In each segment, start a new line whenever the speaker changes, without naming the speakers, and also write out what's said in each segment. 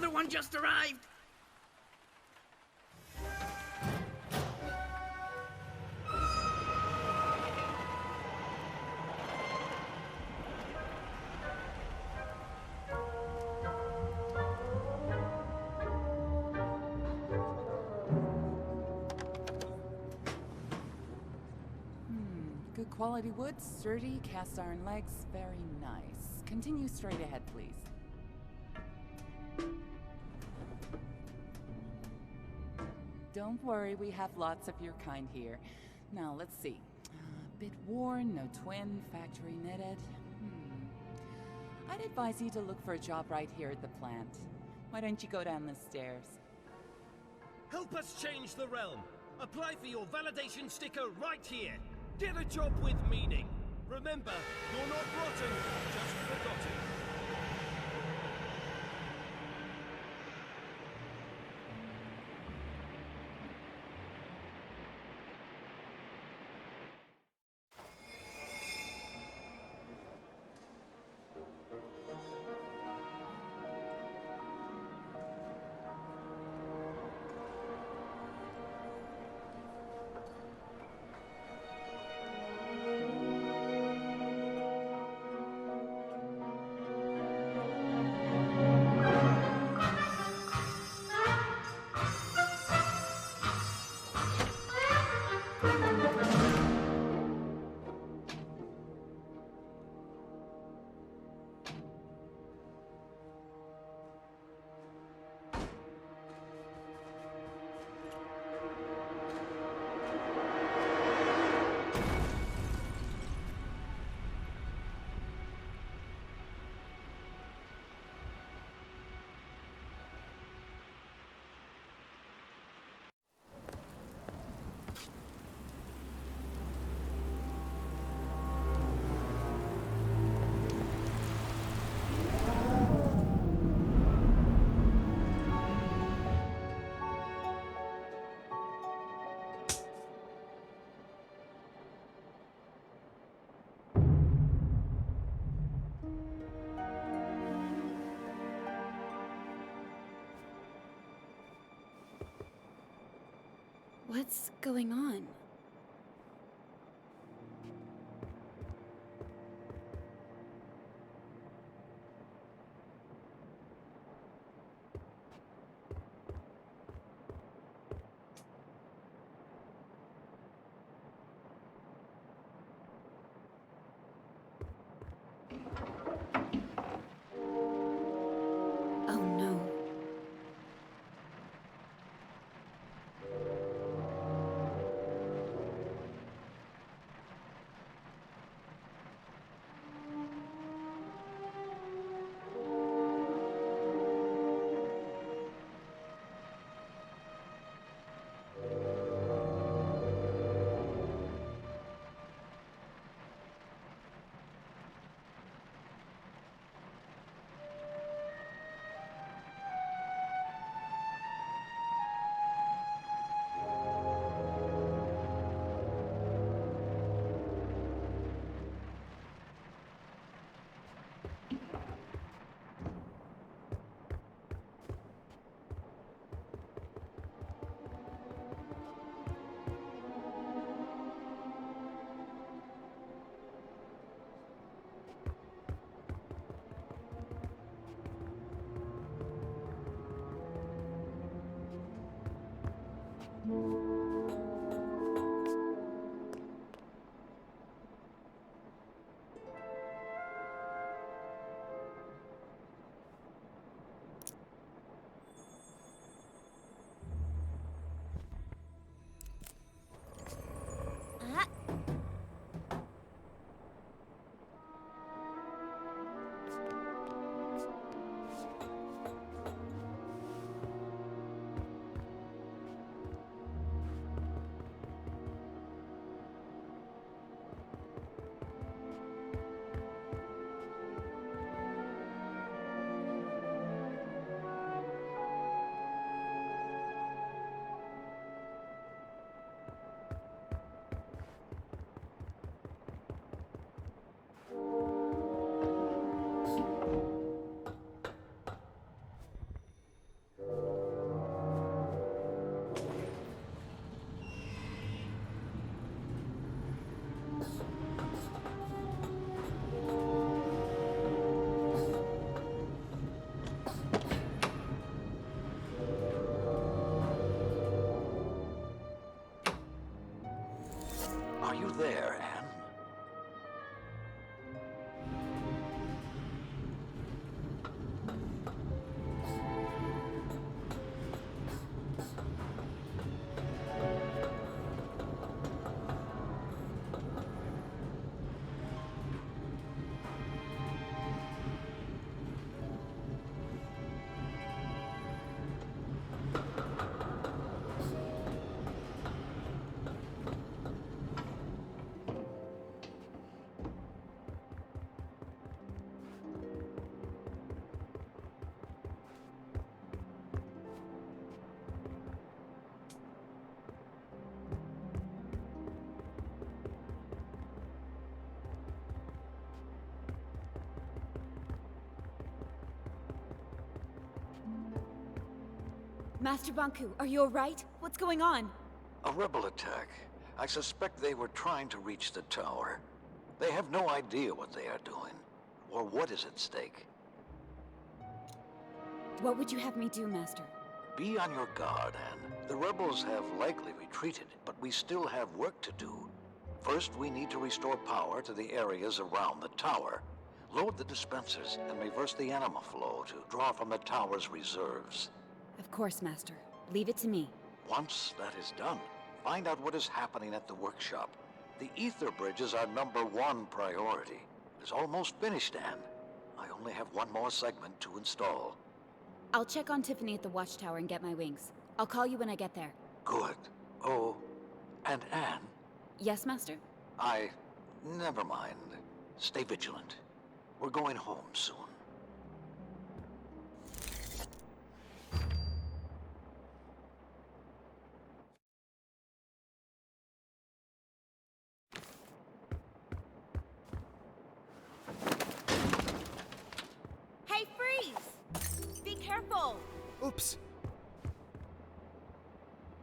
Another one just arrived!
Good quality wood, sturdy, cast iron legs, very nice. Continue straight ahead, please. Don't worry, we have lots of your kind here. Now, let's see. A bit worn, no twin, factory knitted. I'd advise you to look for a job right here at the plant. Why don't you go down the stairs?
Help us change the realm. Apply for your validation sticker right here. Get a job with meaning. Remember, you're not rotten, just forgotten.
What's going on? Oh no. Master Bonku, are you alright? What's going on?
A rebel attack. I suspect they were trying to reach the tower. They have no idea what they are doing, or what is at stake.
What would you have me do, Master?
Be on your guard, Anne. The rebels have likely retreated, but we still have work to do. First, we need to restore power to the areas around the tower. Load the dispensers and reverse the anima flow to draw from the tower's reserves.
Of course, Master. Leave it to me.
Once that is done, find out what is happening at the workshop. The ether bridge is our #1 priority. It's almost finished, Anne. I only have one more segment to install.
I'll check on Tiffany at the watchtower and get my wings. I'll call you when I get there.
Good. Oh, and Anne,
Yes, Master?
never mind. Stay vigilant. We're going home soon.
Hey, freeze! Be careful!
Oops.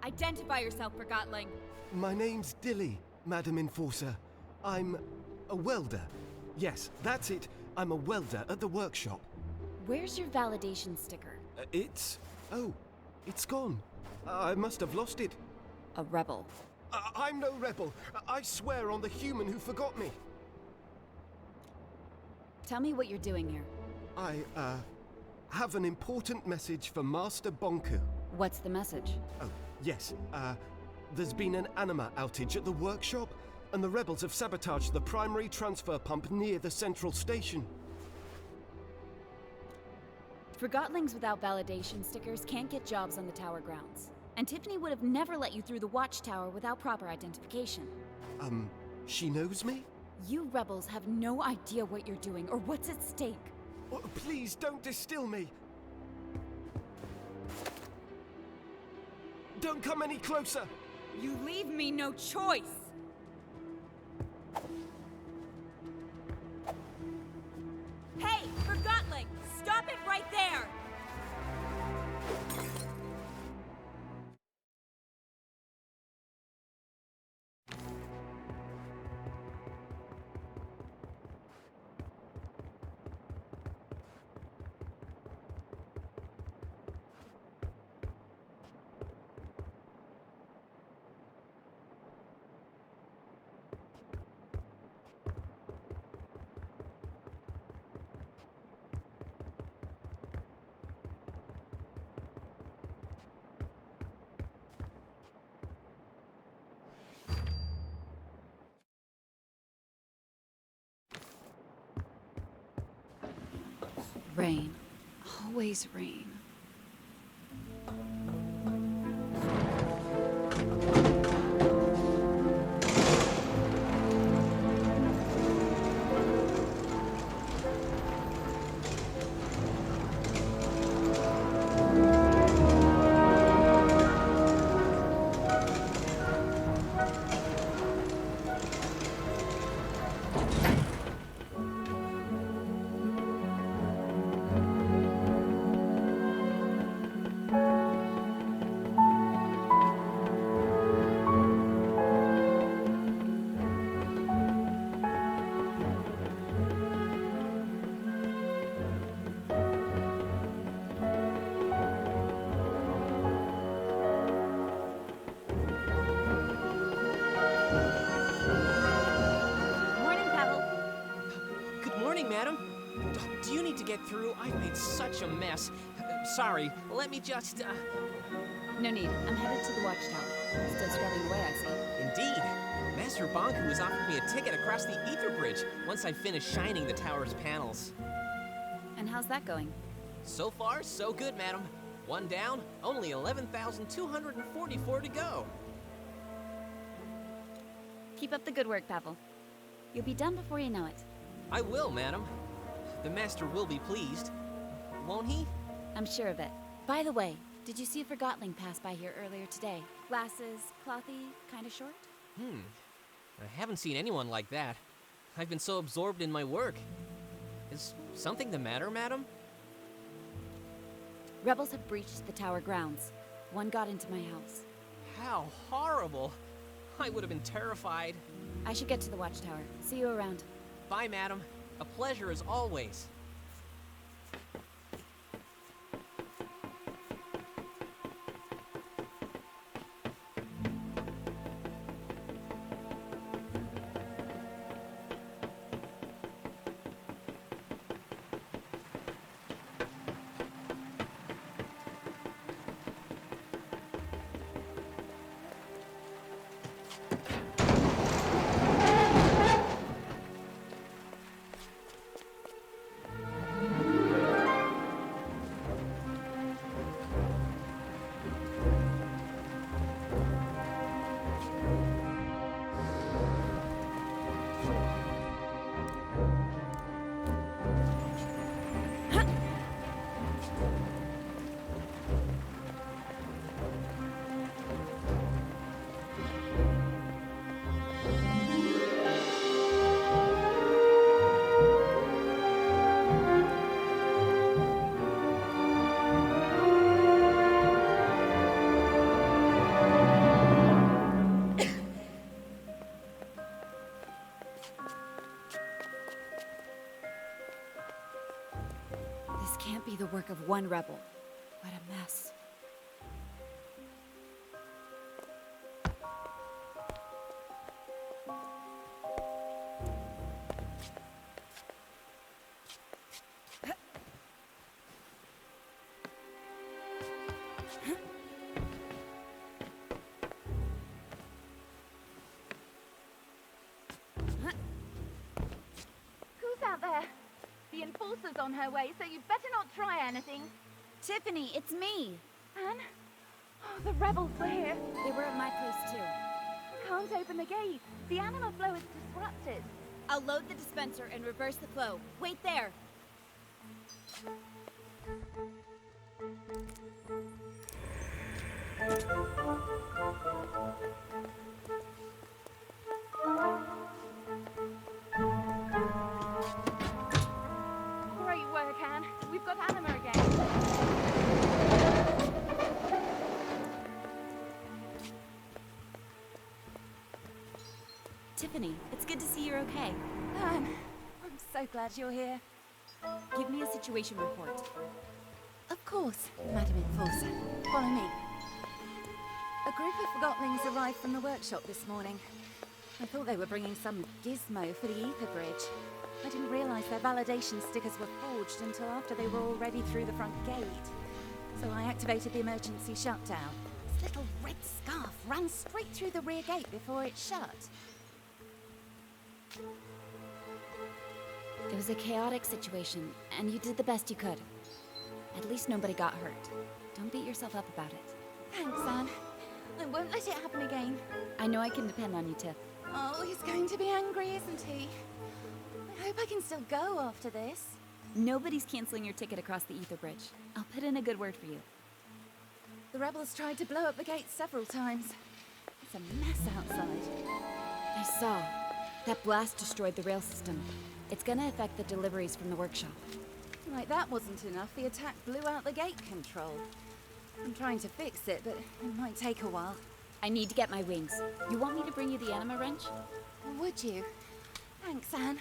Identify yourself, Forgotling.
My name's Dilly, Madam Enforcer. I'm a welder. Yes, that's it. I'm a welder at the workshop.
Where's your validation sticker?
Oh, it's gone. I must have lost it.
A rebel.
I'm no rebel. I swear on the human who forgot me.
Tell me what you're doing here.
I have an important message for Master Bonku.
What's the message?
Oh, yes. There's been an anima outage at the workshop, and the rebels have sabotaged the primary transfer pump near the central station.
Forgotlings without validation stickers can't get jobs on the tower grounds. And Tiffany would have never let you through the watchtower without proper identification.
She knows me?
You rebels have no idea what you're doing or what's at stake.
Oh, please don't distill me. Don't come any closer.
You leave me no choice! Hey, Forgotling! Stop it right there! Rain. Always rain.
Do you need to get through? I've made such a mess. Sorry, let me just,
No need. I'm headed to the watchtower. Still scrubbing away, I see.
Indeed. Master Bonku has offered me a ticket across the ether bridge once I finish shining the tower's panels.
And how's that going?
So far, so good, madam. One down, only 11,244 to go.
Keep up the good work, Pavel. You'll be done before you know it.
I will, madam. The master will be pleased. Won't he?
I'm sure of it. By the way, did you see a Forgotling pass by here earlier today? Glasses, clothy, kinda short?
I haven't seen anyone like that. I've been so absorbed in my work. Is something the matter, madam?
Rebels have breached the tower grounds. One got into my house.
How horrible! I would have been terrified.
I should get to the watchtower. See you around.
Bye, madam. A pleasure as always.
This can't be the work of one rebel. What a mess.
Who's out there? The Enforcer's on her way, so you'd better not try anything.
Tiffany, it's me!
Anne? Oh, the rebels were here.
They were at my place too.
Can't open the gate. The animal flow is disrupted.
I'll load the dispenser and reverse the flow. Wait there!
Great work, Anne. We've got Anima again.
Tiffany, it's good to see you're okay.
Anne, I'm so glad you're here.
Give me a situation report.
Of course, Madam Enforcer. Follow me. A group of Forgotlings arrived from the workshop this morning. I thought they were bringing some gizmo for the ether bridge. I didn't realize their validation stickers were forged until after they were already through the front gate. So I activated the emergency shutdown. This little red scarf ran straight through the rear gate before it shut.
It was a chaotic situation, and you did the best you could. At least nobody got hurt. Don't beat yourself up about it.
Thanks, Anne. I won't let it happen again.
I know I can depend on you, Tiff.
Oh, he's going to be angry, isn't he? I hope I can still go after this.
Nobody's canceling your ticket across the ether bridge. I'll put in a good word for you.
The rebels tried to blow up the gate several times. It's a mess outside.
I saw. That blast destroyed the rail system. It's gonna affect the deliveries from the workshop.
Like that wasn't enough, the attack blew out the gate control. I'm trying to fix it, but it might take a while.
I need to get my wings. You want me to bring you the anima wrench?
Would you? Thanks, Anne.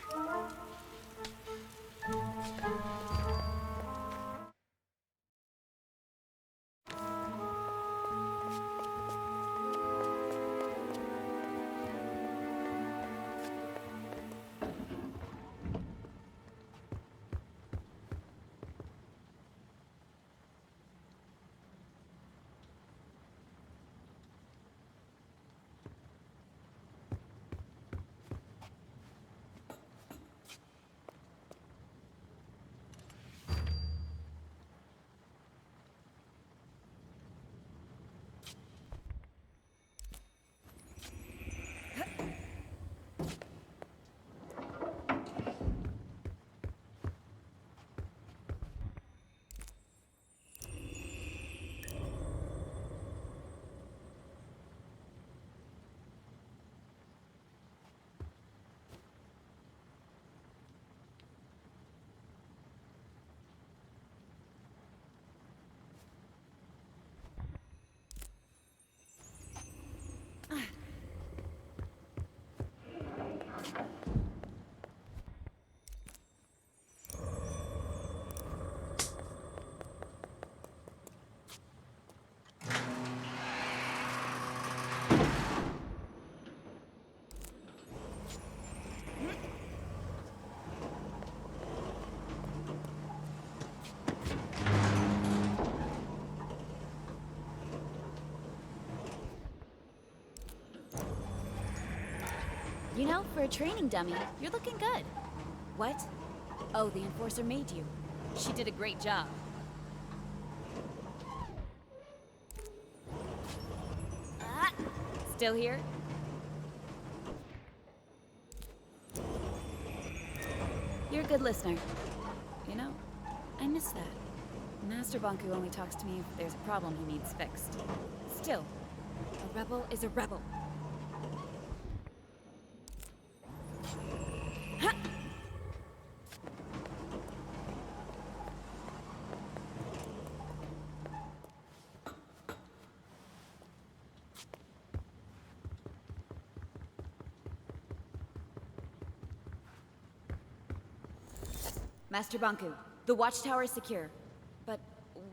You know, for a training dummy, you're looking good. What? Oh, the Enforcer made you. She did a great job. Ah! Still here? You're a good listener. You know, I miss that. Master Bonku only talks to me if there's a problem he needs fixed. Still, a rebel is a rebel. Ha! Master Bonku, the watchtower is secure. But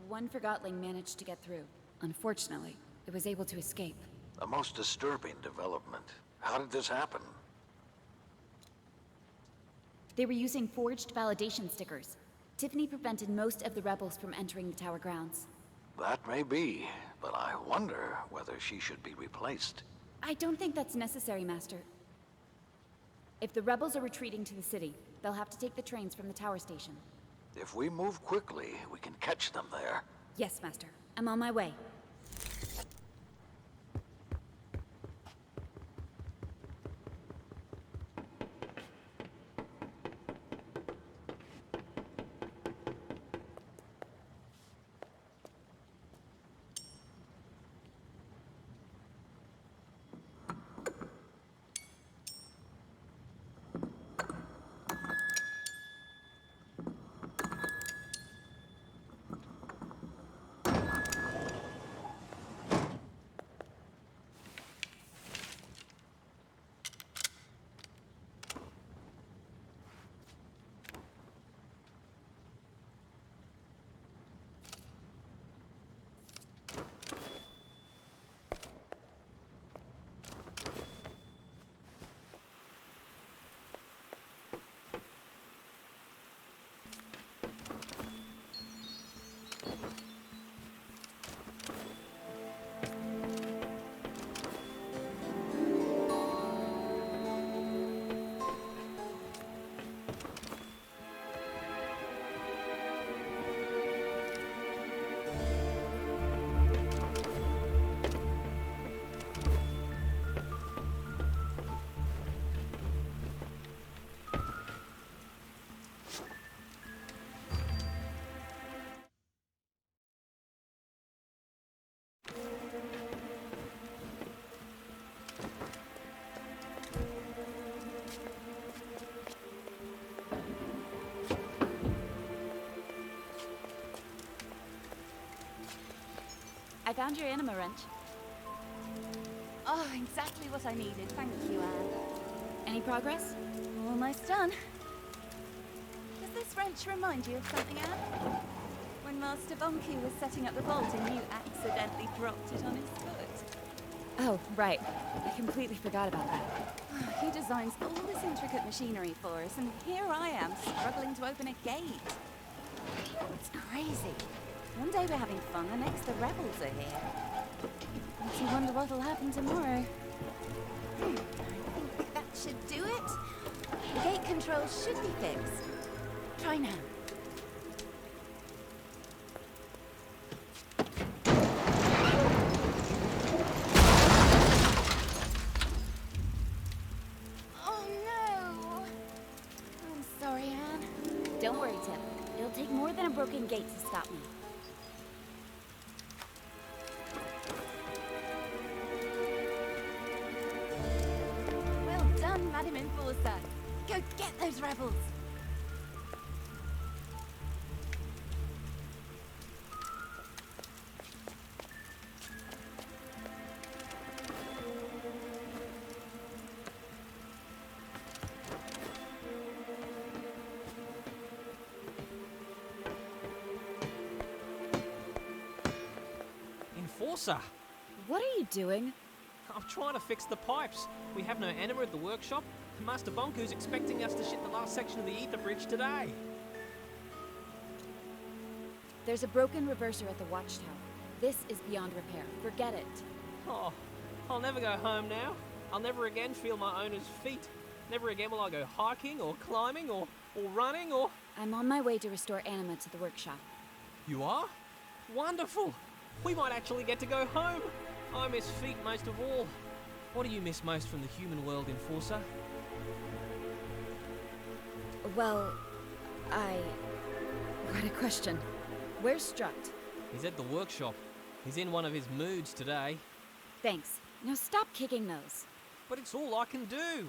one Forgotling managed to get through. Unfortunately, it was able to escape.
A most disturbing development. How did this happen?
They were using forged validation stickers. Tiffany prevented most of the rebels from entering the tower grounds.
That may be, but I wonder whether she should be replaced.
I don't think that's necessary, Master. If the rebels are retreating to the city, they'll have to take the trains from the tower station.
If we move quickly, we can catch them there.
Yes, Master. I'm on my way. I found your anima wrench.
Oh, exactly what I needed. Thank you, Anne.
Any progress?
Almost done. Does this wrench remind you of something, Anne? When Master Bonku was setting up the vault and you accidentally dropped it on his foot.
Oh, right. I completely forgot about that.
He designs all this intricate machinery for us, and here I am, struggling to open a gate. It's crazy. One day we're having fun, the next the rebels are here. Makes you wonder what'll happen tomorrow. I think that should do it. The gate controls should be fixed. Try now. Oh no! I'm sorry, Anne.
Don't worry, Tim. It'll take more than a broken gate to stop me.
Well done, Madam Enforcer. Go get those rebels.
Enforcer!
What are you doing?
I'm trying to fix the pipes. We have no anima at the workshop. Master Bonku's expecting us to ship the last section of the ether bridge today.
There's a broken reverser at the watchtower. This is beyond repair. Forget it.
Oh, I'll never go home now. I'll never again feel my owner's feet. Never again will I go hiking or climbing or running or...
I'm on my way to restore anima to the workshop.
You are? Wonderful! We might actually get to go home! I miss feet most of all. What do you miss most from the human world, Enforcer?
Well, What a question. Where's Struct?
He's at the workshop. He's in one of his moods today.
Thanks. Now stop kicking those.
But it's all I can do.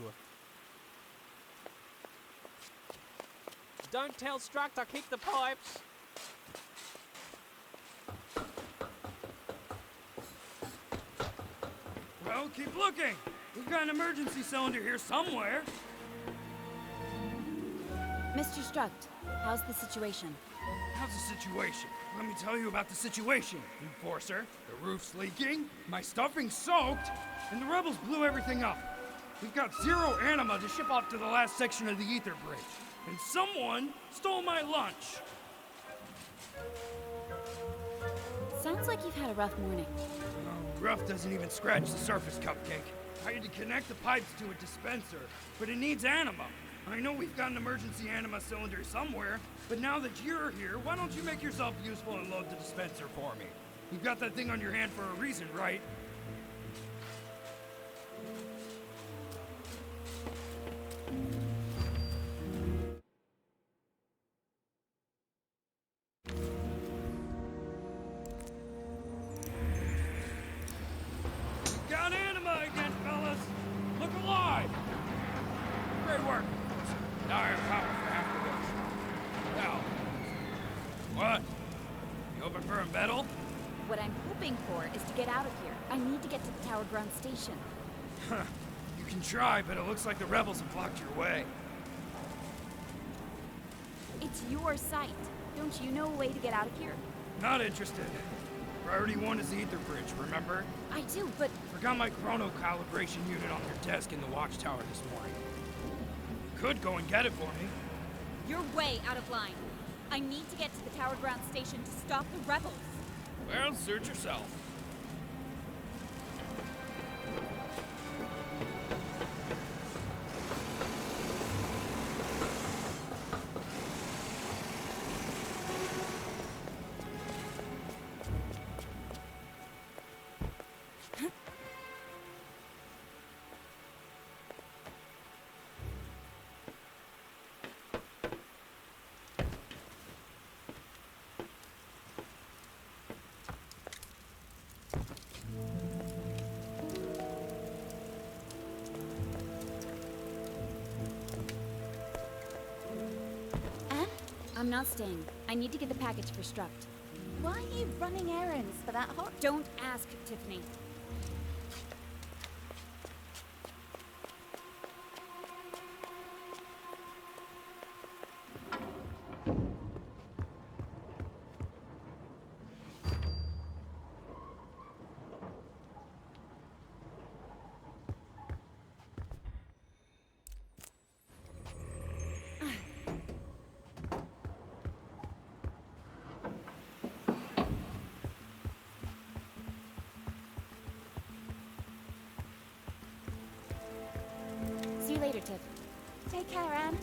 Don't tell Struct I kicked the pipes.
Well, keep looking. We've got an emergency cylinder here somewhere.
Mr. Struct, how's the situation?
How's the situation? Let me tell you about the situation, Enforcer. The roof's leaking, my stuffing's soaked, and the rebels blew everything up. We've got 0 anima to ship off to the last section of the ether bridge. And someone stole my lunch.
Sounds like you've had a rough morning.
Oh, rough doesn't even scratch the surface, Cupcake. I had to connect the pipes to a dispenser, but it needs anima. I know we've got an emergency anima cylinder somewhere, but now that you're here, why don't you make yourself useful and load the dispenser for me? You've got that thing on your hand for a reason, right? Got anima again, fellas! Look alive! Great work. Now I have power for afterwards. Now, what? You open for a medal?
What I'm hoping for is to get out of here. I need to get to the Tower Ground Station.
Huh. You can try, but it looks like the rebels have blocked your way.
It's your site. Don't you know a way to get out of here?
Not interested. Priority 1 is the ether bridge, remember?
I do, but...
Forgot my chrono calibration unit on your desk in the watchtower this morning. Could go and get it for me.
You're way out of line. I need to get to the Tower Ground Station to stop the rebels.
Well, suit yourself.
I'm not staying. I need to get the package for Struct.
Why are you running errands for that hot...
Don't ask, Tiffany. See you later, Tiff.
Take care, Anne.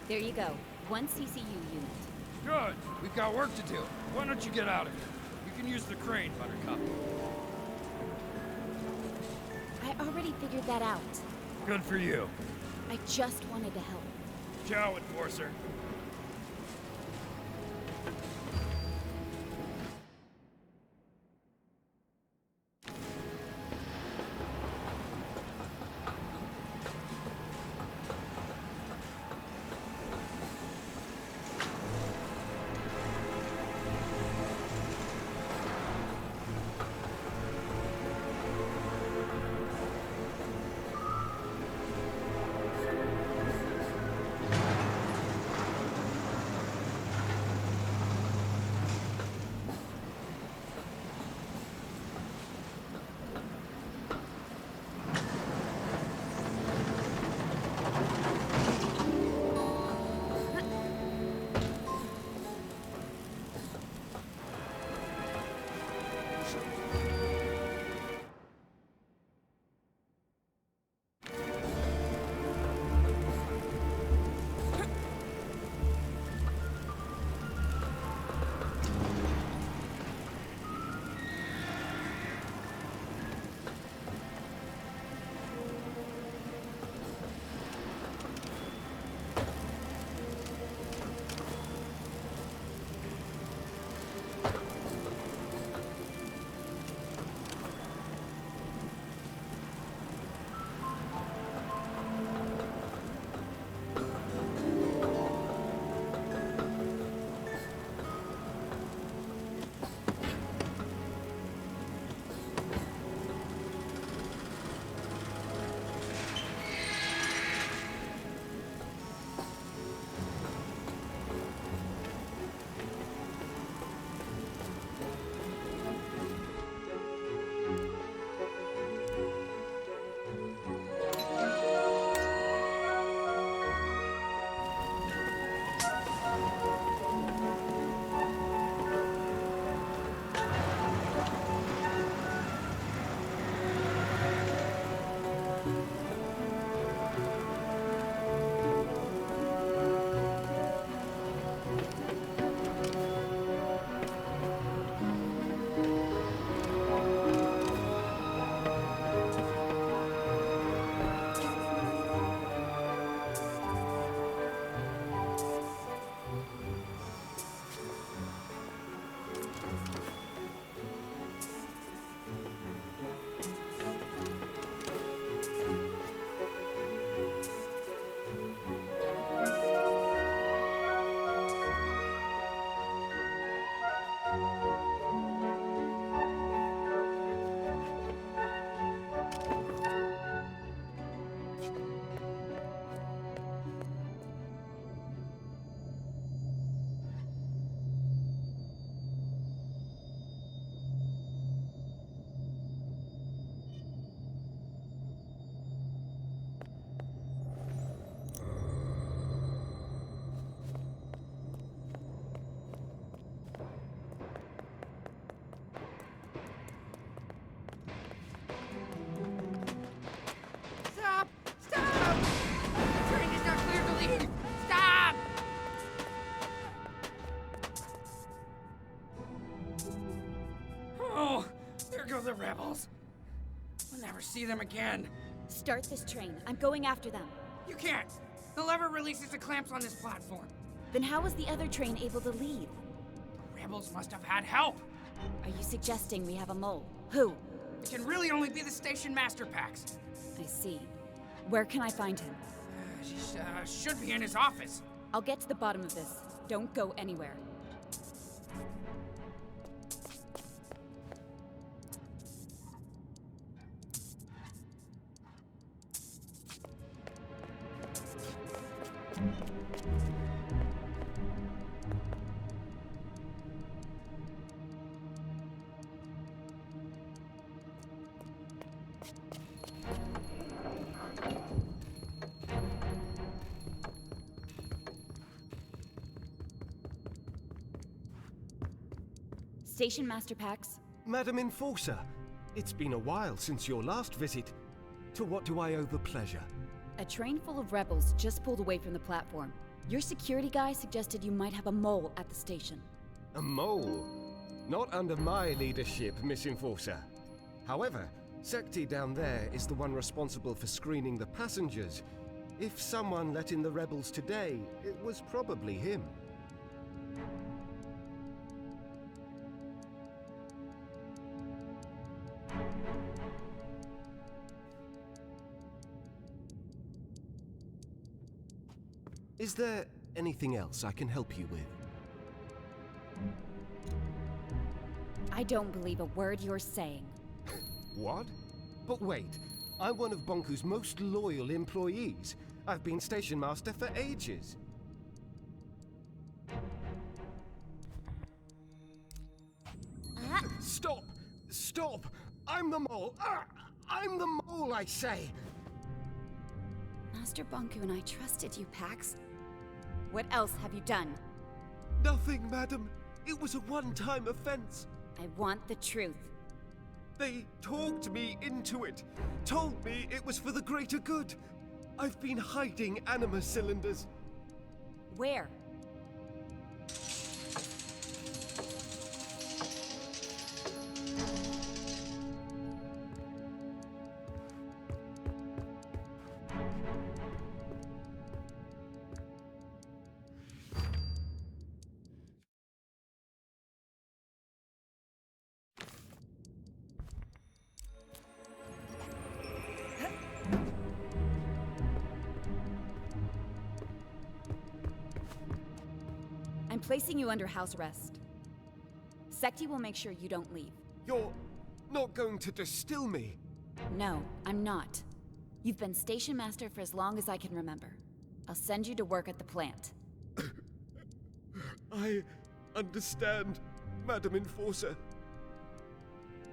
There you go. 1 CCU unit.
Good. We've got work to do. Why don't you get out of here? You can use the crane, Buttercup.
I already figured that out.
Good for you.
I just wanted to help.
Ciao, Enforcer. the rebels. We'll never see them again.
Start this train. I'm going after them.
You can't. The lever releases the clamps on this platform.
Then how was the other train able to leave?
Rebels must have had help.
Are you suggesting we have a mole? Who?
It can really only be the station master Pax.
I see. Where can I find him?
Should be in his office.
I'll get to the bottom of this. Don't go anywhere. Station Master Pax.
Madam Enforcer, it's been a while since your last visit. To what do I owe the pleasure?
A train full of rebels just pulled away from the platform. Your security guy suggested you might have a mole at the station.
A mole? Not under my leadership, Miss Enforcer. However, Sekti down there is the one responsible for screening the passengers. If someone let in the rebels today, it was probably him. Is there anything else I can help you with?
I don't believe a word you're saying.
What? But wait, I'm one of Bonku's most loyal employees. I've been station master for ages. Stop! Stop! I'm the mole! I'm the mole, I say!
Master Bonku and I trusted you, Pax. What else have you done?
Nothing, madam. It was a one-time offense.
I want the truth.
They talked me into it. Told me it was for the greater good. I've been hiding anima cylinders.
Where? I'm placing you under house arrest. Sekti will make sure you don't leave.
You're not going to distill me?
No, I'm not. You've been station master for as long as I can remember. I'll send you to work at the plant.
I understand, Madam Enforcer.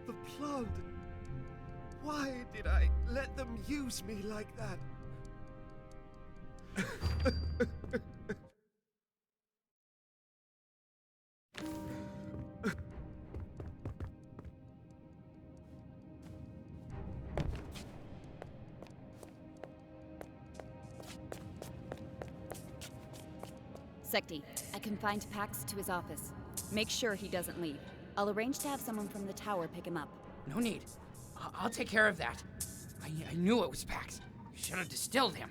The plant. Why did I let them use me like that?
Sekti, I confined Pax to his office. Make sure he doesn't leave. I'll arrange to have someone from the tower pick him up.
No need. I'll take care of that. I knew it was Pax. Should have distilled him.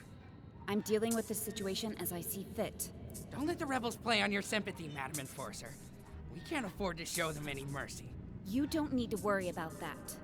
I'm dealing with this situation as I see fit.
Don't let the rebels play on your sympathy, Madam Enforcer. We can't afford to show them any mercy.
You don't need to worry about that.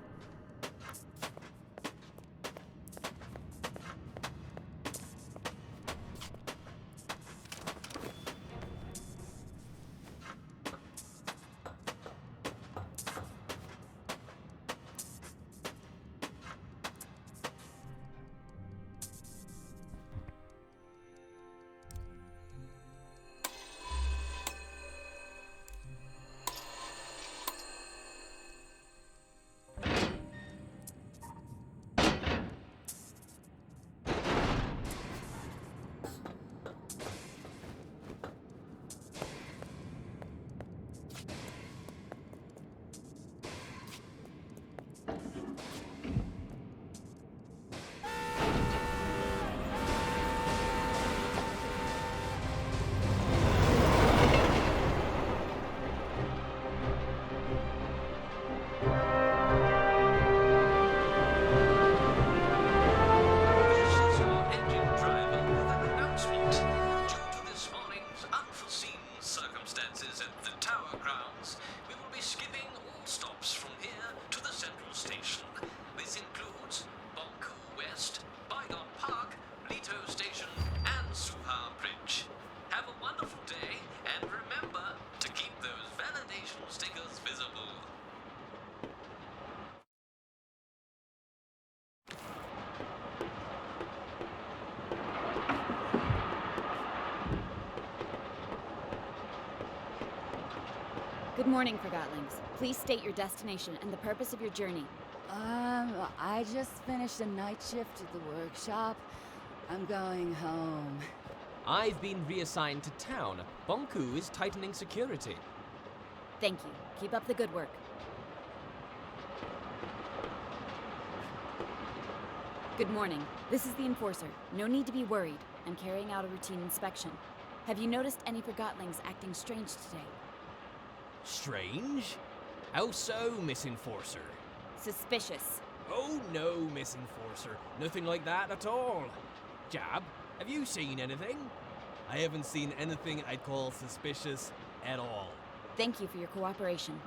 Good morning, Forgotlings. Please state your destination and the purpose of your journey.
I just finished a night shift at the workshop. I'm going home.
I've been reassigned to town. Bonku is tightening security.
Thank you. Keep up the good work. Good morning. This is the Enforcer. No need to be worried. I'm carrying out a routine inspection. Have you noticed any Forgotlings acting strange today?
Strange? How so, Miss Enforcer?
Suspicious.
Oh no, Miss Enforcer. Nothing like that at all. Jab, have you seen anything? I haven't seen anything I'd call suspicious at all.
Thank you for your cooperation.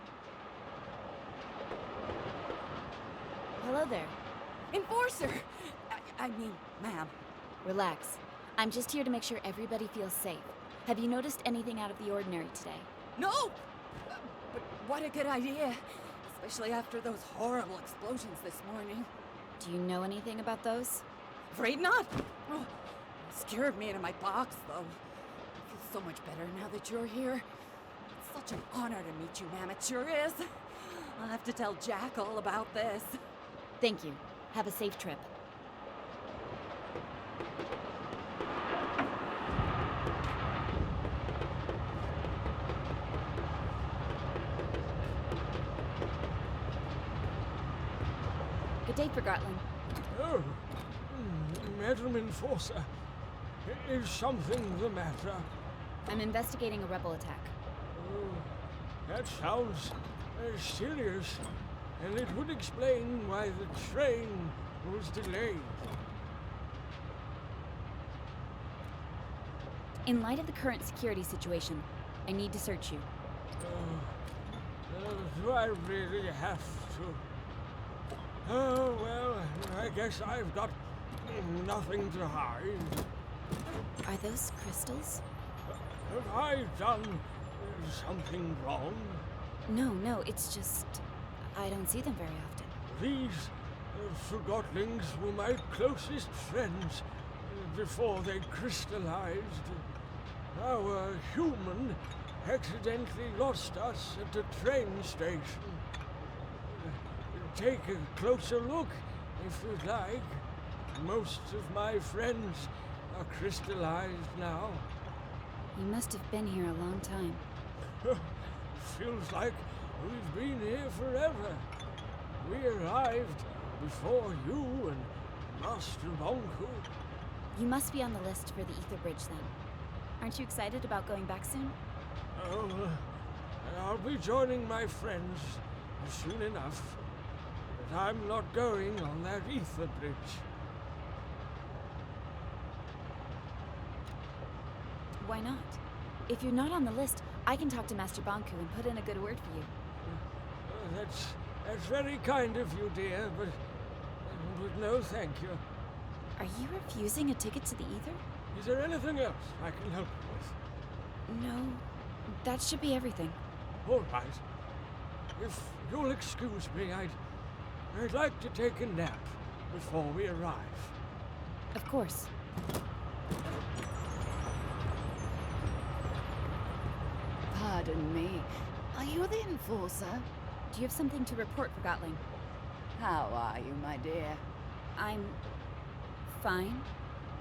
Hello there.
Enforcer! I mean, ma'am.
Relax. I'm just here to make sure everybody feels safe. Have you noticed anything out of the ordinary today?
No! But what a good idea. Especially after those horrible explosions this morning.
Do you know anything about those?
Afraid not. Oh, scared me into my box, though. I feel so much better now that you're here. It's such an honor to meet you, ma'am. It sure is. I'll have to tell Jack all about this.
Thank you. Have a safe trip. Good day, Forgotling.
Oh, Madam Enforcer, is something the matter?
I'm investigating a rebel attack.
Oh, that sounds serious, and it would explain why the train was delayed.
In light of the current security situation, I need to search you.
Do I really have to? Oh, well, I guess I've got nothing to hide.
Are those crystals?
Have I done something wrong?
No, it's just... I don't see them very often.
These Forgotlings were my closest friends before they crystallized. Our human accidentally lost us at the train station. Take a closer look, if you'd like. Most of my friends are crystallized now.
You must have been here a long time.
Feels like we've been here forever. We arrived before you and Master Bonku.
You must be on the list for the Ether Bridge then. Aren't you excited about going back soon?
Oh, I'll be joining my friends soon enough. But I'm not going on that Ether Bridge.
Why not? If you're not on the list, I can talk to Master Bonku and put in a good word for you.
That's very kind of you, dear, but no thank you.
Are you refusing a ticket to the Ether?
Is there anything else I can help you with?
No, that should be everything.
All right. If you'll excuse me, I'd like to take a nap before we arrive.
Of course.
Pardon me. Are you the Enforcer?
Do you have something to report, Forgotling?
How are you, my dear?
I'm... fine.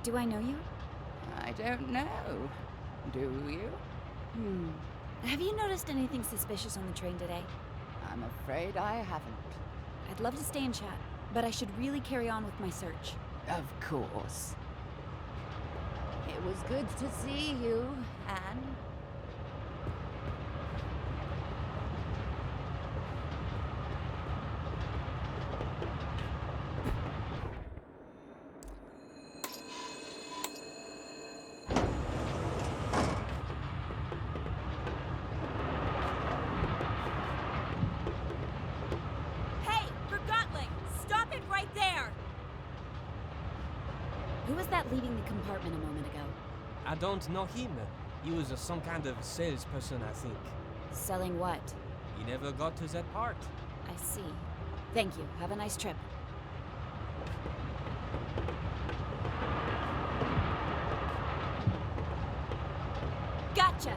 Do I know you?
I don't know. Do you?
Have you noticed anything suspicious on the train today?
I'm afraid I haven't.
I'd love to stay and chat, but I should really carry on with my search.
Of course. It was good to see you, Anne.
Who was that leaving the compartment a moment ago?
I don't know him. He was some kind of salesperson, I think.
Selling what?
He never got to that part.
I see. Thank you. Have a nice trip. Gotcha!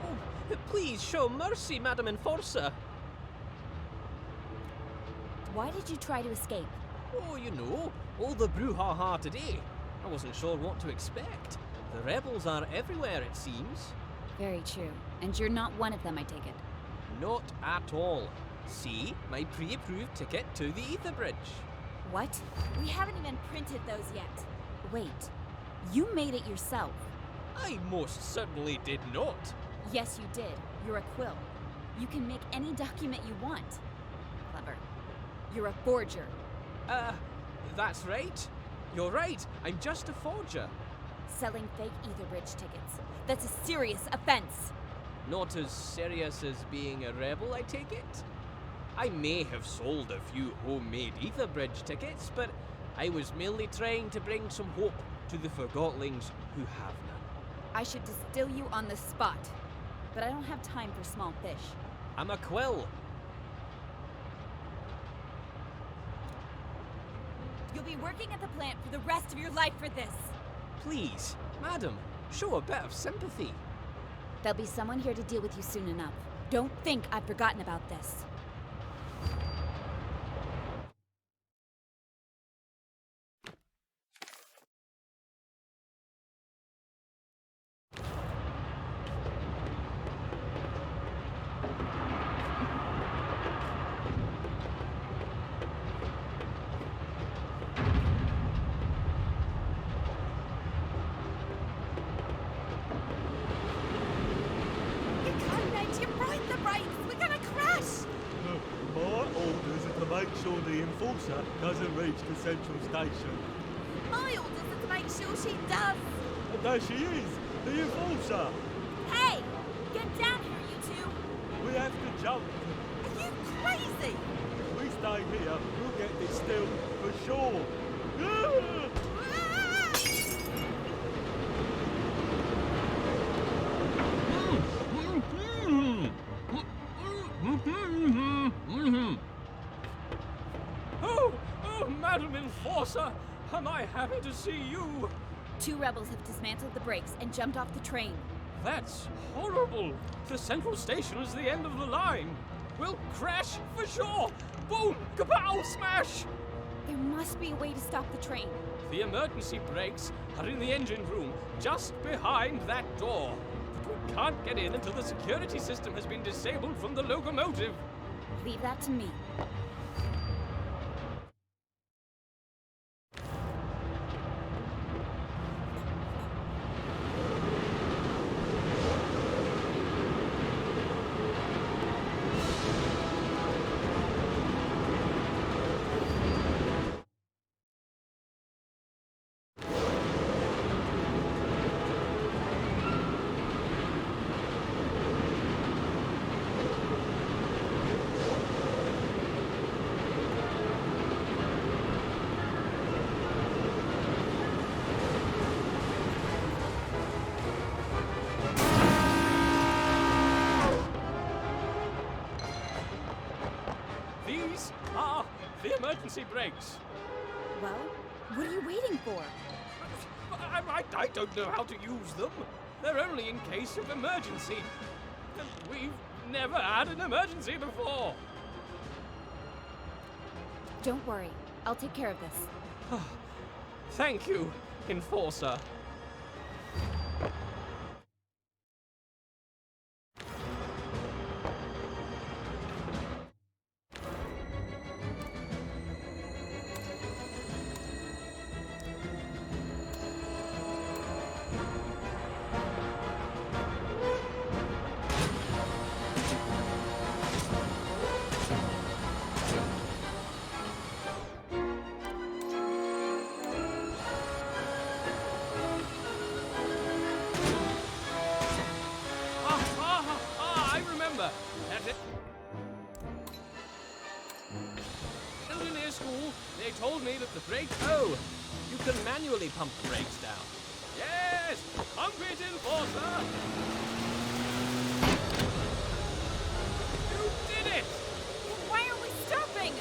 Oh, Please show mercy, Madam Enforcer.
Why did you try to escape?
Oh, you know, all the brouhaha today. I wasn't sure what to expect. The rebels are everywhere, it seems.
Very true. And you're not one of them, I take it.
Not at all. See, my pre-approved ticket to the Ether Bridge.
What? We haven't even printed those yet. Wait. You made it yourself.
I most certainly did not.
Yes, you did. You're a quill. You can make any document you want. Clever. You're a forger.
That's right. You're right. I'm just a forger.
Selling fake Ether Bridge tickets. That's a serious offense.
Not as serious as being a rebel, I take it? I may have sold a few homemade Ether Bridge tickets, but I was merely trying to bring some hope to the Forgotlings who have none.
I should distill you on the spot, but I don't have time for small fish.
I'm a quill.
You'll be working at the plant for the rest of your life for this.
Please, madam, show a bit of sympathy.
There'll be someone here to deal with you soon enough. Don't think I've forgotten about this.
Make sure the Enforcer doesn't reach the central station.
My orders are to make sure she does.
And there she is, the Enforcer.
Hey, get down here, you two.
We have to jump.
Are you crazy?
If we stay here, we'll get distilled for sure. Ah!
Madam Enforcer, am I happy to see you?
2 rebels have dismantled the brakes and jumped off the train.
That's horrible. The central station is the end of the line. We'll crash for sure. Boom! Kapow! Smash!
There must be a way to stop the train.
The emergency brakes are in the engine room, just behind that door. But we can't get in until the security system has been disabled from the locomotive.
Leave that to me.
The emergency brakes.
Well, what are you waiting for?
I don't know how to use them. They're only in case of emergency. And we've never had an emergency before.
Don't worry. I'll take care of this.
Thank you, Enforcer. Engineer school, they told me that the brakes... Oh, you can manually pump the brakes down. Yes! Pump it, Enforcer! You did it!
Why are we stopping?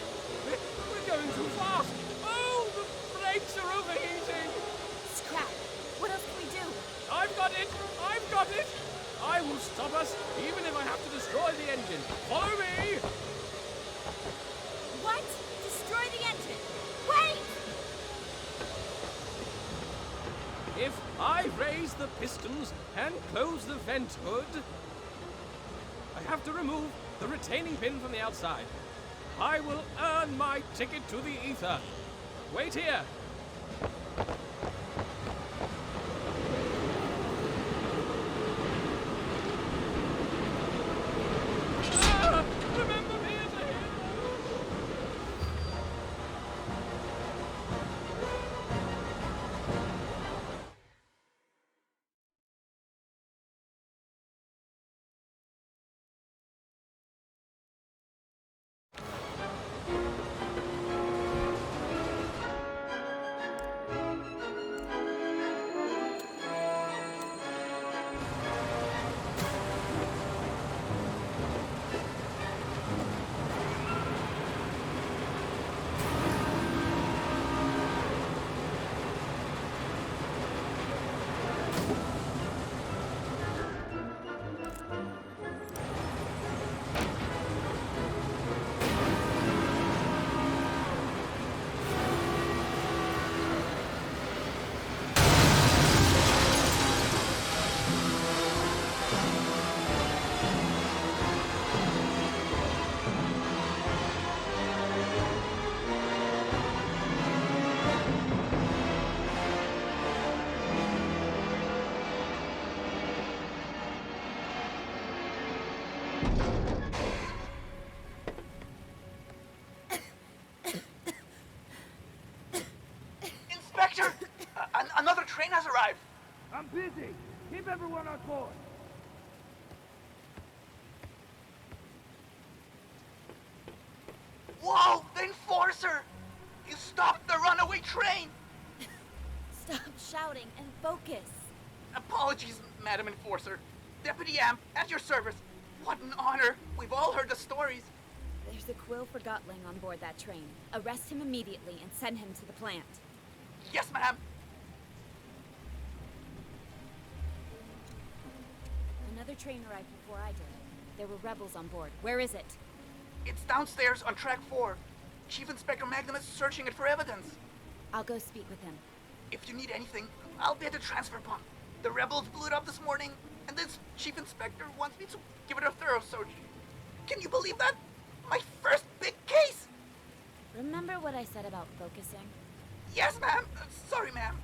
We're going too fast! Oh, the brakes are overheating!
Scrap. What else can we do?
I've got it! I've got it! I will stop us, even if I engine. Follow me!
What? Destroy the engine! Wait!
If I raise the pistons and close the vent hood, I have to remove the retaining pin from the outside. I will earn my ticket to the ether. Wait here. Remember me as a hero.
Inspector! Another train has arrived!
I'm busy. Keep everyone on board.
Whoa! The Enforcer! You stopped the runaway train!
Stop shouting and focus.
Apologies, Madam Enforcer. Deputy Amp, at your service. What an honor. We've all heard the stories.
There's a Quill Forgotling on board that train. Arrest him immediately and send him to the plant.
Yes, ma'am.
Another train arrived before I did. There were rebels on board. Where is it?
It's downstairs on track 4. Chief Inspector Magnum is searching it for evidence.
I'll go speak with him.
If you need anything, I'll be at the transfer pump. The rebels blew it up this morning, and this Chief Inspector wants me to give it a thorough search. Can you believe that? My first big case!
Remember what I said about focusing?
Yes, ma'am. Sorry, ma'am.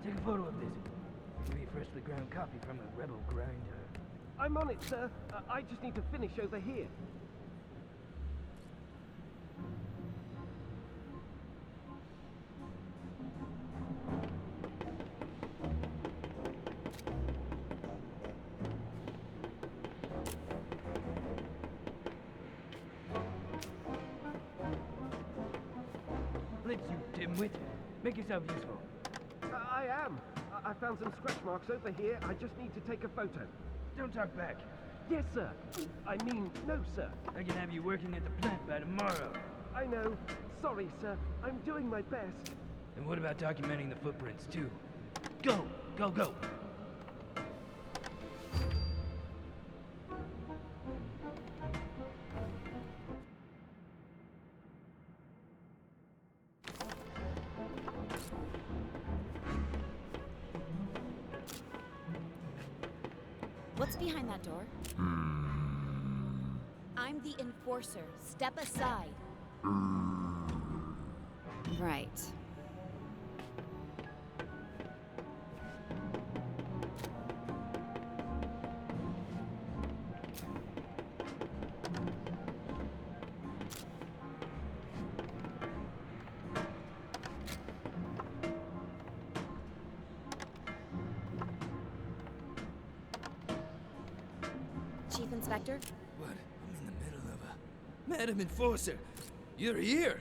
Take a photo of this. Give me a freshly ground copy from a rebel grinder.
I'm on it, sir. I just need to finish over here.
Blitz, you dimwit. Make yourself useful.
I am. I found some scratch marks over here. I just need to take a photo.
Don't talk back.
Yes, sir. I mean, no, sir.
I can have you working at the plant by tomorrow.
I know. Sorry, sir. I'm doing my best.
And what about documenting the footprints, too? Go! Go, go!
What's behind that door? I'm the Enforcer. Step aside. Right. Chief Inspector?
What? I'm in the middle of a... Madam Enforcer! You're here!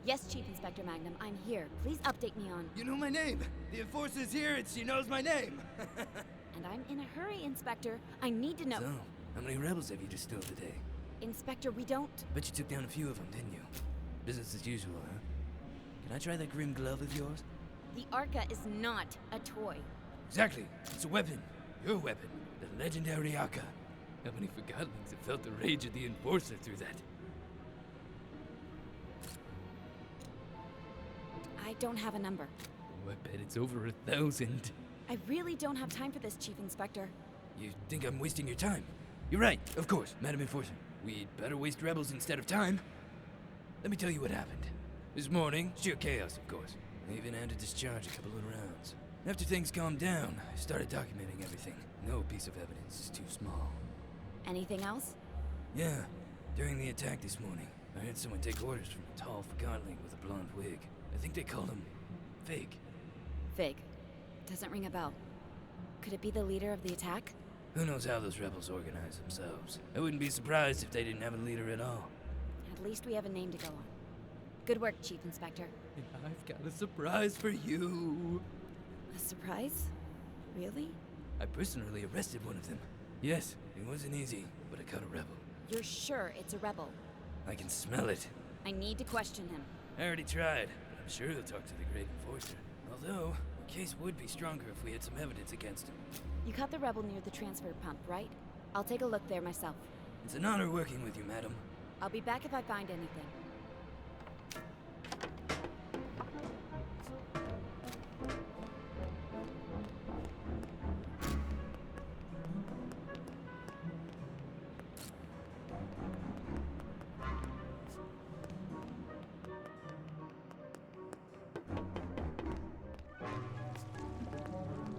Yes, Chief Inspector Magnum, I'm here. Please update me on...
You know my name! The Enforcer's here and she knows my name.
And I'm in a hurry, Inspector. I need to know.
So, how many rebels have you distilled today?
Inspector, we don't...
Bet you took down a few of them, didn't you? Business as usual, huh? Can I try that grim glove of yours?
The Arca is not a toy.
Exactly. It's a weapon. Your weapon. The legendary Arca. How many Forgotlings have felt the rage of the Enforcer through that?
I don't have a number.
Oh, I bet it's over 1,000.
I really don't have time for this, Chief Inspector.
You think I'm wasting your time? You're right, of course, Madam Enforcer. We'd better waste rebels instead of time. Let me tell you what happened. This morning, sheer chaos, of course. I even had to discharge a couple of rounds. After things calmed down, I started documenting everything. No piece of evidence is too small.
Anything else?
Yeah. During the attack this morning, I had someone take orders from a tall Forgotling with a blonde wig. I think they called him Fig.
Fig. Doesn't ring a bell. Could it be the leader of the attack?
Who knows how those rebels organize themselves? I wouldn't be surprised if they didn't have a leader at all.
At least we have a name to go on. Good work, Chief Inspector.
I've got a surprise for you.
A surprise? Really?
I personally arrested one of them. Yes, it wasn't easy, but I caught a rebel.
You're sure it's a rebel?
I can smell it.
I need to question him.
I already tried. I'm sure he'll talk to the Great Enforcer. Although, the case would be stronger if we had some evidence against him.
You caught the rebel near the transfer pump, right? I'll take a look there myself.
It's an honor working with you, madam.
I'll be back if I find anything.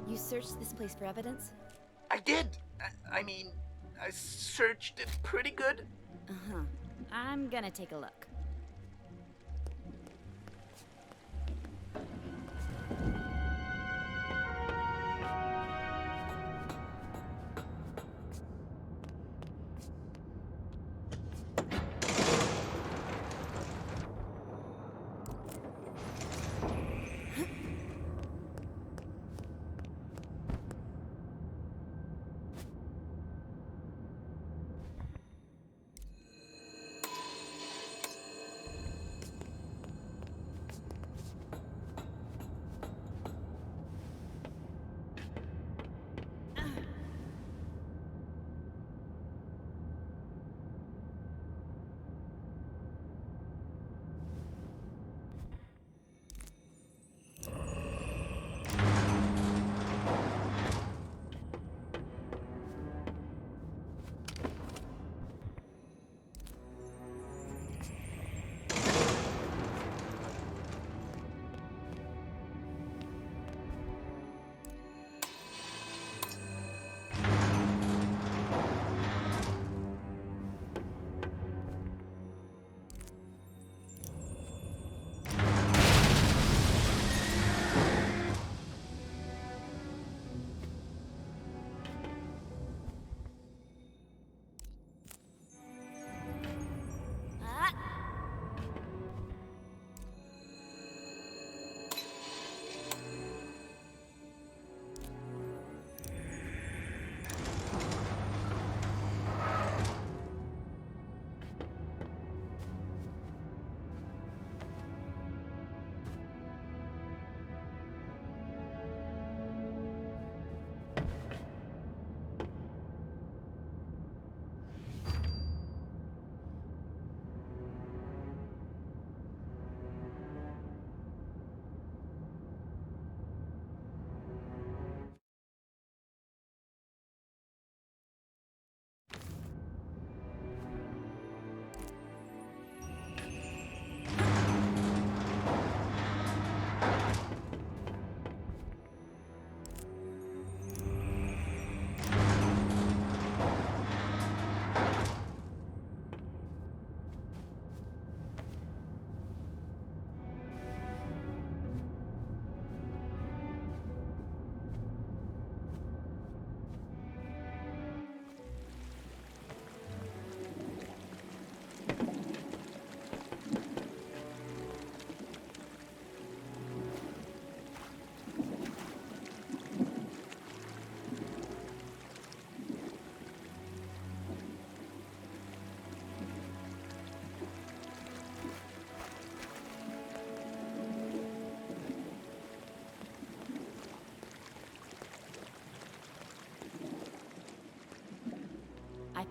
You searched this place for evidence?
I did. I mean, I searched it pretty good.
Uh-huh. I'm gonna take a look.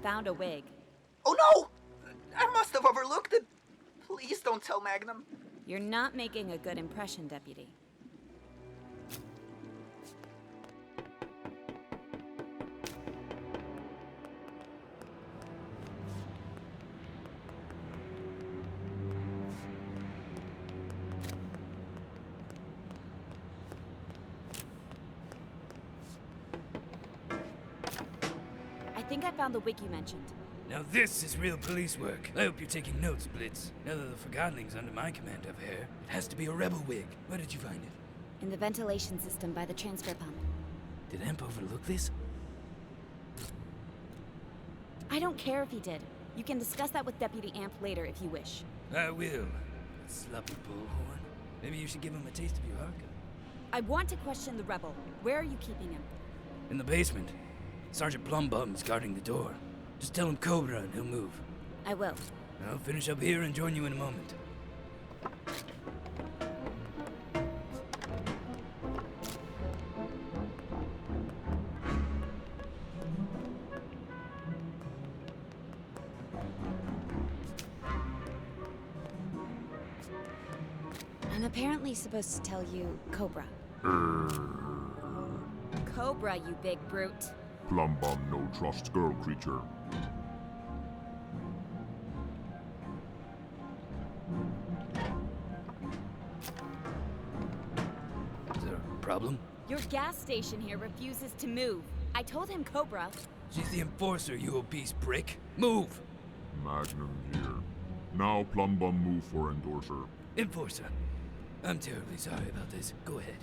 found a wig.
Oh no! I must have overlooked it. Please don't tell Magnum.
You're not making a good impression, Deputy. I think I found the wig you mentioned.
Now this is real police work. I hope you're taking notes, Blitz. Now that the Forgotlings under my command have hair, it has to be a rebel wig. Where did you find it?
In the ventilation system by the transfer pump.
Did Amp overlook this?
I don't care if he did. You can discuss that with Deputy Amp later if you wish.
I will. Sloppy bullhorn. Maybe you should give him a taste of your hardcore.
I want to question the rebel. Where are you keeping him?
In the basement. Sergeant Plumbum's guarding the door. Just tell him Cobra and he'll move.
I will.
I'll finish up here and join you in a moment.
I'm apparently supposed to tell you Cobra. Cobra, you big brute.
Plumbum no trust girl creature.
Is there a problem?
Your gas station here refuses to move. I told him Cobra.
She's the enforcer, you obese prick. Move!
Magnum here. Now Plumbum move for endorser.
Enforcer. I'm terribly sorry about this. Go ahead.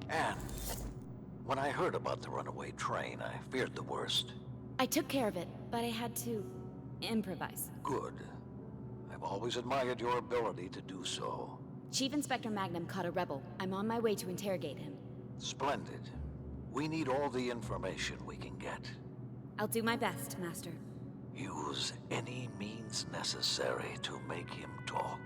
Anne, when I heard about the runaway train, I feared the worst.
I took care of it, but I had to improvise.
Good. I've always admired your ability to do so.
Chief Inspector Magnum caught a rebel. I'm on my way to interrogate him.
Splendid. We need all the information we can get.
I'll do my best, Master.
Use any means necessary to make him talk.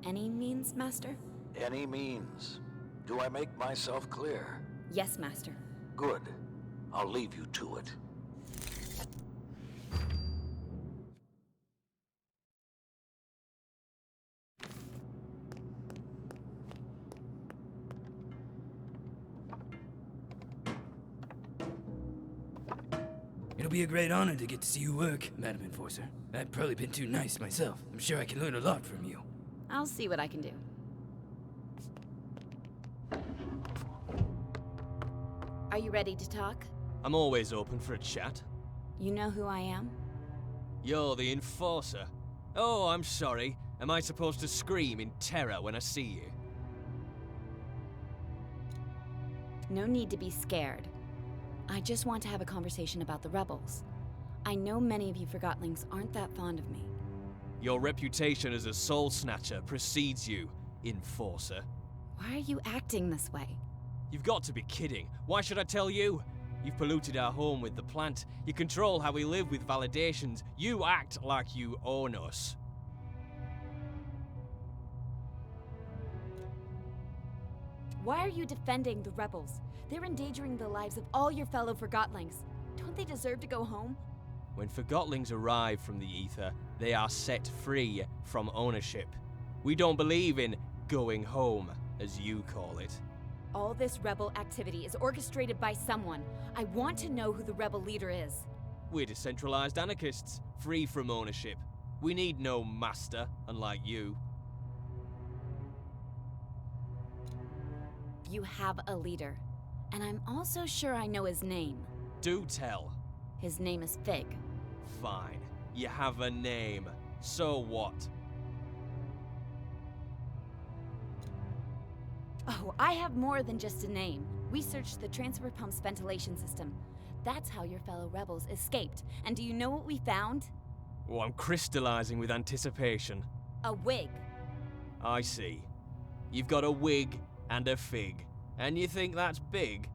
Any means, Master?
Any means. Do I make myself clear?
Yes, Master.
Good. I'll leave you to it.
It'll be a great honor to get to see you work, Madam Enforcer. I've probably been too nice myself. I'm sure I can learn a lot from you.
I'll see what I can do. Are you ready to talk?
I'm always open for a chat.
You know who I am?
You're the Enforcer. Oh, I'm sorry. Am I supposed to scream in terror when I see you?
No need to be scared. I just want to have a conversation about the rebels. I know many of you Forgotlings aren't that fond of me.
Your reputation as a soul snatcher precedes you, Enforcer.
Why are you acting this way?
You've got to be kidding. Why should I tell you? You've polluted our home with the plant. You control how we live with validations. You act like you own us.
Why are you defending the rebels? They're endangering the lives of all your fellow Forgotlings. Don't they deserve to go home?
When Forgotlings arrive from the ether, they are set free from ownership. We don't believe in going home, as you call it.
All this rebel activity is orchestrated by someone. I want to know who the rebel leader is.
We're decentralized anarchists, free from ownership. We need no master, unlike you.
You have a leader, and I'm also sure I know his name.
Do tell.
His name is Fig.
Fine. You have a name. So what?
Oh, I have more than just a name. We searched the transfer pump's ventilation system. That's how your fellow rebels escaped. And do you know what we found?
Oh, I'm crystallizing with anticipation.
A wig.
I see. You've got a wig and a fig. And you think that's big?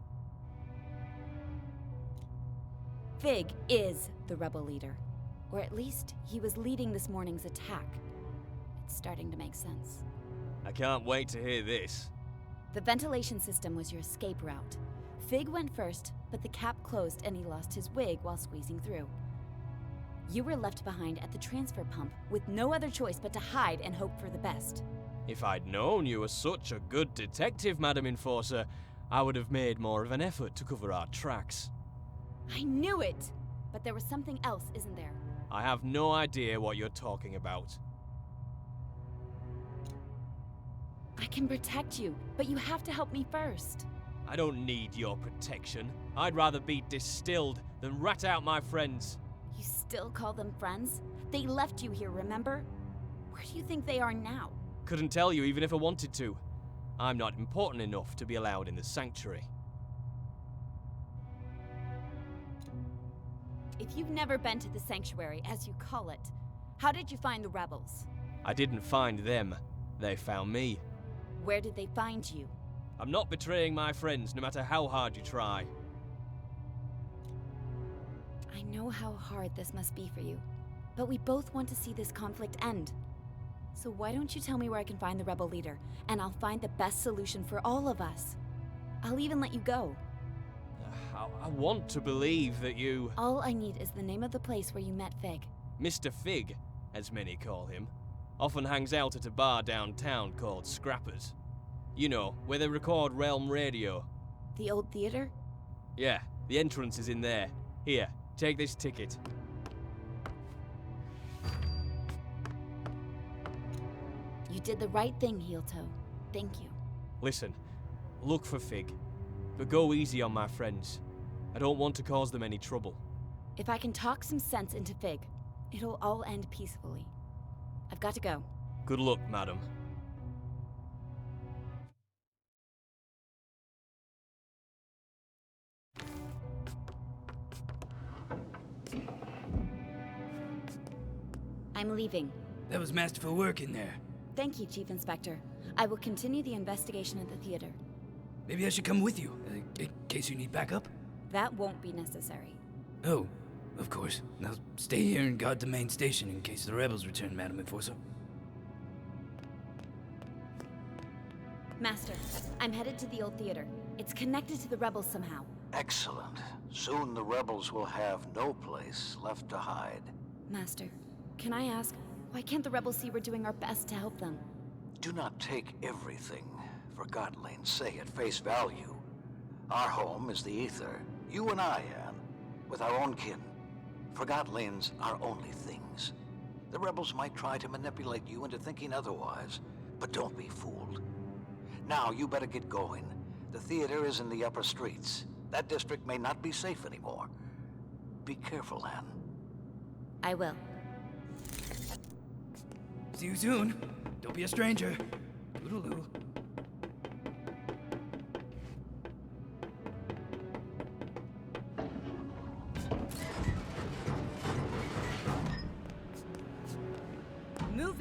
Fig is the rebel leader. Or at least, he was leading this morning's attack. It's starting to make sense.
I can't wait to hear this.
The ventilation system was your escape route. Fig went first, but the cap closed and he lost his wig while squeezing through. You were left behind at the transfer pump with no other choice but to hide and hope for the best.
If I'd known you were such a good detective, Madam Enforcer, I would have made more of an effort to cover our tracks.
I knew it! But there was something else, isn't there?
I have no idea what you're talking about.
I can protect you, but you have to help me first.
I don't need your protection. I'd rather be distilled than rat out my friends.
You still call them friends? They left you here, remember? Where do you think they are now?
Couldn't tell you even if I wanted to. I'm not important enough to be allowed in the sanctuary.
If you've never been to the sanctuary, as you call it, how did you find the rebels?
I didn't find them. They found me.
Where did they find you?
I'm not betraying my friends, no matter how hard you try.
I know how hard this must be for you, but we both want to see this conflict end. So why don't you tell me where I can find the rebel leader, and I'll find the best solution for all of us. I'll even let you go.
I want to believe that you...
All I need is the name of the place where you met Fig.
Mr. Fig, as many call him, often hangs out at a bar downtown called Scrappers. You know, where they record Realm Radio.
The old theater?
Yeah, the entrance is in there. Here, take this ticket.
You did the right thing, Heel Toe. Thank you.
Listen, look for Fig, but go easy on my friends. I don't want to cause them any trouble.
If I can talk some sense into Fig, it'll all end peacefully. I've got to go.
Good luck, madam.
I'm leaving.
That was masterful work in there.
Thank you, Chief Inspector. I will continue the investigation at the theater.
Maybe I should come with you, in case you need backup?
That won't be necessary.
Oh, of course. Now stay here and guard the main station in case the rebels return, Madam Enforcer.
Master, I'm headed to the old theater. It's connected to the rebels somehow.
Excellent. Soon the rebels will have no place left to hide.
Master, can I ask, why can't the rebels see we're doing our best to help them?
Do not take everything Forgotlings say at face value. Our home is the Ether. You and I, Anne, with our own kin. Forgotlings are only things. The rebels might try to manipulate you into thinking otherwise, but don't be fooled. Now, you better get going. The theater is in the upper streets. That district may not be safe anymore. Be careful, Anne.
I will.
See you soon. Don't be a stranger. Toodaloo.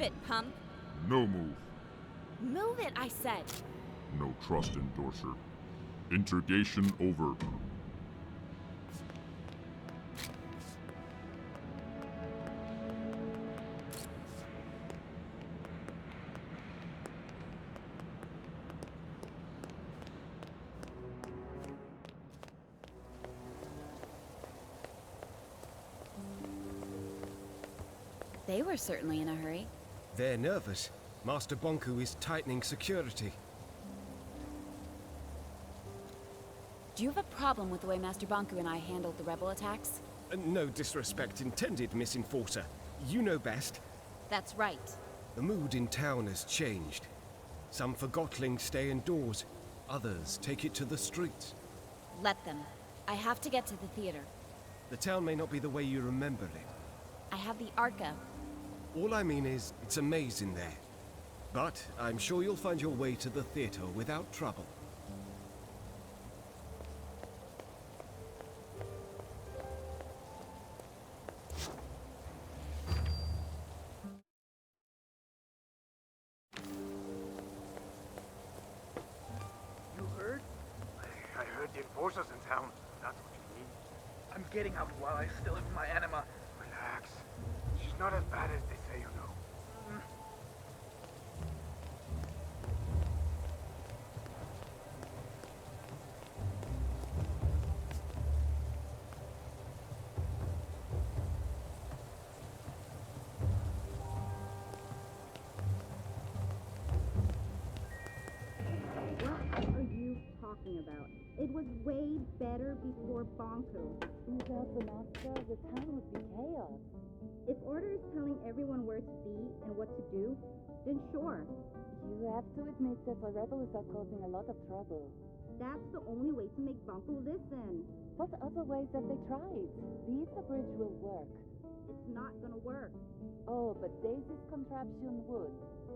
Move it, pump.
No move.
Move it, I said.
No trust, endorser. Interrogation over.
They were certainly in a hurry.
They're nervous. Master Bonku is tightening security.
Do you have a problem with the way Master Bonku and I handled the rebel attacks?
No disrespect intended, Miss Enforcer. You know best.
That's right.
The mood in town has changed. Some Forgotlings stay indoors. Others take it to the streets.
Let them. I have to get to the theater.
The town may not be the way you remember it.
I have the Arca.
All I mean is, it's a maze in there. But I'm sure you'll find your way to the theater without trouble.
You heard? I heard the enforcers in town. That's what you need.
I'm getting out while I still have my anima.
Relax. She's not as bad as they say, you know.
What are you talking about? It was way better before Bonku.
Without the master, the town would be chaos.
If Order is telling everyone where to be and what to do, then sure.
You have to admit that the rebels are causing a lot of trouble.
That's the only way to make Bonku listen.
What other ways have they tried? The ether bridge will work.
It's not gonna work.
Oh, but Daisy's contraption would.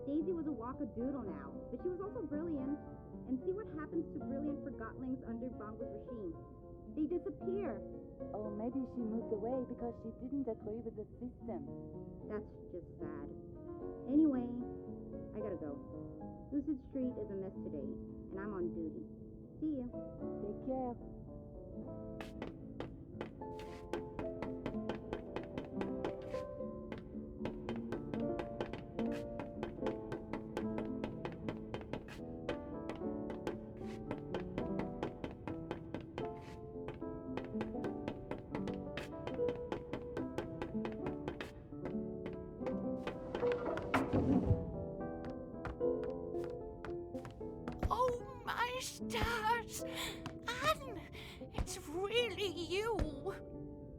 Daisy was a wackadoodle now, but she was also brilliant. And see what happens to brilliant Forgotlings under Bonku's regime. They disappear.
Oh, maybe she moved away because she didn't agree with the system.
That's just sad. Anyway, I gotta go. Lucid Street is a mess today, and I'm on duty. See you.
Take care.
Oh, my stars! Anne, it's really you!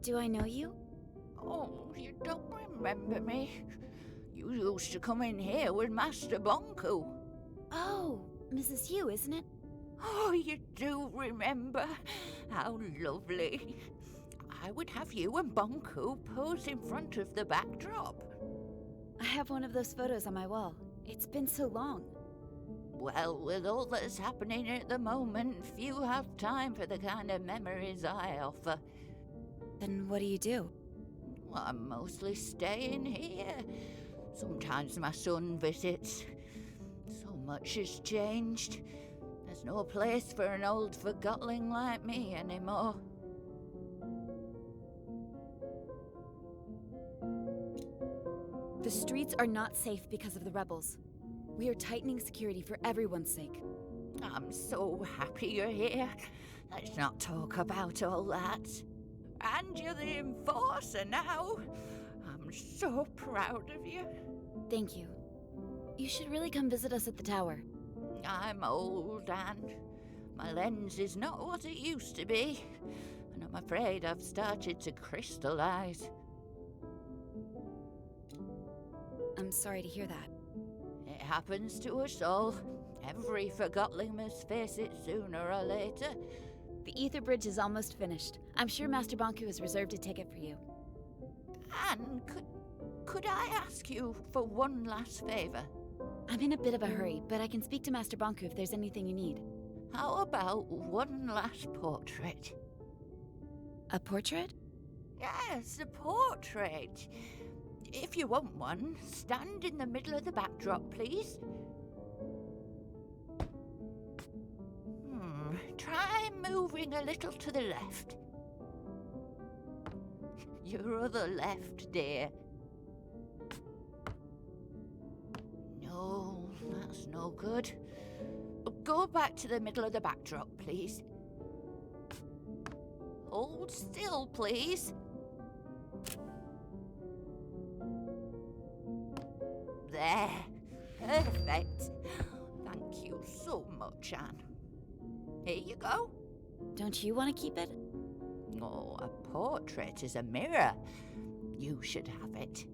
Do I know you?
Oh, you don't remember me? You used to come in here with Master Bonku.
Oh, Mrs. Hugh, isn't it?
Oh, you do remember? How lovely. I would have you and Bonku pose in front of the backdrop.
I have one of those photos on my wall. It's been so long.
Well, with all that's happening at the moment, few have time for the kind of memories I offer.
Then what do you do?
I'm mostly staying here. Sometimes my son visits. So much has changed. There's no place for an old Forgotling like me anymore.
The streets are not safe because of the rebels. We are tightening security for everyone's sake.
I'm so happy you're here. Let's not talk about all that. And you're the enforcer now. I'm so proud of you.
Thank you. You should really come visit us at the tower.
I'm old, Anne. My lens is not what it used to be. And I'm afraid I've started to crystallize.
I'm sorry to hear that.
It happens to us all. Every Forgotling must face it sooner or later.
The ether bridge is almost finished. I'm sure Master Bonku has reserved a ticket for you.
Anne, could I ask you for one last favor?
I'm in a bit of a hurry, but I can speak to Master Bonku if there's anything you need.
How about one last portrait?
A portrait?
Yes, a portrait. If you want one, stand in the middle of the backdrop, please. Try moving a little to the left. Your other left, dear. No, that's no good. Go back to the middle of the backdrop, please. Hold still, please. There. Perfect. Thank you so much, Anne. Here you go.
Don't you want to keep it?
Oh, a portrait is a mirror. You should have it.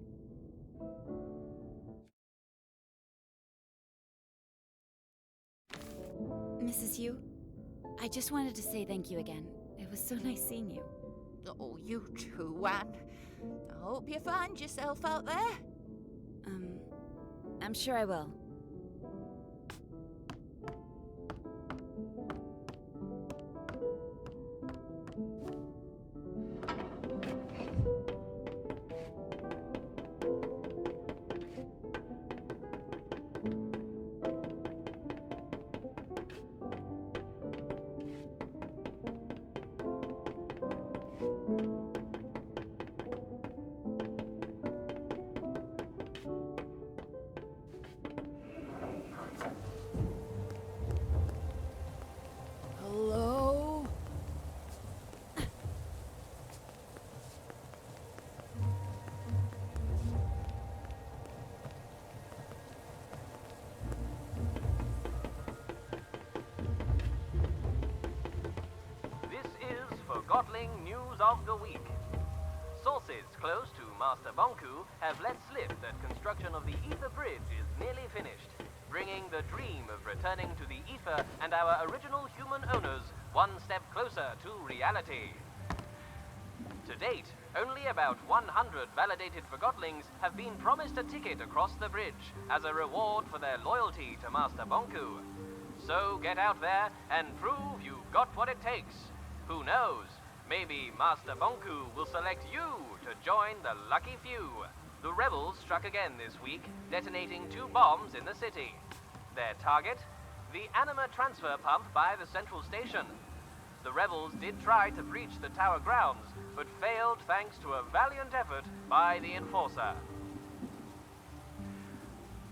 Mrs. Hugh, I just wanted to say thank you again. It was so nice seeing you.
Oh, you too, Anne. I hope you find yourself out there.
I'm sure I will.
Forgotling News of the Week. Sources close to Master Bonku have let slip that construction of the Ether Bridge is nearly finished, bringing the dream of returning to the Ether and our original human owners one step closer to reality. To date, only about 100 validated Forgotlings have been promised a ticket across the bridge as a reward for their loyalty to Master Bonku. So get out there and prove you've got what it takes. Who knows? Maybe Master Bonku will select you to join the lucky few. The rebels struck again this week, detonating 2 bombs in the city. Their target? The anima transfer pump by the central station. The rebels did try to breach the tower grounds, but failed thanks to a valiant effort by the Enforcer.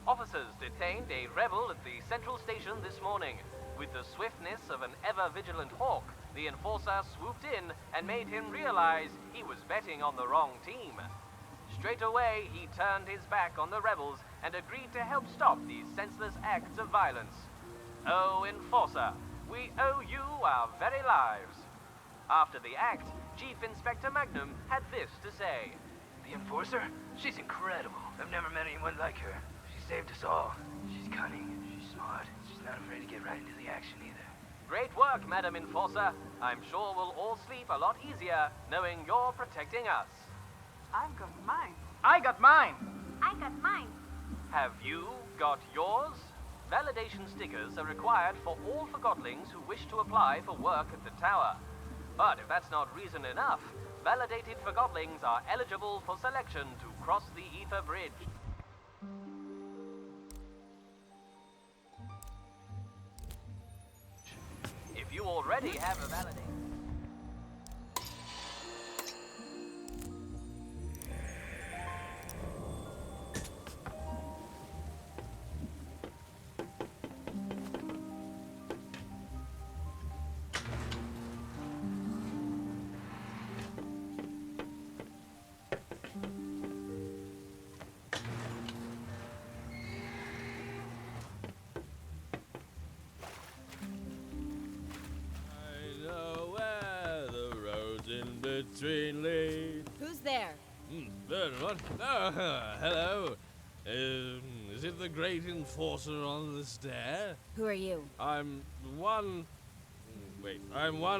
Officers detained a rebel at the central station this morning. With the swiftness of an ever-vigilant hawk, the Enforcer swooped in and made him realize he was betting on the wrong team. Straight away, he turned his back on the rebels and agreed to help stop these senseless acts of violence. Oh, Enforcer, we owe you our very lives. After the act, Chief Inspector Magnum had this to say.
The Enforcer? She's incredible. I've never met anyone like her. She saved us all. She's cunning, she's smart, she's not afraid to get right into the action either.
Great work, Madam Enforcer. I'm sure we'll all sleep a lot easier knowing you're protecting us.
I've got mine.
I got mine.
I got mine.
Have you got yours? Validation stickers are required for all Forgotlings who wish to apply for work at the tower. But if that's not reason enough, validated Forgotlings are eligible for selection to cross the Ether Bridge. If you already have a validation...
Who's there?
What? Oh, hello. Is it the great Enforcer on the stair?
Who are you?
I'm one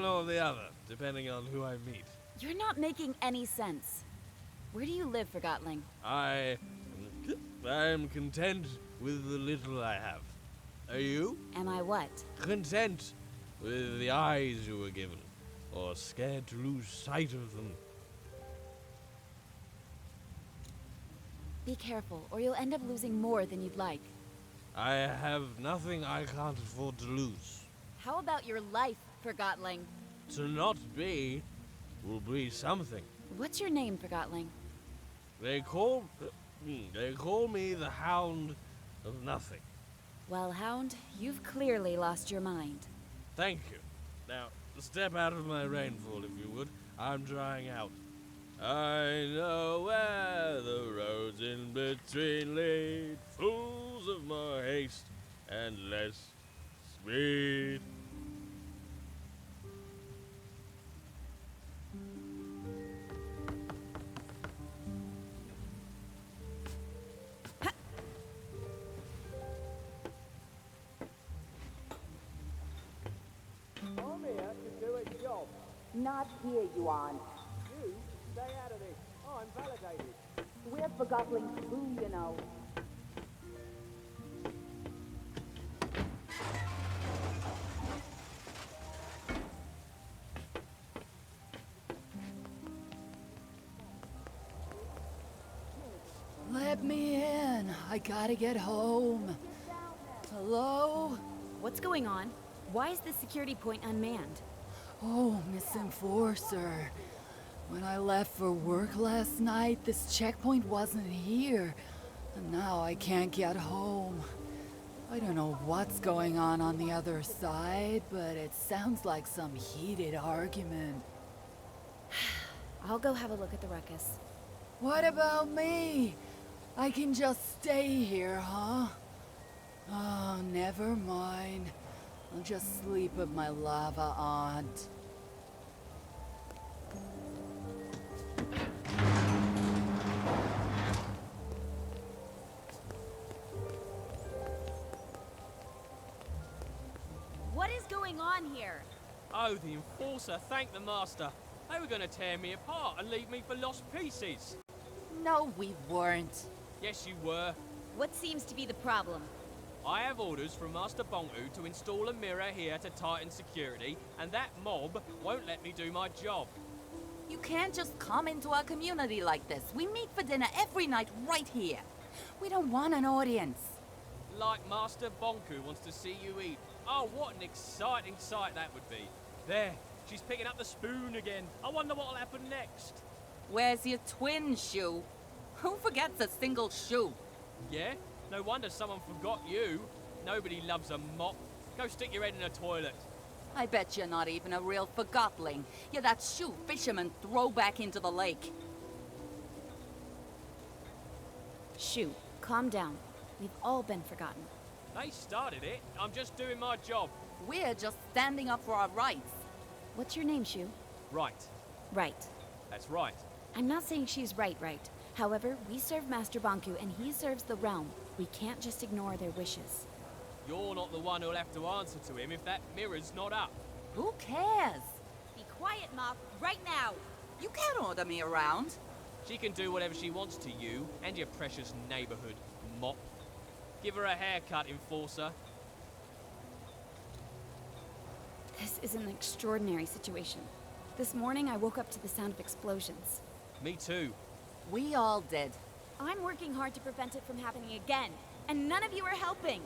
or the other, depending on who I meet.
You're not making any sense. Where do you live, Forgotling?
I'm content with the little I have. Are you?
Am I what?
Content with the eyes you were given, or scared to lose sight of them.
Be careful, or you'll end up losing more than you'd like.
I have nothing I can't afford to lose.
How about your life, Forgotling?
To not be will be something.
What's your name, Forgotling?
They call me the Hound of Nothing.
Well, Hound, you've clearly lost your mind.
Thank you. Now, step out of my rainfall, if you would. I'm drying out. I know where the roads in between lead, fools of more haste and less speed.
I'm here to do a job.
Not here, Yuan.
You stay out of this. I'm validated.
We're Forgotlings too, you know.
Let me in. I gotta get home. Hello?
What's going on? Why is the security point unmanned?
Oh, Miss Enforcer. When I left for work last night, this checkpoint wasn't here. And now I can't get home. I don't know what's going on the other side, but it sounds like some heated argument.
I'll go have a look at the ruckus.
What about me? I can just stay here, huh? Oh, never mind. I'll just sleep with my lava aunt.
going on here?
Oh, the Enforcer, thank the Master. They were going to tear me apart and leave me for lost pieces.
No, we weren't.
Yes, you were.
What seems to be the problem?
I have orders from Master Bonku to install a mirror here to tighten security, and that mob won't let me do my job.
You can't just come into our community like this. We meet for dinner every night right here. We don't want an audience.
Like Master Bonku wants to see you eat. Oh, what an exciting sight that would be. There, she's picking up the spoon again. I wonder what'll happen next.
Where's your twin shoe? Who forgets a single shoe?
Yeah? No wonder someone forgot you. Nobody loves a mop. Go stick your head in a toilet.
I bet you're not even a real Forgotling. You're that shoe fishermen throw back into the lake.
Shoo, calm down. We've all been forgotten.
They started it. I'm just doing my job.
We're just standing up for our rights.
What's your name, Shoo?
Right.
Right.
That's right.
I'm not saying she's right. However, we serve Master Bonku and he serves the realm. We can't just ignore their wishes.
You're not the one who'll have to answer to him if that mirror's not up.
Who cares?
Be quiet, Mop, right now.
You can't order me around.
She can do whatever she wants to you and your precious neighborhood, mop. Give her a haircut, Enforcer.
This is an extraordinary situation. This morning I woke up to the sound of explosions.
Me too.
We all did.
I'm working hard to prevent it from happening again, and none of you are helping.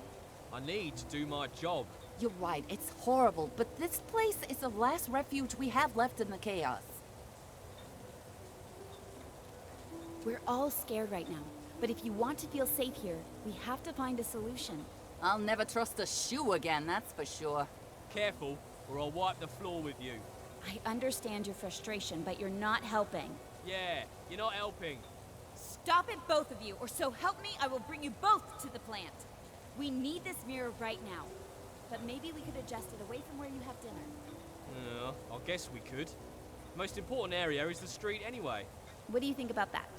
I need to do my job.
You're right, it's horrible, but this place is the last refuge we have left in the chaos.
We're all scared right now, but if you want to feel safe here, we have to find a solution.
I'll never trust a shoe again, that's for sure.
Careful, or I'll wipe the floor with you.
I understand your frustration, but you're not helping.
Yeah, you're not helping.
Stop it, both of you, or so help me, I will bring you both to the plant. We need this mirror right now, but maybe we could adjust it away from where you have dinner.
Yeah, I guess we could. Most important area is the street anyway.
What do you think about that?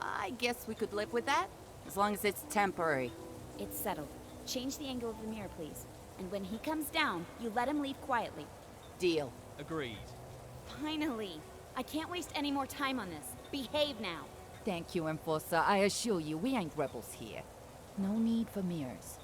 I guess we could live with that, as long as it's temporary.
It's settled. Change the angle of the mirror, please. And when he comes down, you let him leave quietly.
Deal.
Agreed.
Finally. I can't waste any more time on this. Behave now.
Thank you, Enforcer. I assure you, we ain't rebels here. No need for mirrors.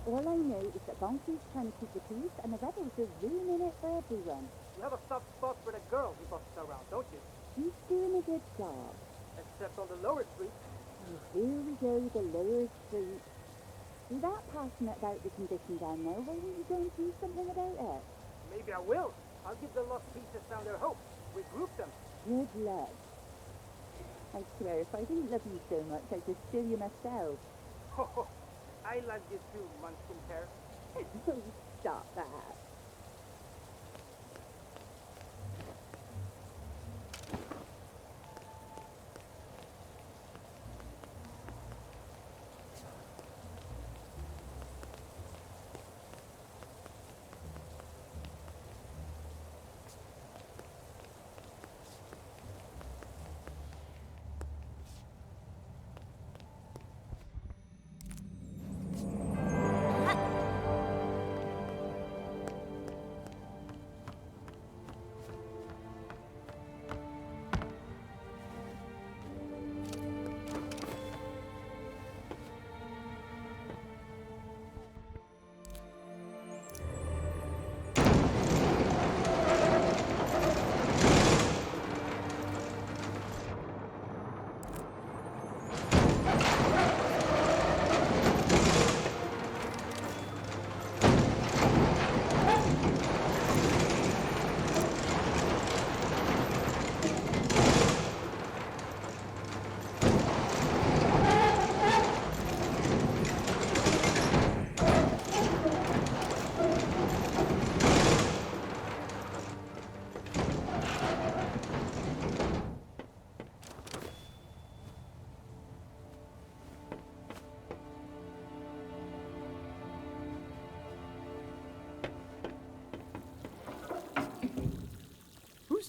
All I know is that Bonku's trying to keep the peace, and the rebels are ruining it for everyone.
You have a soft spot for the girl who bosses around, don't you?
He's doing a good job.
Except on the lower street.
Oh, here we go, the lower street. You're that passionate about the condition down there. Why don't you go and do something about it?
Maybe I will. I'll give the lost pieces down their hope. Regroup them.
Good luck. I swear, if I didn't love you so much, I'd just steal you myself.
Oh, I love you too, Munchkin Pear.
Oh, stop that.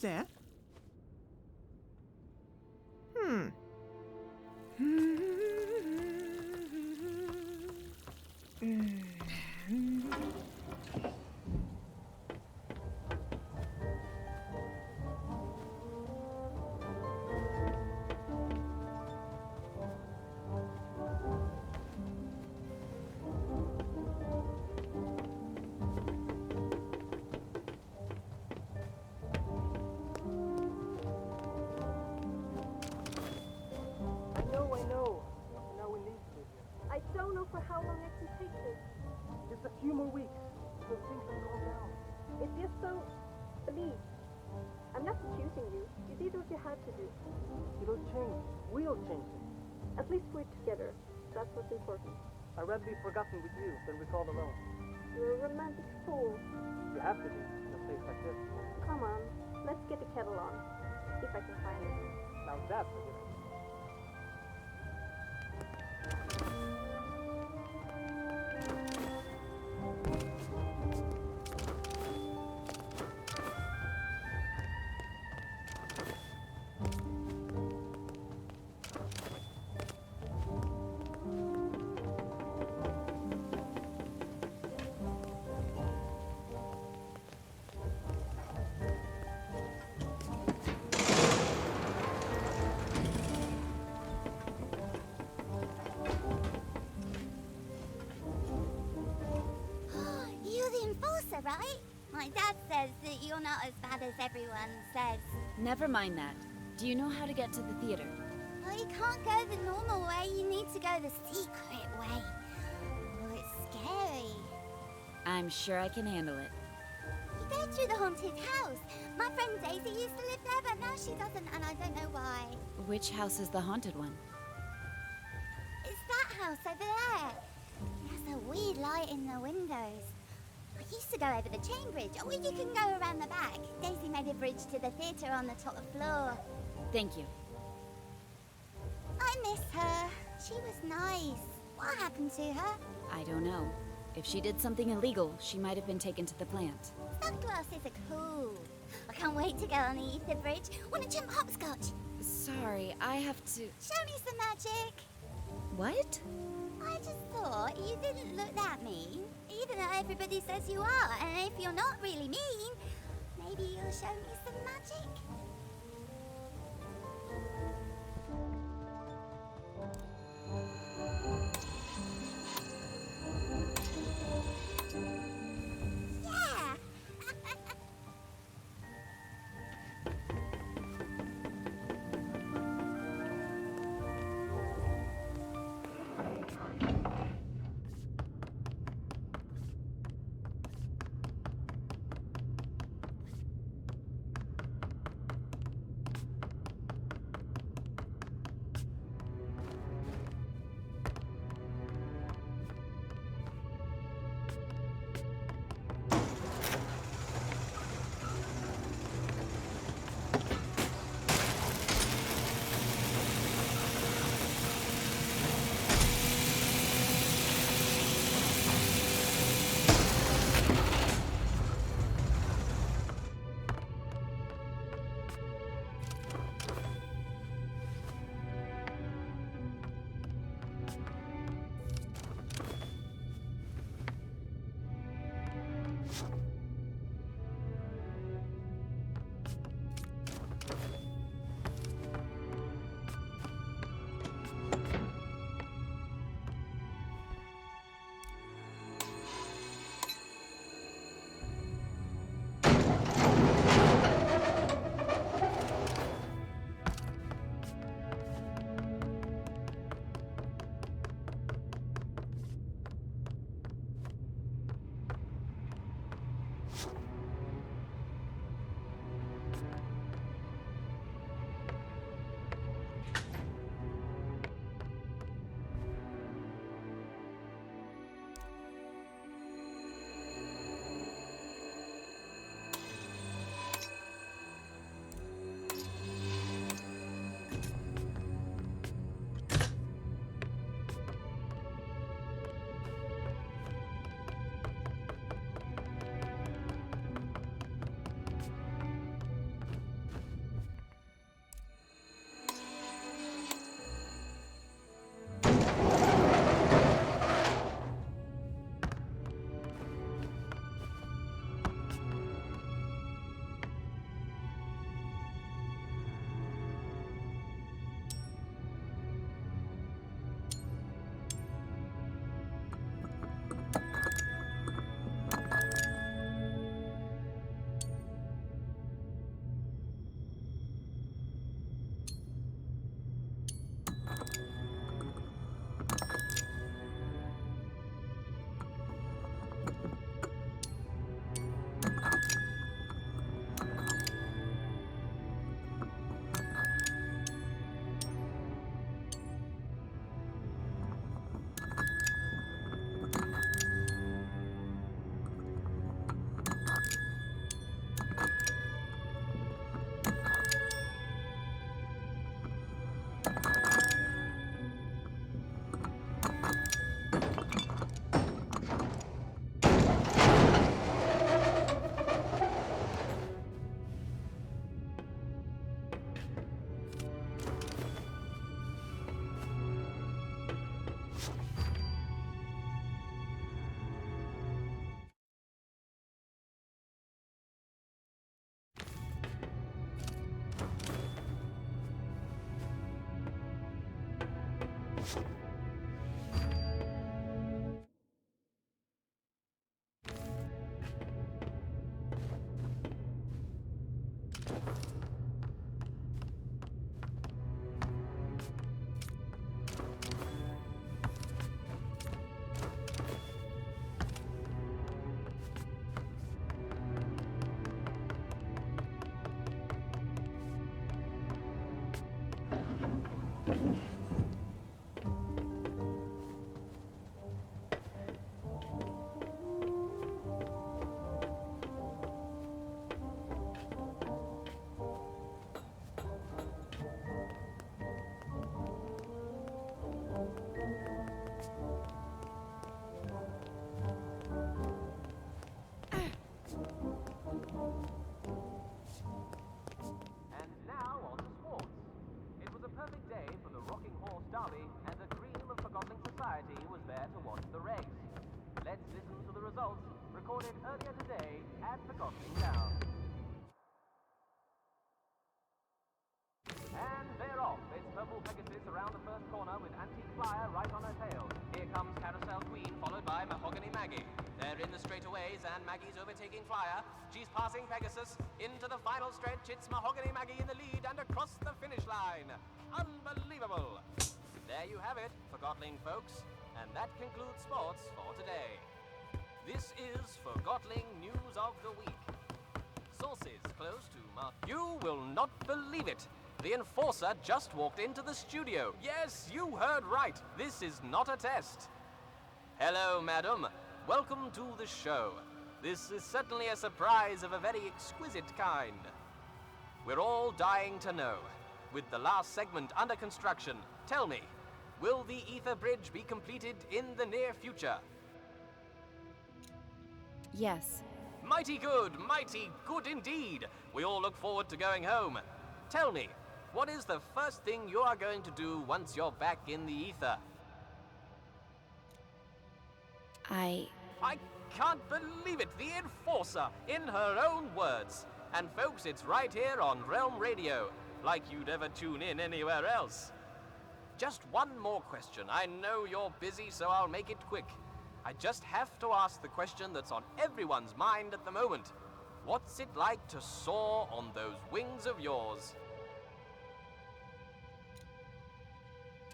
there?
I know. Now we need to. I don't know for how long it can take this. Just a few more weeks, so things will calm down. If you're so... Please. I'm not accusing you. You did what you had to do. It'll change. We'll change it. At least we're together. That's what's important. I'd rather be forgotten with you than recalled alone. You're a romantic fool. You have to be in a place like this. Come on. Let's get the kettle on. See if I can find it. Now that's a good idea.
Right? My dad says that you're not as bad as everyone says.
Never mind that. Do you know how to get to the theater?
Well, you can't go the normal way. You need to go the secret way. Oh, it's scary.
I'm sure I can handle it.
You go through the haunted house. My friend Daisy used to live there, but now she doesn't, and I don't know why.
Which house is the haunted one?
It's that house over there. It has a weird light in the windows. I used to go over the chain bridge, or you can go around the back. Daisy made a bridge to the theatre on the top floor.
Thank you.
I miss her. She was nice. What happened to her?
I don't know. If she did something illegal, she might have been taken to the plant.
Sunglasses are cool. I can't wait to go on the ether bridge. Want to jump hopscotch?
Sorry, I have to...
Show me some magic.
What?
I just thought you didn't look that mean. Even though everybody says you are, and if you're not really mean, maybe you'll show me some magic. Yeah!
recorded earlier today at Forgotten Anne. And they're off. It's Purple Pegasus around the first corner with Antique Flyer right on her tail. Here comes Carousel Queen, followed by Mahogany Maggie. They're in the straightaways, and Maggie's overtaking Flyer. She's passing Pegasus. Into the final stretch, it's Mahogany Maggie in the lead and across the finish line. Unbelievable! There you have it, Forgotling folks. And that concludes sports for today. This is Forgotling News of the Week. Sources close to You will not believe it. The Enforcer just walked into the studio. Yes, you heard right. This is not a test. Hello, madam. Welcome to the show. This is certainly a surprise of a very exquisite kind. We're all dying to know. With the last segment under construction, tell me, will the Ether Bridge be completed in the near future?
Yes.
Mighty good indeed. We all look forward to going home. Tell me, what is the first thing you are going to do once you're back in the ether? I can't believe it. The Enforcer, in her own words. And folks, it's right here on Realm Radio, like you'd ever tune in anywhere else. Just one more question. I know you're busy, so I'll make it quick. I just have to ask the question that's on everyone's mind at the moment. What's it like to soar on those wings of yours?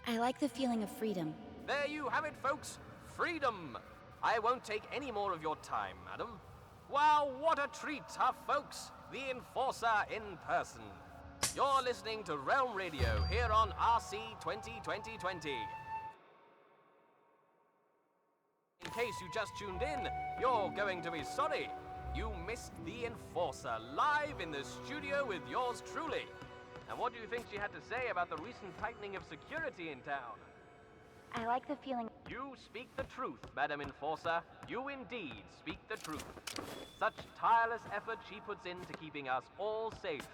I like the feeling of freedom.
There you have it, folks. Freedom. I won't take any more of your time, madam. Wow, what a treat, huh, folks? The Enforcer in person. You're listening to Realm Radio here on RC 2020. In case you just tuned in, you're going to be sorry. You missed the Enforcer live in the studio with yours truly. And what do you think she had to say about the recent tightening of security in town?
I like the feeling.
You speak the truth, Madam Enforcer. You indeed speak the truth. Such tireless effort she puts into keeping us all safe.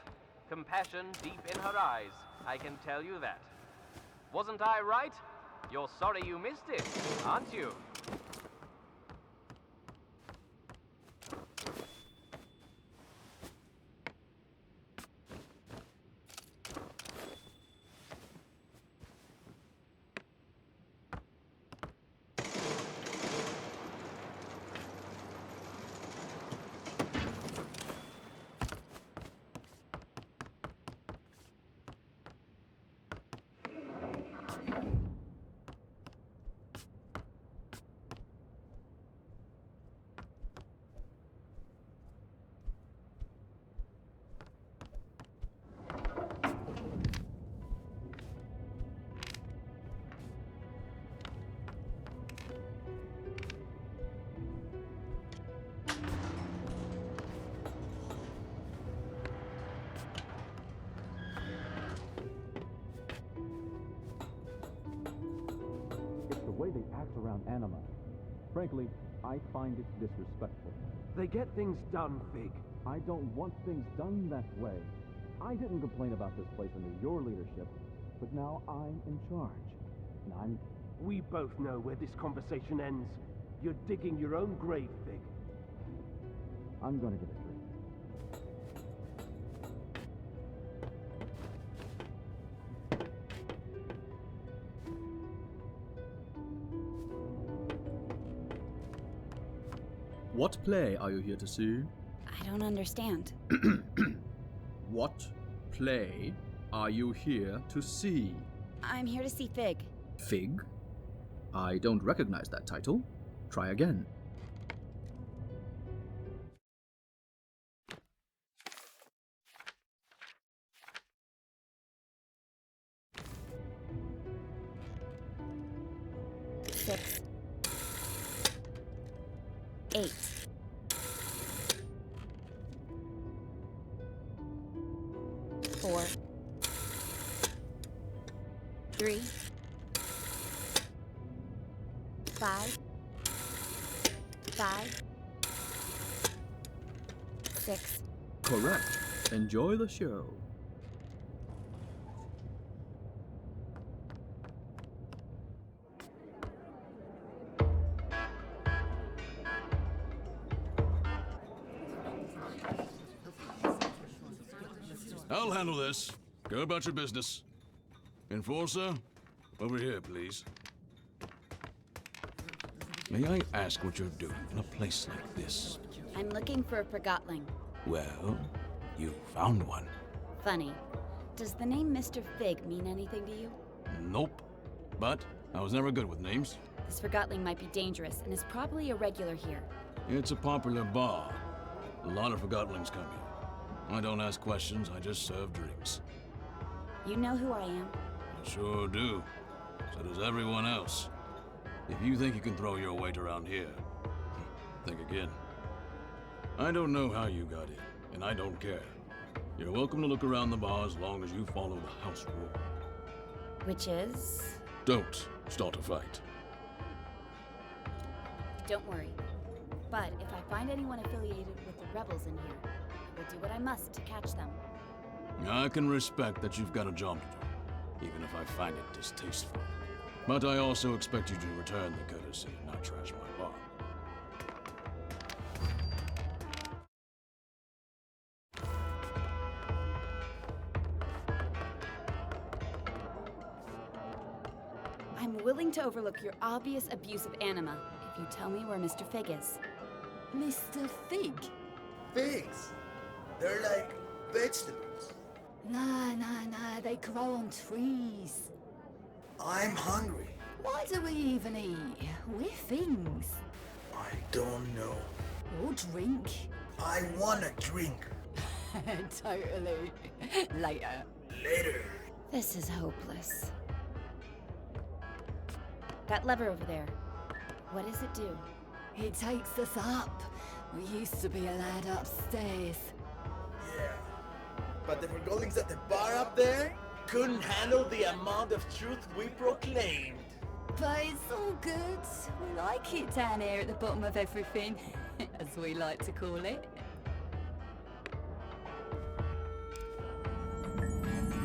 Compassion deep in her eyes, I can tell you that. Wasn't I right? You're sorry you missed it, aren't you?
way they act around Anima. Frankly, I find it disrespectful.
They get things done, Fig.
I don't want things done that way. I didn't complain about this place under your leadership, but now I'm in charge. And
We both know where this conversation ends. You're digging your own grave, Fig.
I'm gonna get a drink.
What play are you here to see?
I don't understand.
What play are you here to see?
I'm here to see Fig.
Fig? I don't recognize that title. Try again.
Six. 8. 4. 3. 5. 5. 6.
Correct. Enjoy the show.
I'll handle this. Go about your business. Enforcer, over here, please. May I ask what you're doing in a place like this?
I'm looking for a Forgotling.
Well, you found one.
Funny. Does the name Mr. Fig mean anything to you?
Nope. But I was never good with names.
This Forgotling might be dangerous and is probably a regular here.
It's a popular bar. A lot of Forgotlings come here. I don't ask questions, I just serve drinks.
You know who I am?
I sure do. So does everyone else. If you think you can throw your weight around here, think again. I don't know how you got in, and I don't care. You're welcome to look around the bar as long as you follow the house rule.
Which is?
Don't start a fight.
Don't worry. But if I find anyone affiliated with the rebels in here, I will do what I must to catch them.
I can respect that you've got a job to do, even if I find it distasteful. But I also expect you to return the courtesy and not trash my bar.
I'm willing to overlook your obvious abuse of anima if you tell me where Mr. Fig is.
Mr. Fig?
Figs? They're like vegetables.
Nah, they grow on trees.
I'm hungry.
Why do we even eat? We're things.
I don't know.
Or drink.
I want a drink.
Totally. Later.
Later.
This is hopeless. That lever over there. What does it do?
It takes us up. We used to be allowed upstairs.
Yeah. But the Forgotlings at the bar up there couldn't handle the amount of truth we proclaimed.
But it's all good. We like it down here at the bottom of everything, as we like to call it.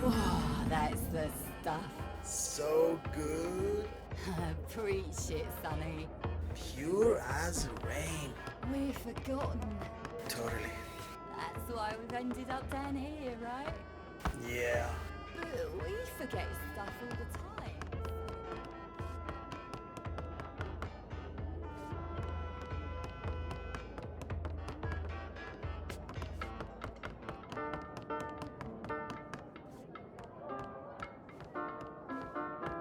Oh, that's the stuff.
So good.
Preach it, Sonny.
Pure as rain.
We're forgotten.
Totally.
That's why we've ended up down here, right?
Yeah.
But we forget stuff all the time.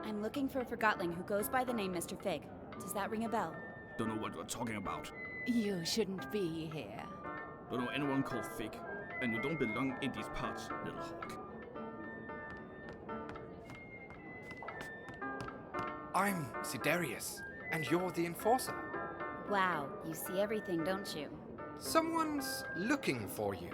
I'm looking for a Forgotling who goes by the name Mr. Fig. Does that ring a bell?
Don't know what you're talking about.
You shouldn't be here.
Don't know anyone called Fig. And you don't belong in these parts, little hawk.
I'm Sidarius, and you're the Enforcer.
Wow, you see everything, don't you?
Someone's looking for you.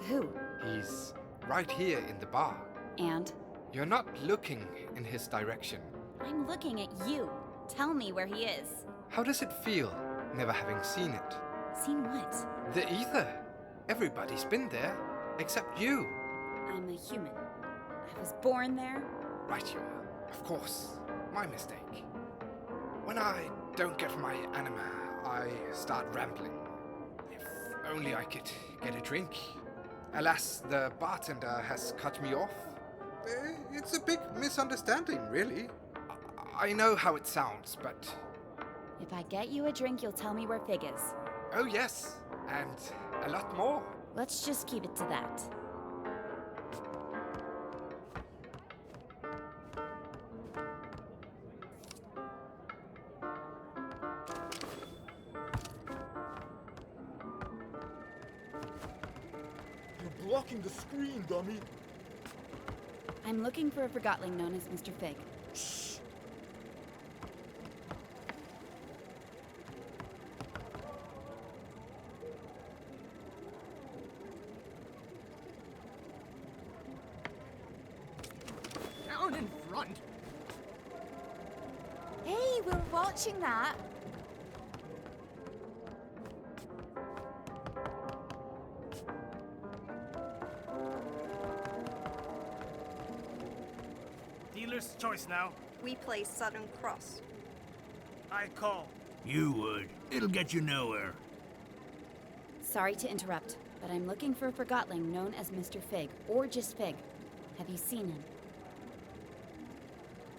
Who?
He's right here in the bar.
And?
You're not looking in his direction.
I'm looking at you. Tell me where he is.
How does it feel, never having seen it?
Seen what?
The ether. Everybody's been there, except you.
I'm a human. I was born there.
Right you are. Of course. My mistake. When I don't get my anima, I start rambling. If only I could get a drink. Alas, the bartender has cut me off. It's a big misunderstanding, really. I know how it sounds, but...
If I get you a drink, you'll tell me where Fig is.
Oh yes, and a lot more.
Let's just keep it to that.
You're blocking the screen, dummy.
I'm looking for a Forgotling known as Mr. Fig.
Shh.
Down in front.
Hey, we're watching that.
Dealer's choice now.
We play Southern Cross.
I call.
You would. It'll get you nowhere.
Sorry to interrupt, but I'm looking for a Forgotling known as Mr. Fig, or just Fig. Have you seen him?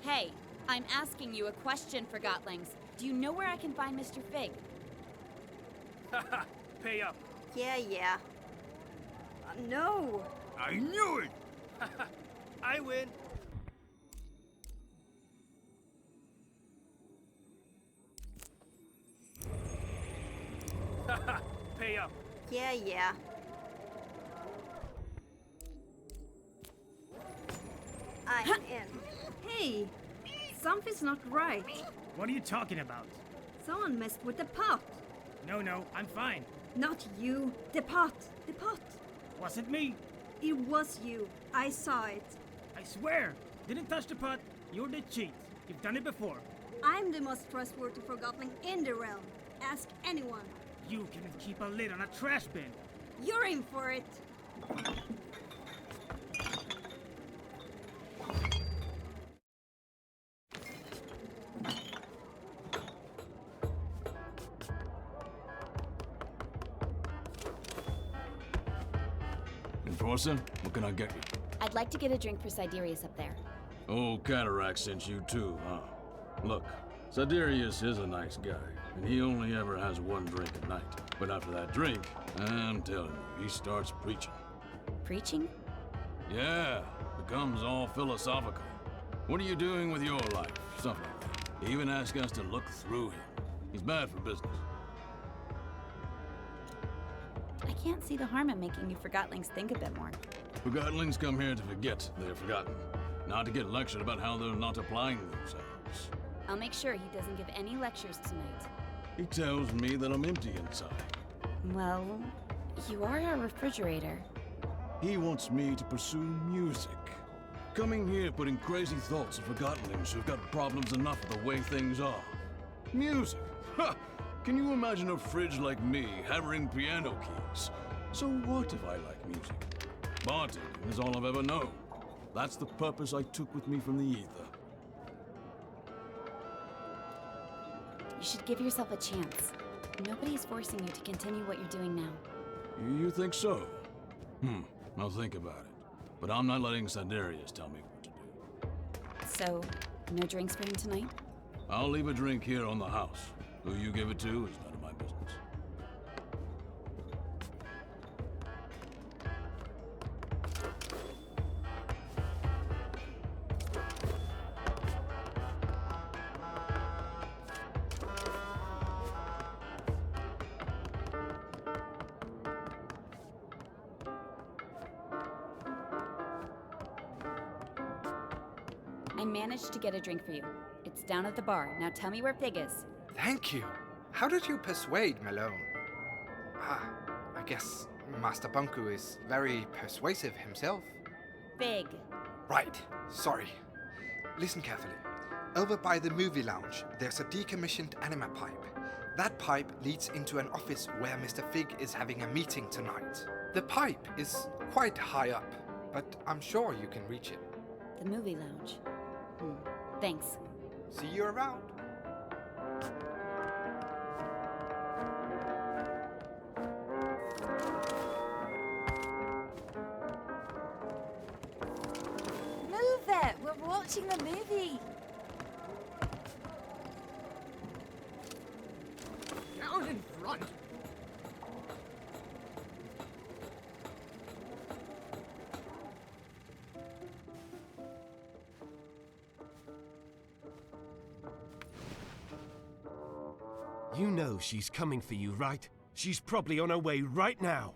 Hey, I'm asking you a question, Forgotlings. Do you know where I can find Mr. Fig?
Haha, pay up.
Yeah. No!
I knew it! I win. Haha, pay up.
Yeah. I'm in. Hey, something's not right.
What are you talking about?
Someone messed with the pot.
No, I'm fine.
Not you. The pot.
Wasn't me.
It was you. I saw it.
I swear. Didn't touch the pot. You're the cheat. You've done it before.
I'm the most trustworthy Forgotling in the realm. Ask anyone.
You can keep a lid on a trash bin.
You're in for it.
Enforcer, what can I get you?
I'd like to get a drink for Siderius up there.
Oh, Cataract sent you too, huh? Look, Siderius is a nice guy, and he only ever has one drink at night. But after that drink, I'm telling you, he starts preaching.
Preaching?
Yeah, becomes all philosophical. What are you doing with your life? Stuff like that. He even asks us to look through him. He's bad for business.
I can't see the harm in making you Forgotlings think a bit more.
Forgotlings come here to forget they're forgotten, not to get lectured about how they're not applying themselves.
I'll make sure he doesn't give any lectures tonight.
He tells me that I'm empty inside.
Well, you are a refrigerator.
He wants me to pursue music. Coming here putting crazy thoughts of Forgotlings who've got problems enough with the way things are. Music? Ha! Can you imagine a fridge like me hammering piano keys? So what if I like music? Bartending is all I've ever known. That's the purpose I took with me from the ether.
You should give yourself a chance. Nobody's forcing you to continue what you're doing now.
You think so? I'll think about it. But I'm not letting Siderius tell me what to do.
So, no drinks for him tonight?
I'll leave a drink here on the house. Who you give it to is none of my business.
I managed to get a drink for you. It's down at the bar. Now tell me where Fig is.
Thank you. How did you persuade Malone? I guess Master Bonku is very persuasive himself.
Fig.
Right. Sorry. Listen carefully. Over by the movie lounge, there's a decommissioned anima pipe. That pipe leads into an office where Mr. Fig is having a meeting tonight. The pipe is quite high up, but I'm sure you can reach it.
The movie lounge. Thanks.
See you around.
Move it! We're watching the movie!
Down in front!
You know she's coming for you, right? She's probably on her way right now.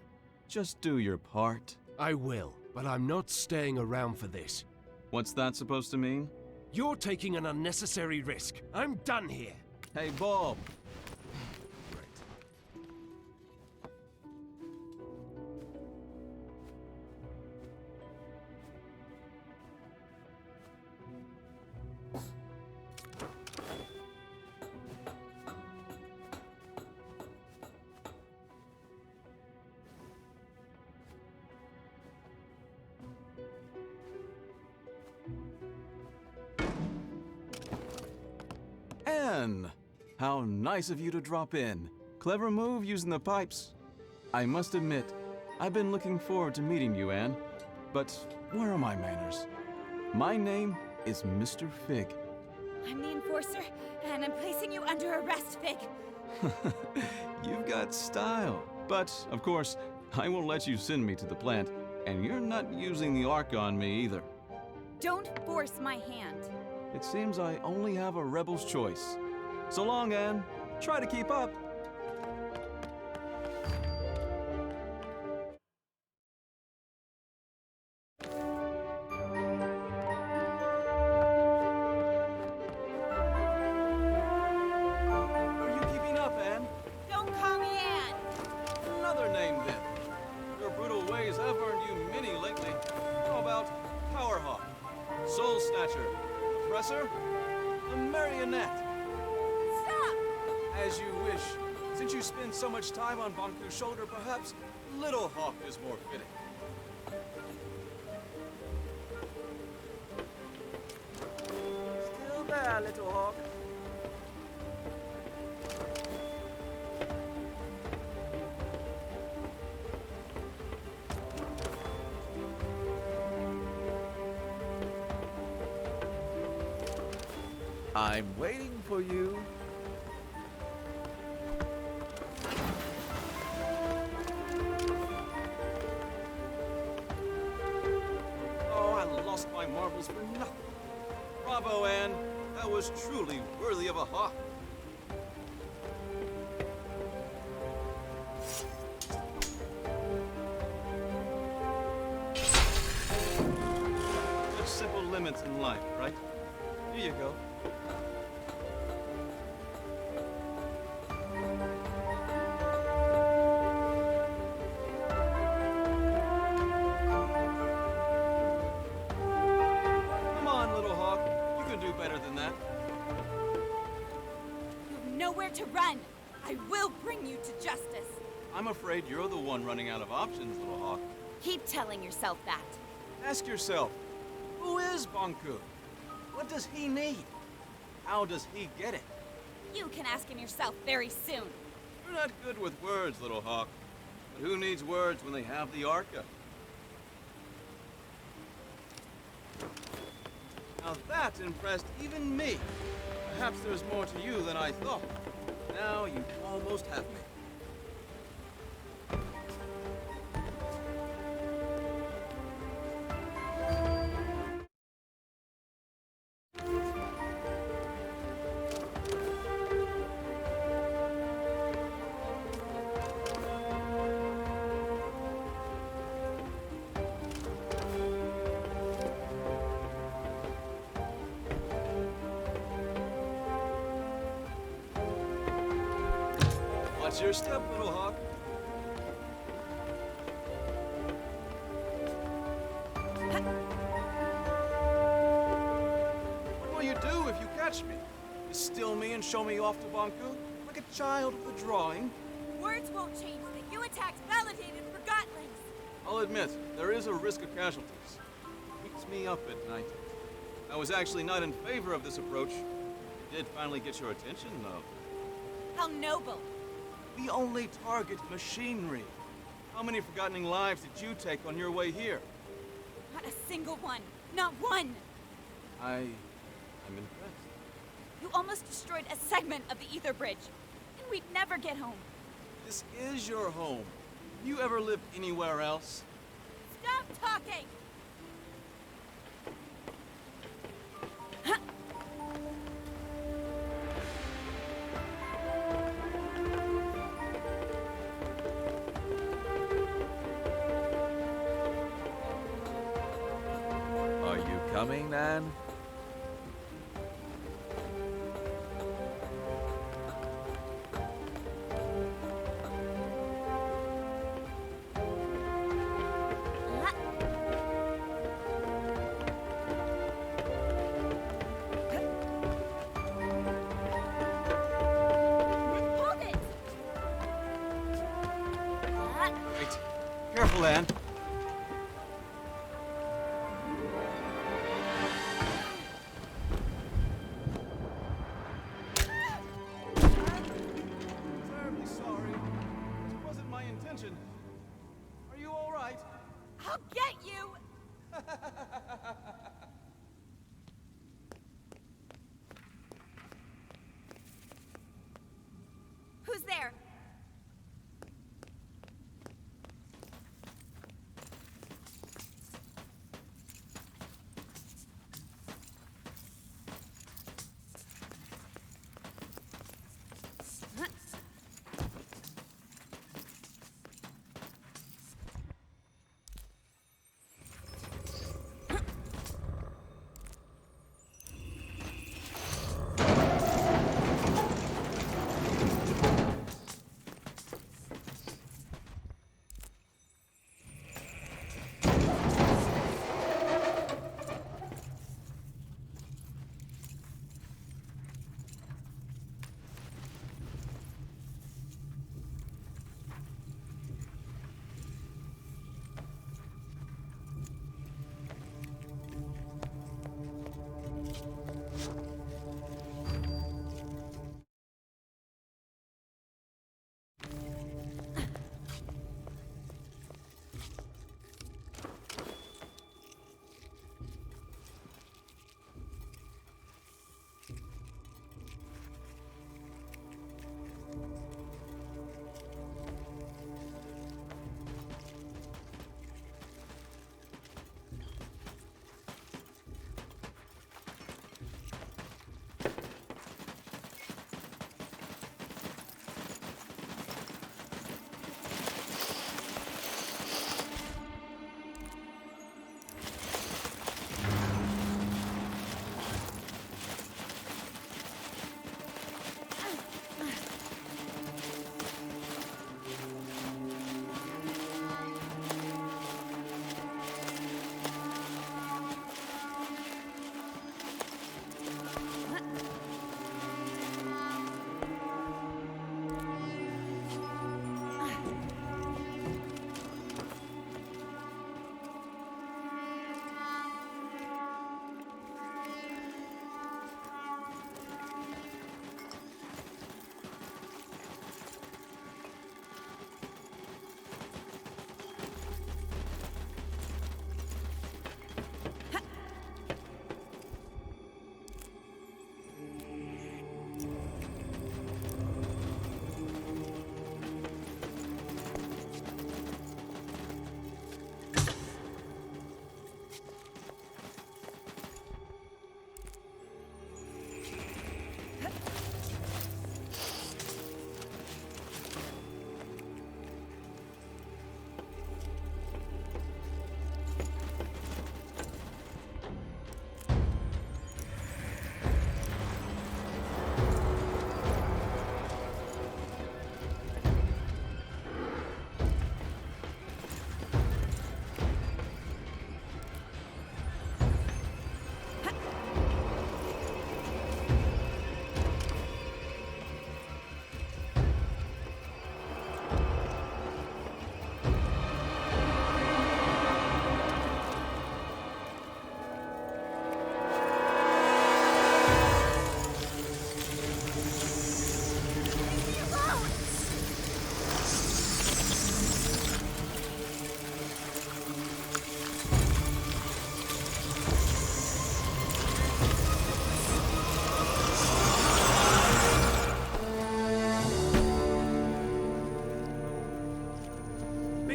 Just do your part.
I will, but I'm not staying around for this.
What's that supposed to mean?
You're taking an unnecessary risk. I'm done here.
Hey, Bob! Anne! How nice of you to drop in. Clever move using the pipes. I must admit, I've been looking forward to meeting you, Anne. But where are my manners? My name is Mr. Fig.
I'm the enforcer, and I'm placing you under arrest, Fig.
You've got style. But, of course, I won't let you send me to the plant, and you're not using the Ark on me either.
Don't force my hand.
It seems I only have a rebel's choice. So long, Anne. Try to keep up. Are you keeping up, Anne?
Don't call me Anne.
Another name, then. Your brutal ways have earned you many lately. How about Powerhawk, Soul Snatcher, Oppressor, a Marionette?
Stop!
As you wish. Since you spend so much time on Bonku's shoulder, perhaps Little Hawk is more fitting.
Still there, Little Hawk.
I'm waiting for you.
Oh, I lost my marbles for nothing. Bravo, Anne. That was truly worthy of a hawk. Such simple limits in life, right? Here you go. Come on, Little Hawk. You can do better than that.
You've nowhere to run. I will bring you to justice.
I'm afraid you're the one running out of options, Little Hawk.
Keep telling yourself that.
Ask yourself, who is Bonku? What does he need? How does he get it?
You can ask him yourself very soon.
You're not good with words, Little Hawk. But who needs words when they have the Arca? Now that impressed even me. Perhaps there's more to you than I thought. Now you almost have me. Watch your step, Little Hawk. What will you do if you catch me? Still me and show me off to Bonku? Like a child with a drawing?
Words won't change that you attacked validated Forgotlings.
I'll admit, there is a risk of casualties. Keeps me up at night. I was actually not in favor of this approach. Did finally get your attention, though.
How noble.
We only target machinery. How many Forgotten lives did you take on your way here?
Not a single one. Not one.
I'm impressed.
You almost destroyed a segment of the Ether Bridge. And we'd never get home.
This is your home. Have you ever lived anywhere else?
Stop talking!
Are you coming, Anne?
Wait. Careful, Anne. Terribly sorry. This wasn't my intention. Are you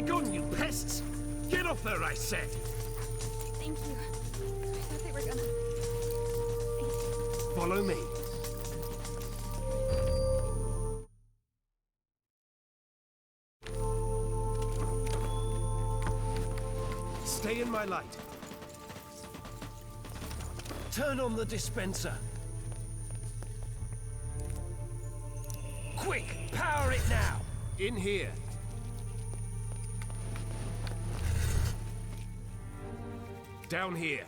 Begone, you pests! Get off her, I said!
Thank you. I thought they were gonna...
Follow me. Stay in my light. Turn on the dispenser. Quick, power it now! In here. Down here.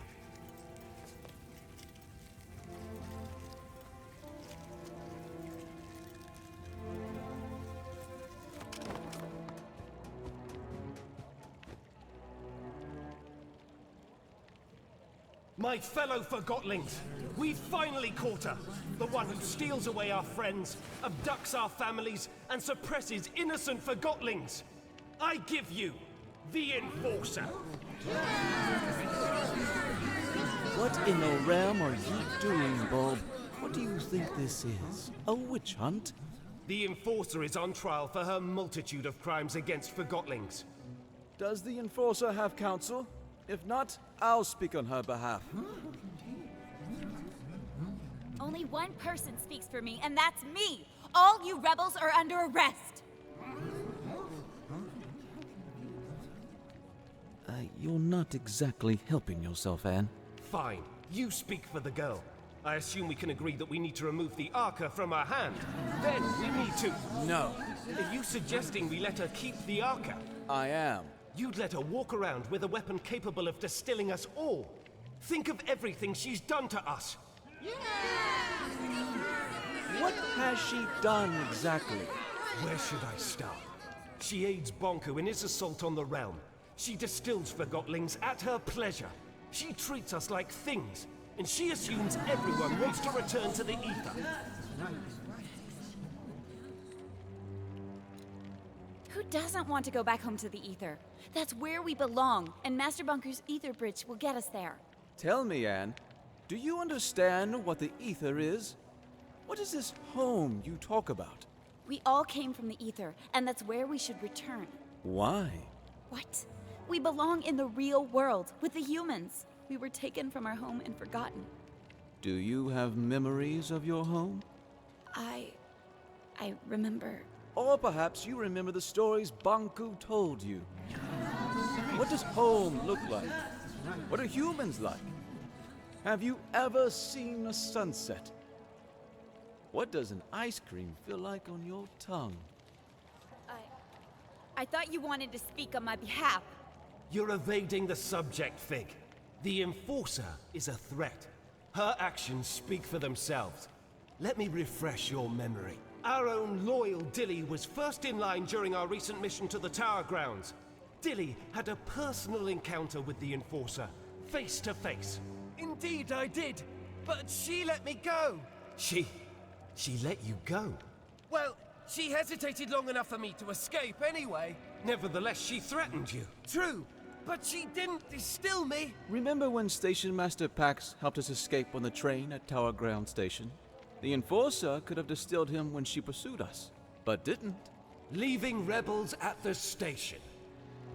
My fellow Forgotlings, we've finally caught her. The one who steals away our friends, abducts our families, and suppresses innocent Forgotlings. I give you the Enforcer.
What in the realm are you doing, Bob? What do you think this is? A witch hunt?
The Enforcer is on trial for her multitude of crimes against Forgotlings.
Does the Enforcer have counsel? If not, I'll speak on her behalf.
Only one person speaks for me, and that's me! All you rebels are under arrest!
You're not exactly helping yourself, Anne.
Fine. You speak for the girl. I assume we can agree that we need to remove the Arca from her hand. Then we need to...
No.
Are you suggesting we let her keep the Arca?
I am.
You'd let her walk around with a weapon capable of distilling us all. Think of everything she's done to us.
What has she done exactly?
Where should I start? She aids Bonku in his assault on the realm. She distills Forgotlings at her pleasure. She treats us like things, and she assumes everyone wants to return to the Ether.
Who doesn't want to go back home to the Ether? That's where we belong, and Master Bonku's Ether Bridge will get us there.
Tell me, Anne, do you understand what the Ether is? What is this home you talk about?
We all came from the Ether, and that's where we should return.
Why?
What? We belong in the real world, with the humans. We were taken from our home and forgotten.
Do you have memories of your home?
I remember...
Or perhaps you remember the stories Bonku told you. What does home look like? What are humans like? Have you ever seen a sunset? What does an ice cream feel like on your tongue?
I thought you wanted to speak on my behalf.
You're evading the subject, Fig. The Enforcer is a threat. Her actions speak for themselves. Let me refresh your memory. Our own loyal Dilly was first in line during our recent mission to the Tower Grounds. Dilly had a personal encounter with the Enforcer, face to face.
Indeed I did, but she let me go.
She let you go?
Well, she hesitated long enough for me to escape anyway.
Nevertheless, she threatened you.
True, but she didn't distill me.
Remember when Station Master Pax helped us escape on the train at Tower Ground Station? The Enforcer could have distilled him when she pursued us, but didn't.
Leaving rebels at the station.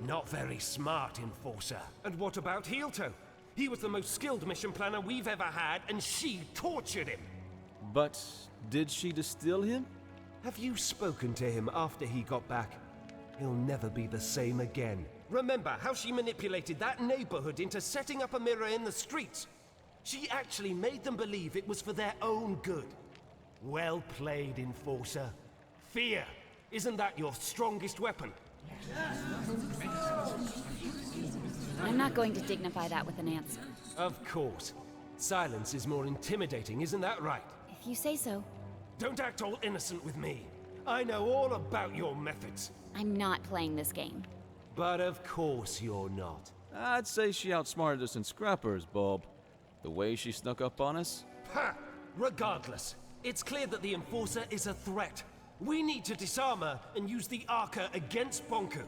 Not very smart, Enforcer. And what about Heelto? He was the most skilled mission planner we've ever had, and she tortured him.
But did she distill him?
Have you spoken to him after he got back? He'll never be the same again. Remember how she manipulated that neighborhood into setting up a mirror in the streets? She actually made them believe it was for their own good. Well played, Enforcer. Fear. Isn't that your strongest weapon?
I'm not going to dignify that with an answer.
Of course. Silence is more intimidating, isn't that right?
If you say so.
Don't act all innocent with me. I know all about your methods.
I'm not playing this game.
But of course you're not.
I'd say she outsmarted us in scrappers, Bob. The way she snuck up on us?
Ha! Regardless, it's clear that the Enforcer is a threat. We need to disarm her and use the Arca against Bonku.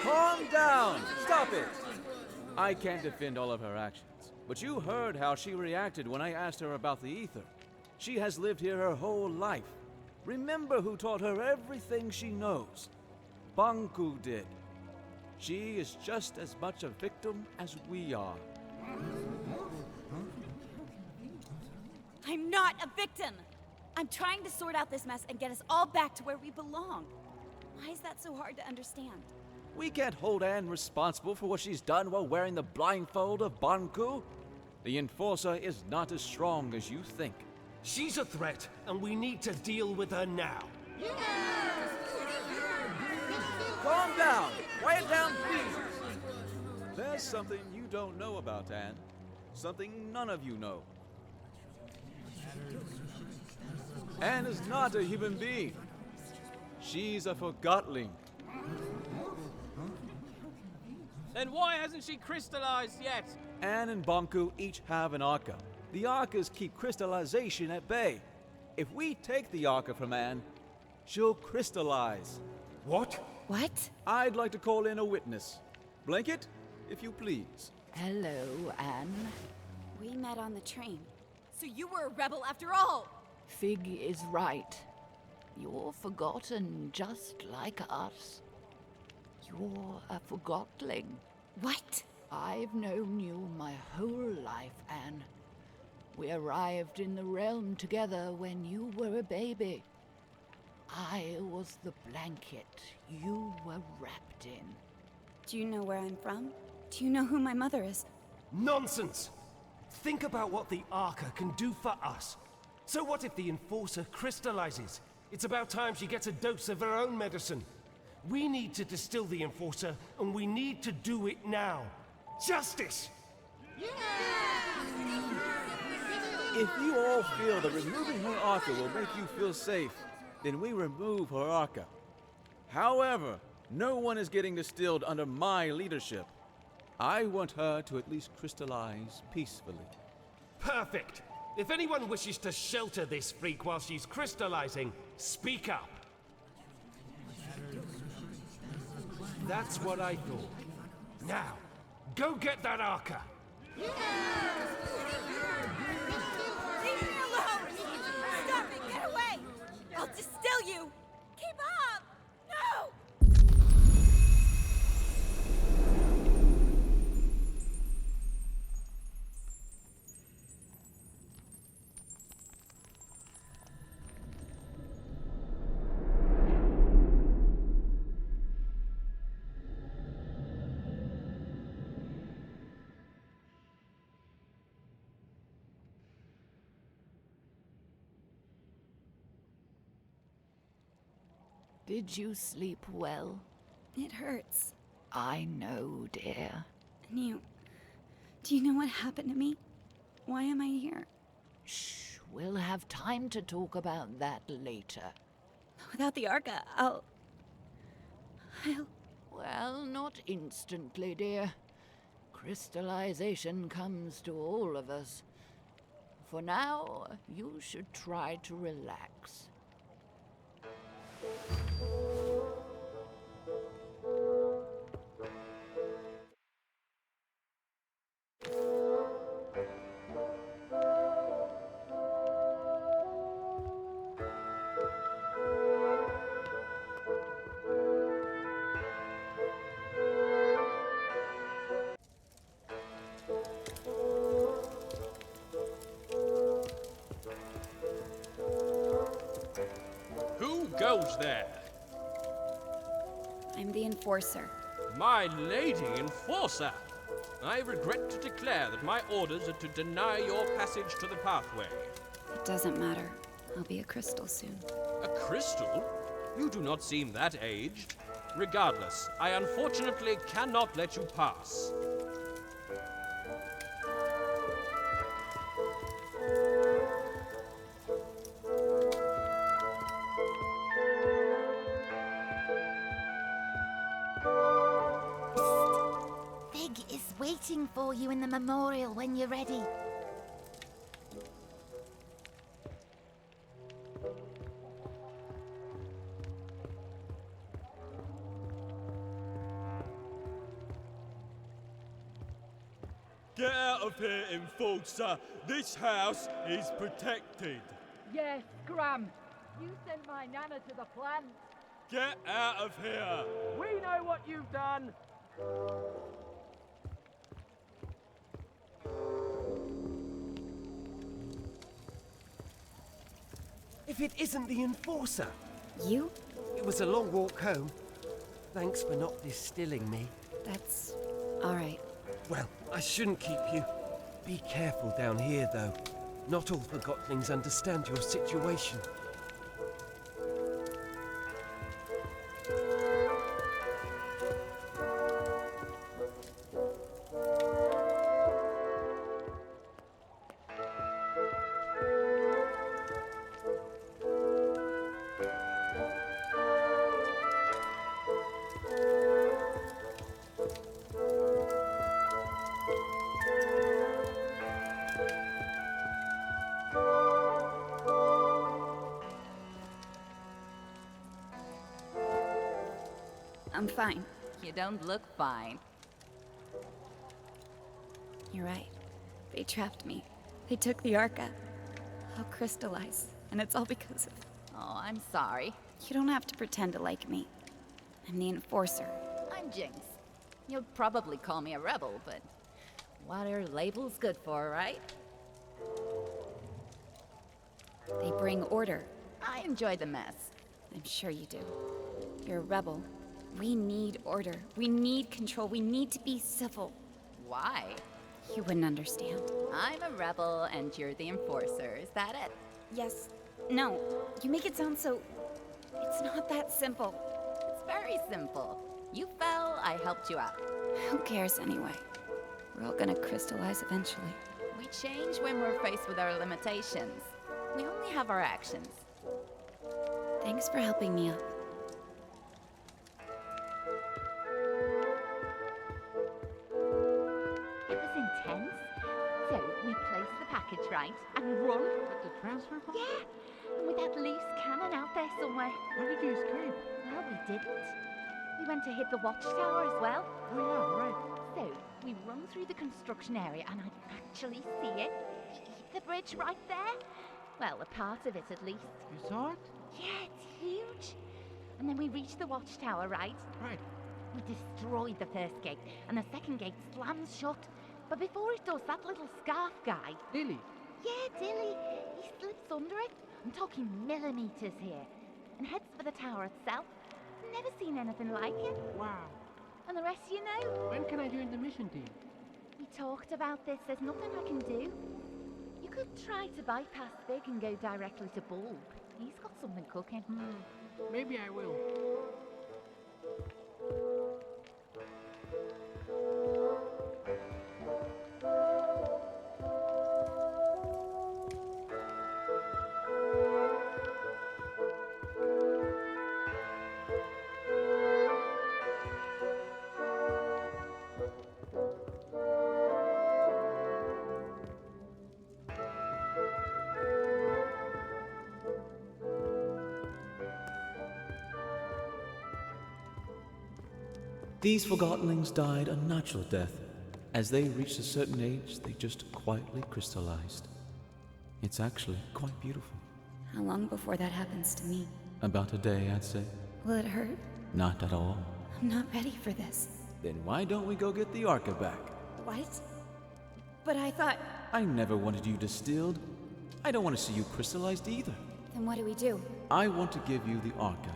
Calm down! Stop it! I can't defend all of her actions, but you heard how she reacted when I asked her about the Ether. She has lived here her whole life. Remember who taught her everything she knows. Bonku did. She is just as much a victim as we are.
I'm not a victim! I'm trying to sort out this mess and get us all back to where we belong. Why is that so hard to understand?
We can't hold Anne responsible for what she's done while wearing the blindfold of Bonku. The Enforcer is not as strong as you think.
She's a threat, and we need to deal with her now.
Calm down! Quiet down, please! There's something you don't know about Anne. Something none of you know. Anne is not a human being. She's a Forgotling.
Then why hasn't she crystallized yet?
Anne and Bonku each have an Arca. The Arcas keep crystallization at bay. If we take the Arca from Anne, she'll crystallize.
What?
What?
I'd like to call in a witness. Blanket, if you please.
Hello, Anne.
We met on the train. So you were a rebel after all!
Fig is right. You're forgotten just like us. You're a Forgotling.
What?
I've known you my whole life, Anne. We arrived in the realm together when you were a baby. I was the blanket you were wrapped in.
Do you know where I'm from? Do you know who my mother is?
Nonsense! Think about what the Arca can do for us. So what if the Enforcer crystallizes? It's about time she gets a dose of her own medicine. We need to distill the Enforcer, and we need to do it now. Justice!
If you all feel that removing her Arca will make you feel safe, then we remove her Arca. However, no one is getting distilled under my leadership. I want her to at least crystallize peacefully.
Perfect! If anyone wishes to shelter this freak while she's crystallizing, speak up. That's what I thought. Now, go get that Arca!
Leave me alone! Stop it! Get away! I'll distill you! Keep up! No!
Did you sleep well?
It hurts.
I know, dear.
And do you know what happened to me? Why am I here?
Shh, we'll have time to talk about that later.
Without the Arca, I'll...
Well, not instantly, dear. Crystallization comes to all of us. For now, you should try to relax.
Who goes there?
I'm the Enforcer.
My lady Enforcer! I regret to declare that my orders are to deny your passage to the pathway.
It doesn't matter. I'll be a crystal soon.
A crystal? You do not seem that aged. Regardless, I unfortunately cannot let you pass.
Fig is waiting for you in the memorial when you're ready.
Get out of here, Enforcer! This house is protected!
Yes, Graham. You sent my nana to the plant.
Get out of here!
We know what you've done.
If it isn't the Enforcer!
You?
It was a long walk home. Thanks for not distilling me.
That's all right.
Well, I shouldn't keep you. Be careful down here, though. Not all Forgotlings understand your situation.
I'm fine.
You don't look fine.
You're right. They trapped me. They took the Arca. I'll crystallize. And it's all because of...
Oh, I'm sorry.
You don't have to pretend to like me. I'm the Enforcer.
I'm Jinx. You'll probably call me a rebel, but what are labels good for, right?
They bring order.
I enjoy the mess.
I'm sure you do. You're a rebel. We need order. We need control. We need to be civil.
Why?
You wouldn't understand.
I'm a rebel and you're the Enforcer. Is that it?
Yes. No. You make it sound so... It's not that simple.
It's very simple. You fell, I helped you out.
Who cares anyway? We're all gonna crystallize eventually.
We change when we're faced with our limitations. We only have our actions.
Thanks for helping me up.
It was intense. So we placed the package right and run.
At the transfer box?
Yeah, and with that loose cannon out there somewhere.
How did you escape?
Well, we didn't. We went to hit the watchtower as well.
Oh yeah, right.
So we run through the construction area and I can actually see it. The bridge right there. Well, a part of it at least.
You saw it?
Yeah, it's huge. And then we reached the watchtower, right?
Right.
We destroyed the first gate, and the second gate slams shut. But before it does, that little scarf guy...
Dilly?
Yeah, Dilly. He slips under it. I'm talking millimeters here. And heads for the tower itself. Never seen anything like it.
Wow.
And the rest you know.
When can I join the mission team?
We talked about this. There's nothing I can do. You could try to bypass Big and go directly to Bulb. He's got something cooking.
Maybe I will.
These Forgotlings died a natural death. As they reached a certain age, they just quietly crystallized. It's actually quite beautiful.
How long before that happens to me?
About a day, I'd say.
Will it hurt?
Not at all.
I'm not ready for this.
Then why don't we go get the Arca back?
What? But I thought...
I never wanted you distilled. I don't want to see you crystallized either.
Then what do we do?
I want to give you the Arca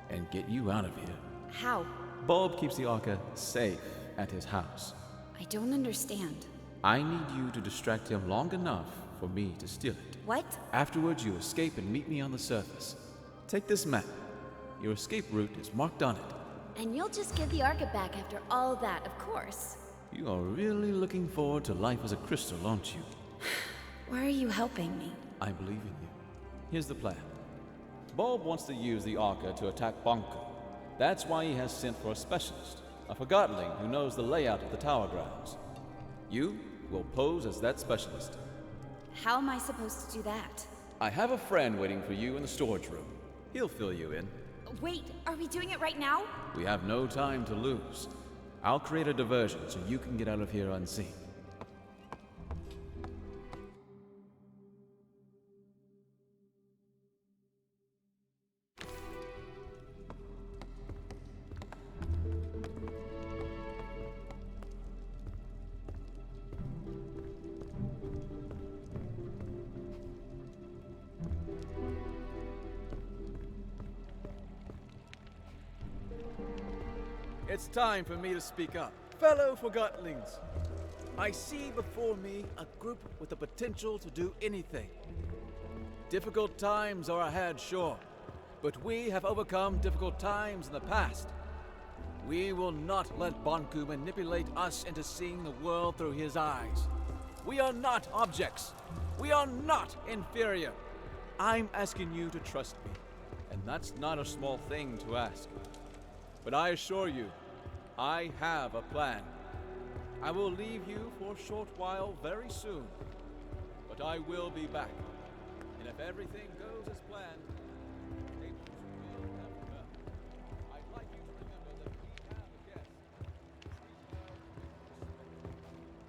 and get you out of here.
How?
Bulb keeps the Arca safe at his house.
I don't understand.
I need you to distract him long enough for me to steal it.
What?
Afterwards, you escape and meet me on the surface. Take this map. Your escape route is marked on it.
And you'll just give the Arca back after all that, of course.
You are really looking forward to life as a crystal, aren't you?
Why are you helping me?
I believe in you. Here's the plan. Bulb wants to use the Arca to attack Bonku. That's why he has sent for a specialist, a Forgotling who knows the layout of the tower grounds. You will pose as that specialist.
How am I supposed to do that?
I have a friend waiting for you in the storage room. He'll fill you in.
Wait, are we doing it right now?
We have no time to lose. I'll create a diversion so you can get out of here unseen. It's time for me to speak up. Fellow Forgotlings, I see before me a group with the potential to do anything. Difficult times are ahead, sure, but we have overcome difficult times in the past. We will not let Bonku manipulate us into seeing the world through his eyes. We are not objects. We are not inferior. I'm asking you to trust me, and that's not a small thing to ask. But I assure you, I have a plan. I will leave you for a short while very soon, but I will be back. And if everything goes as planned, tables will have the bell. I'd like you to remember that we have a guest.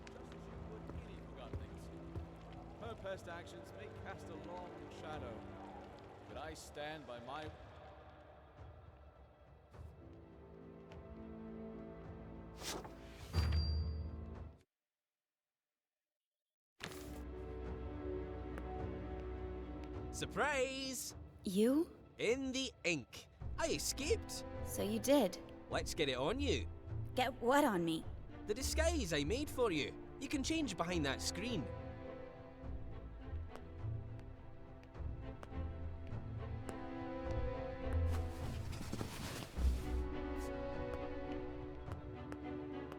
Just as you would any Forgotlings. Her past actions may cast a long shadow, but I stand by my...
Surprise!
You?
In the ink. I escaped.
So you did.
Let's get it on you.
Get what on me?
The disguise I made for you. You can change behind that screen.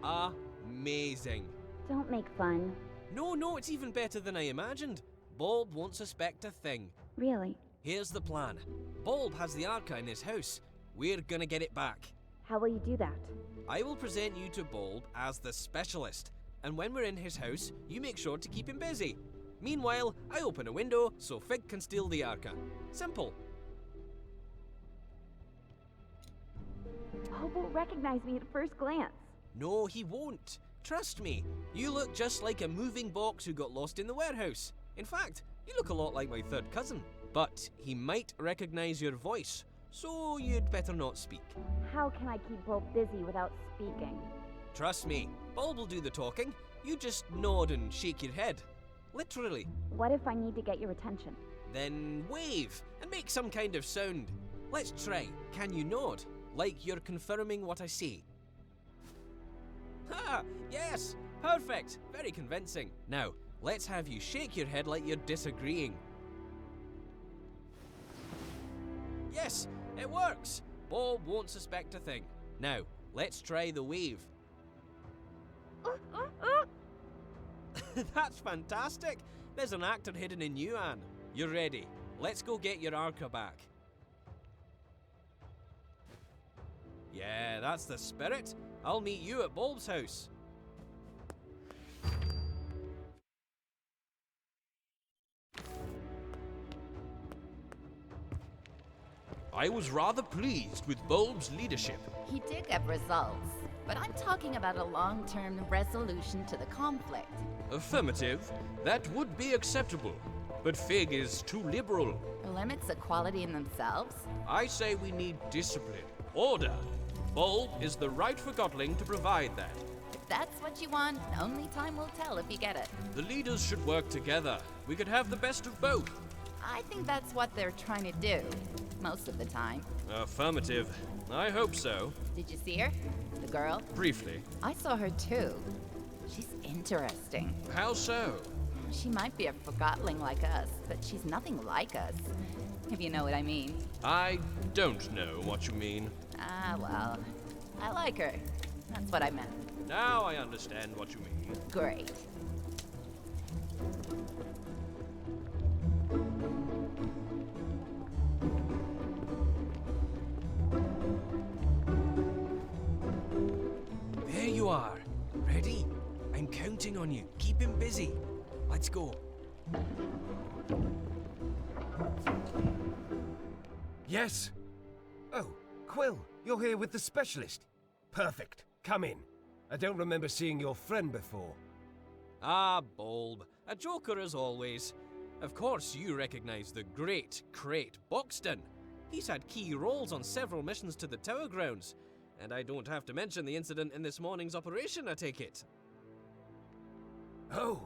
Amazing.
Don't make fun.
No, it's even better than I imagined. Bulb won't suspect a thing.
Really?
Here's the plan. Bulb has the Arca in his house. We're gonna get it back.
How will you do that?
I will present you to Bulb as the specialist, and when we're in his house, you make sure to keep him busy. Meanwhile, I open a window so Fig can steal the Arca. Simple.
Hope won't recognize me at first glance.
No, he won't. Trust me, you look just like a moving box who got lost in the warehouse. In fact, you look a lot like my third cousin. But he might recognize your voice, so you'd better not speak.
How can I keep Bulb busy without speaking?
Trust me, Bulb will do the talking. You just nod and shake your head. Literally.
What if I need to get your attention?
Then wave and make some kind of sound. Let's try. Can you nod? Like you're confirming what I say. Ha! Yes! Perfect! Very convincing. Now, let's have you shake your head like you're disagreeing. Yes, it works! Bulb won't suspect a thing. Now, let's try the wave. That's fantastic! There's an actor hidden in you, Anne. You're ready. Let's go get your Arca back. Yeah, that's the spirit. I'll meet you at Bulb's house. I was rather pleased with Bulb's leadership.
He did get results, but I'm talking about a long-term resolution to the conflict.
Affirmative. That would be acceptable. But Fig is too liberal.
Limits equality in themselves?
I say we need discipline, order. Bulb is the right Forgotling to provide that.
If that's what you want, only time will tell if you get it.
The leaders should work together. We could have the best of both.
I think that's what they're trying to do, most of the time.
Affirmative. I hope so.
Did you see her? The girl?
Briefly.
I saw her too. She's interesting.
How so?
She might be a Forgotling like us, but she's nothing like us, if you know what I mean.
I don't know what you mean.
Ah, well, I like her. That's what I meant.
Now I understand what you mean.
Great.
There you are. Ready? I'm counting on you. Keep him busy. Let's go.
Yes? Oh, Quill, you're here with the specialist. Perfect. Come in. I don't remember seeing your friend before.
Ah, Bulb. A joker as always. Of course you recognize the great Crate Buxton. He's had key roles on several missions to the Tower Grounds. And I don't have to mention the incident in this morning's operation, I take it.
Oh,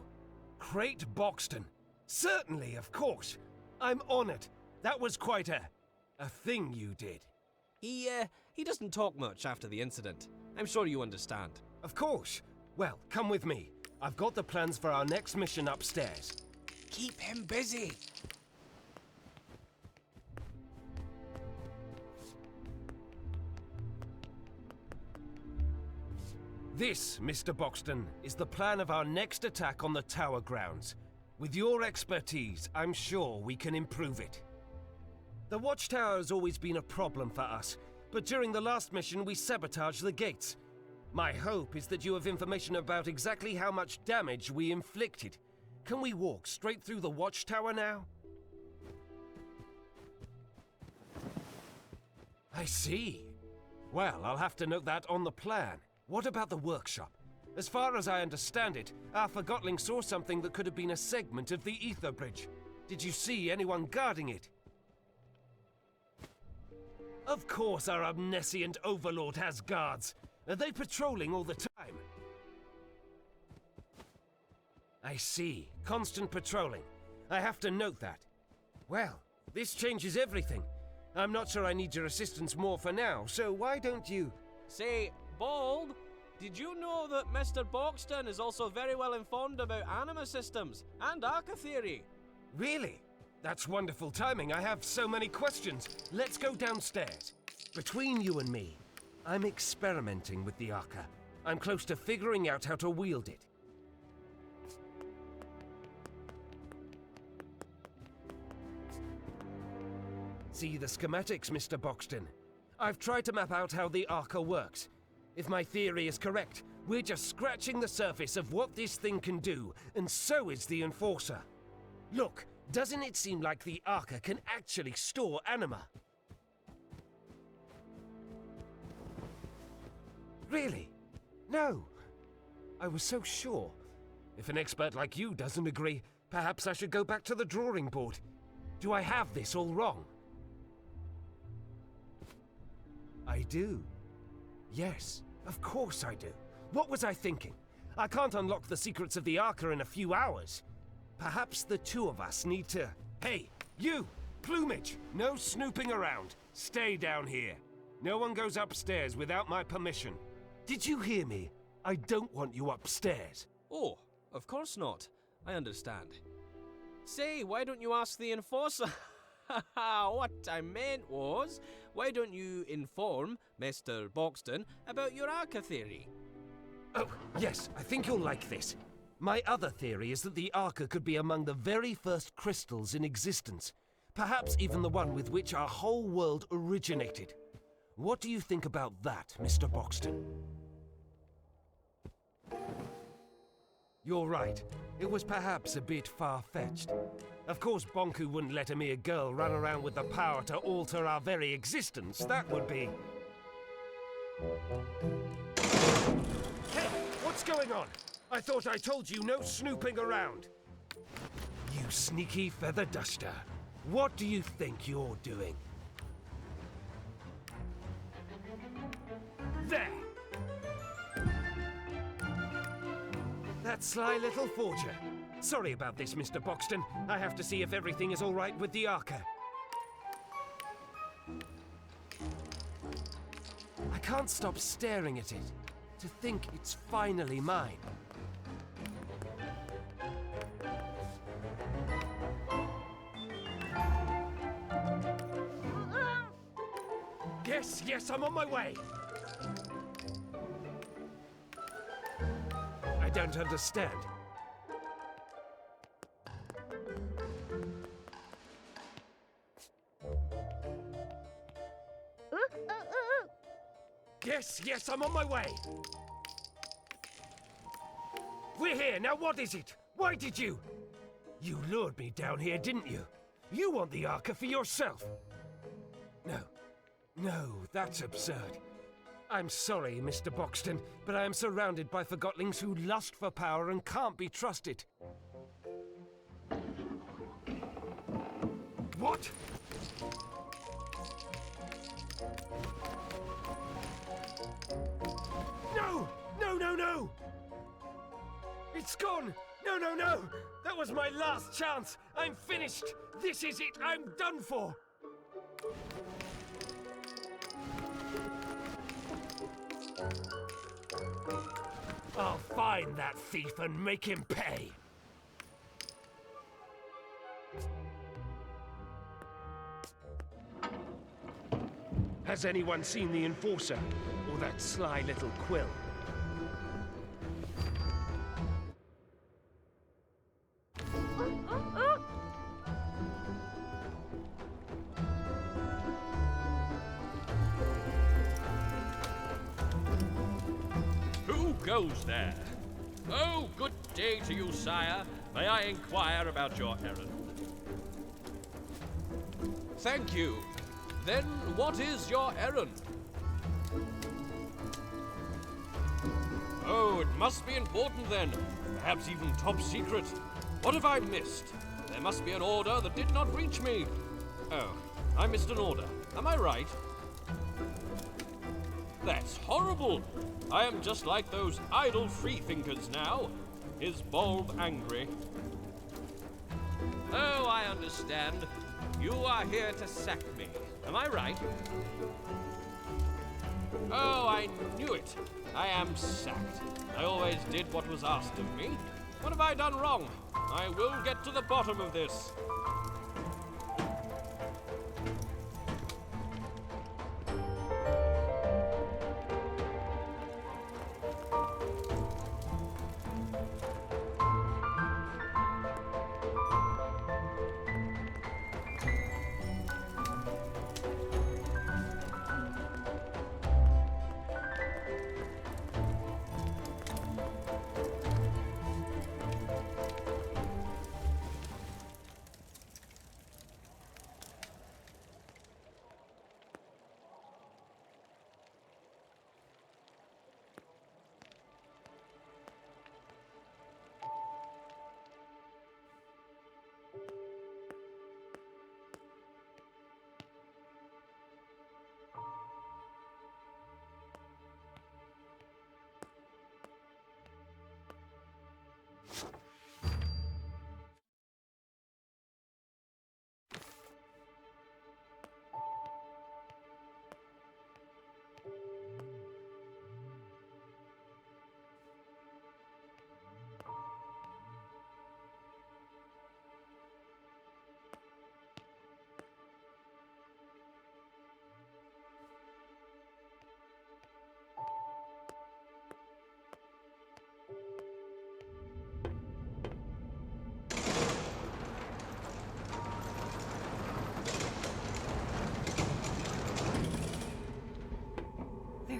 Crate Buxton. Certainly, of course. I'm honored. That was quite a thing you did.
He doesn't talk much after the incident. I'm sure you understand.
Of course. Well, come with me. I've got the plans for our next mission upstairs.
Keep him busy.
This, Mr. Boxton, is the plan of our next attack on the tower grounds. With your expertise, I'm sure we can improve it. The watchtower has always been a problem for us, but during the last mission we sabotaged the gates. My hope is that you have information about exactly how much damage we inflicted. Can we walk straight through the watchtower now? I see. Well, I'll have to note that on the plan. What about the workshop? As far as I understand it, our Forgotling saw something that could have been a segment of the ether bridge. Did you see anyone guarding it? Of course our omniscient overlord has guards. Are they patrolling all the time? I see. Constant patrolling. I have to note that. Well, this changes everything. I'm not sure I need your assistance more for now, so why don't you...
Say, Bald, did you know that Mr. Boxton is also very well informed about anima systems and Arca theory?
Really? That's wonderful timing. I have so many questions. Let's go downstairs. Between you and me, I'm experimenting with the Arca. I'm close to figuring out how to wield it. See the schematics, Mr. Boxton. I've tried to map out how the Arca works. If my theory is correct, we're just scratching the surface of what this thing can do, and so is the Enforcer. Look, doesn't it seem like the Arca can actually store anima? Really? No. I was so sure. If an expert like you doesn't agree, perhaps I should go back to the drawing board. Do I have this all wrong? I do. Yes, of course I do. What was I thinking? I can't unlock the secrets of the Arca in a few hours. Perhaps the two of us need to... Hey, you! Plumage! No snooping around. Stay down here. No one goes upstairs without my permission. Did you hear me? I don't want you upstairs.
Oh, of course not. I understand. Say, why don't you ask the Enforcer? What I meant was, why don't you inform Mr. Boxton about your Arca theory?
Oh, yes, I think you'll like this. My other theory is that the Arca could be among the very first crystals in existence. Perhaps even the one with which our whole world originated. What do you think about that, Mr. Boxton? You're right. It was perhaps a bit far-fetched. Of course, Bonku wouldn't let a mere girl run around with the power to alter our very existence. That would be... Hey, what's going on? I thought I told you no snooping around. You sneaky feather duster. What do you think you're doing? There! That sly little forger. Sorry about this, Mr. Boxton. I have to see if everything is all right with the Arca. I can't stop staring at it. To think it's finally mine. Yes, I'm on my way. I don't understand. Yes, I'm on my way. We're here, now what is it? Why did you? You lured me down here, didn't you? You want the Arca for yourself. No, that's absurd. I'm sorry, Mr. Boxton, but I am surrounded by Forgotlings who lust for power and can't be trusted. What? No! It's gone! No! That was my last chance! I'm finished! This is it! I'm done for! I'll find that thief and make him pay. Has anyone seen the Enforcer? Or that sly little quill?
Who goes there? Oh, good day to you, sire. May I inquire about your errand? Thank you. Then what is your errand? Oh, it must be important then. Perhaps even top secret. What have I missed? There must be an order that did not reach me. Oh, I missed an order. Am I right? That's horrible. I am just like those idle freethinkers now. Is Bulb angry? Oh, I understand. You are here to sack me. Am I right? Oh, I knew it. I am sacked. I always did what was asked of me. What have I done wrong? I will get to the bottom of this.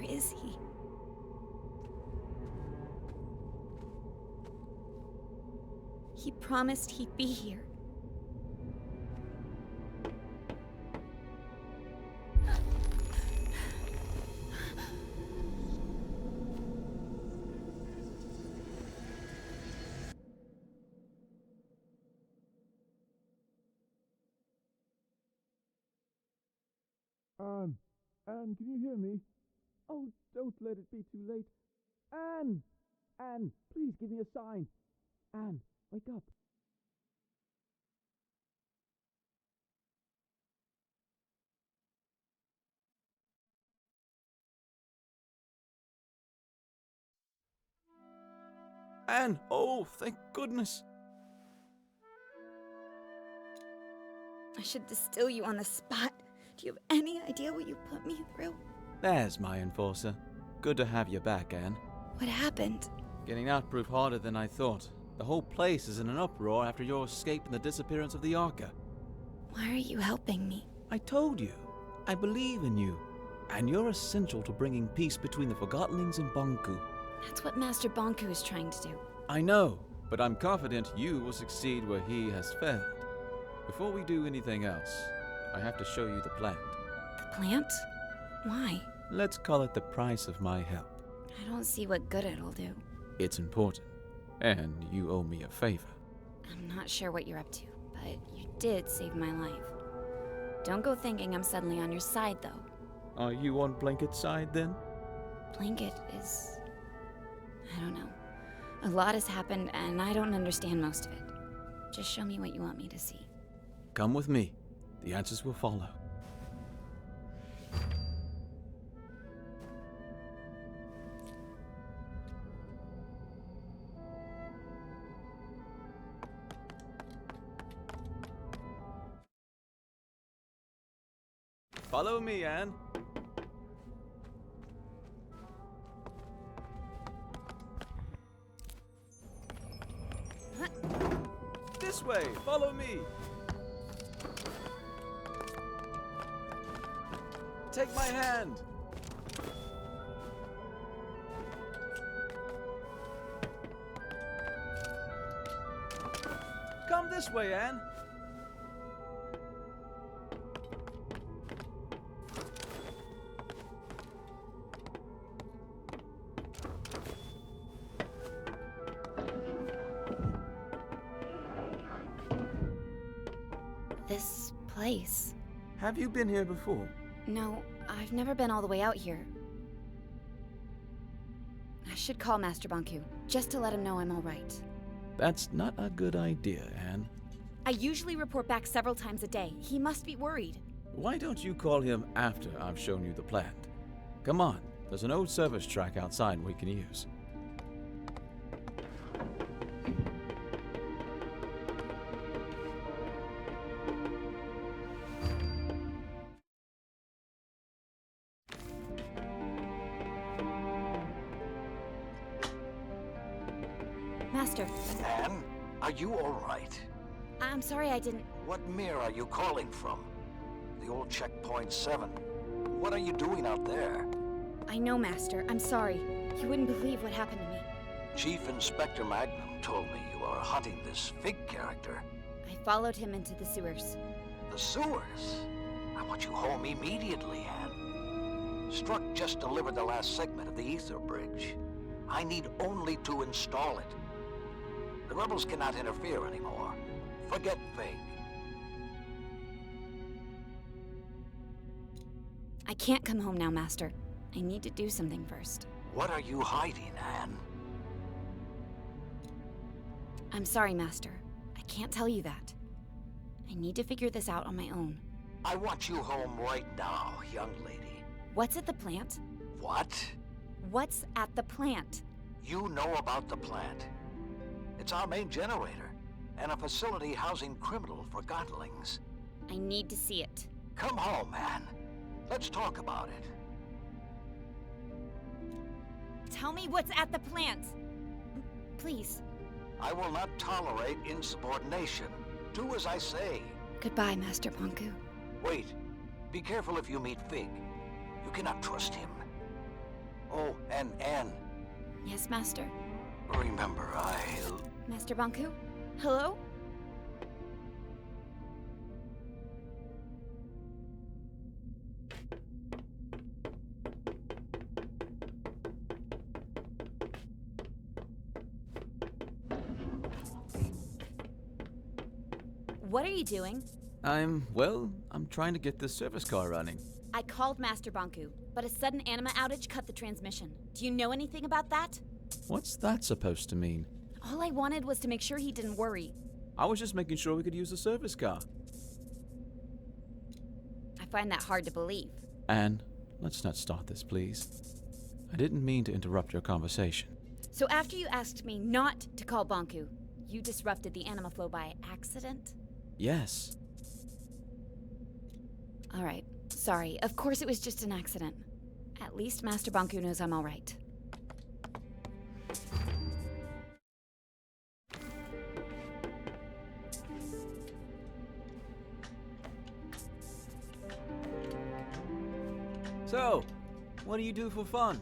Is he? He promised he'd be here.
Anne, can you hear me? Oh, don't let it be too late. Anne! Anne, please give me a sign. Anne, wake up. Anne! Oh, thank goodness.
I should distill you on the spot. Do you have any idea what you put me through?
There's my Enforcer. Good to have you back, Anne.
What happened?
Getting out proved harder than I thought. The whole place is in an uproar after your escape and the disappearance of the Arca.
Why are you helping me?
I told you. I believe in you. And you're essential to bringing peace between the Forgotlings and Bonku.
That's what Master Bonku is trying to do.
I know, but I'm confident you will succeed where he has failed. Before we do anything else, I have to show you the plant.
The plant? Why?
Let's call it the price of my help.
I don't see what good it'll do.
It's important, and you owe me a favor.
I'm not sure what you're up to, but you did save my life. Don't go thinking I'm suddenly on your side, though.
Are you on Blanket's side, then?
Blanket is... I don't know. A lot has happened, and I don't understand most of it. Just show me what you want me to see.
Come with me. The answers will follow. Follow me, Anne. This way, follow me. Take my hand. Come this way, Anne.
This place.
Have you been here before?
No, I've never been all the way out here. I should call Master Bonku, just to let him know I'm all right.
That's not a good idea, Anne.
I usually report back several times a day. He must be worried.
Why don't you call him after I've shown you the plant? Come on, there's an old service track outside we can use.
Master.
Anne, are you all right?
I'm sorry I didn't...
What mirror are you calling from? The old checkpoint 7. What are you doing out there?
I know, Master. I'm sorry. You wouldn't believe what happened to me.
Chief Inspector Magnum told me you are hunting this Fig character.
I followed him into the sewers.
The sewers? I want you home immediately, Anne. Struck just delivered the last segment of the Ether Bridge. I need only to install it. The rebels cannot interfere anymore. Forget Fig.
I can't come home now, Master. I need to do something first.
What are you hiding, Anne?
I'm sorry, Master. I can't tell you that. I need to figure this out on my own.
I want you home right now, young lady.
What's at the plant?
What?
What's at the plant?
You know about the plant. It's our main generator, and a facility housing criminal Forgotlings.
I need to see it.
Come home, Anne. Let's talk about it.
Tell me what's at the plant! Please.
I will not tolerate insubordination. Do as I say.
Goodbye, Master Bonku.
Wait. Be careful if you meet Fig. You cannot trust him. Oh, and Anne.
Yes, Master?
Remember,
Master Bonku? Hello? What are you doing?
I'm trying to get this service car running.
I called Master Bonku, but a sudden anima outage cut the transmission. Do you know anything about that?
What's that supposed to mean?
All I wanted was to make sure he didn't worry.
I was just making sure we could use the service car.
I find that hard to believe.
Anne, let's not start this, please. I didn't mean to interrupt your conversation.
So after you asked me not to call Bonku, you disrupted the anima flow by accident?
Yes.
All right. Sorry. Of course it was just an accident. At least Master Bonku knows I'm all right.
So, what do you do for fun?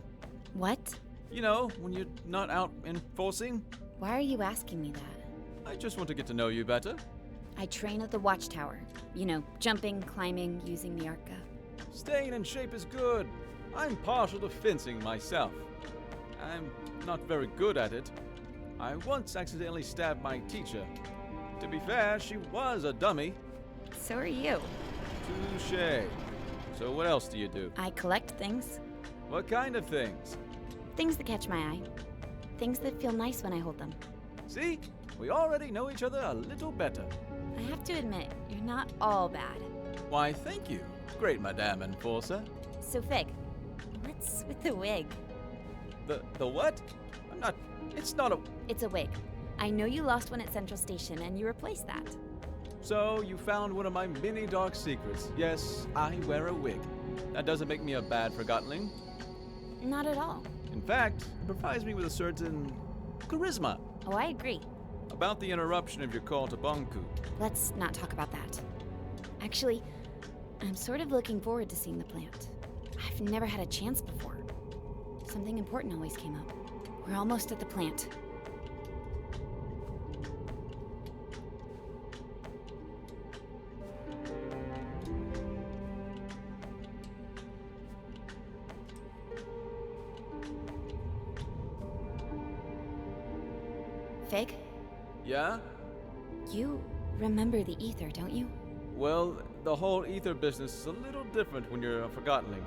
What?
You know, when you're not out enforcing.
Why are you asking me that?
I just want to get to know you better.
I train at the watchtower. You know, jumping, climbing, using the Arca.
Staying in shape is good. I'm partial to fencing myself. I'm not very good at it. I once accidentally stabbed my teacher. To be fair, she was a dummy.
So are you.
Touché. So what else do you do?
I collect things.
What kind of things?
Things that catch my eye. Things that feel nice when I hold them.
See? We already know each other a little better.
I have to admit, you're not all bad.
Why, thank you, great Madame Enforcer.
So, Fig, what's with the wig?
The what? It's not a...
It's a wig. I know you lost one at Central Station, and you replaced that.
So, you found one of my many dark secrets. Yes, I wear a wig. That doesn't make me a bad Forgotling.
Not at all.
In fact, it provides me with a certain charisma.
Oh, I agree.
About the interruption of your call to Bonku.
Let's not talk about that. Actually, I'm sort of looking forward to seeing the plant. I've never had a chance before. Something important always came up. We're almost at the plant. Fig?
Yeah?
You remember the ether, don't you?
Well, the whole ether business is a little different when you're a Forgotling.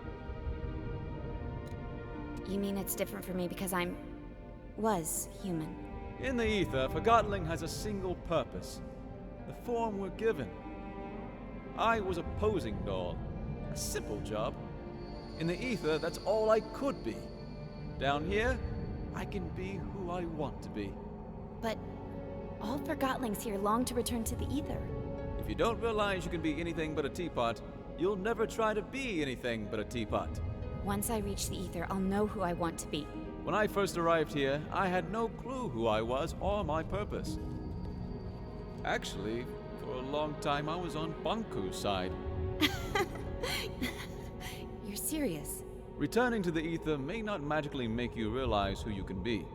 You mean it's different for me because was human?
In the ether, Forgotling has a single purpose. The form we're given. I was a posing doll. A simple job. In the ether, that's all I could be. Down here, I can be who I want to be.
But all Forgotlings here long to return to the ether.
If you don't realize you can be anything but a teapot, you'll never try to be anything but a teapot.
Once I reach the ether, I'll know who I want to be.
When I first arrived here, I had no clue who I was or my purpose. Actually, for a long time I was on Bonku's side.
You're serious?
Returning to the ether may not magically make you realize who you can be.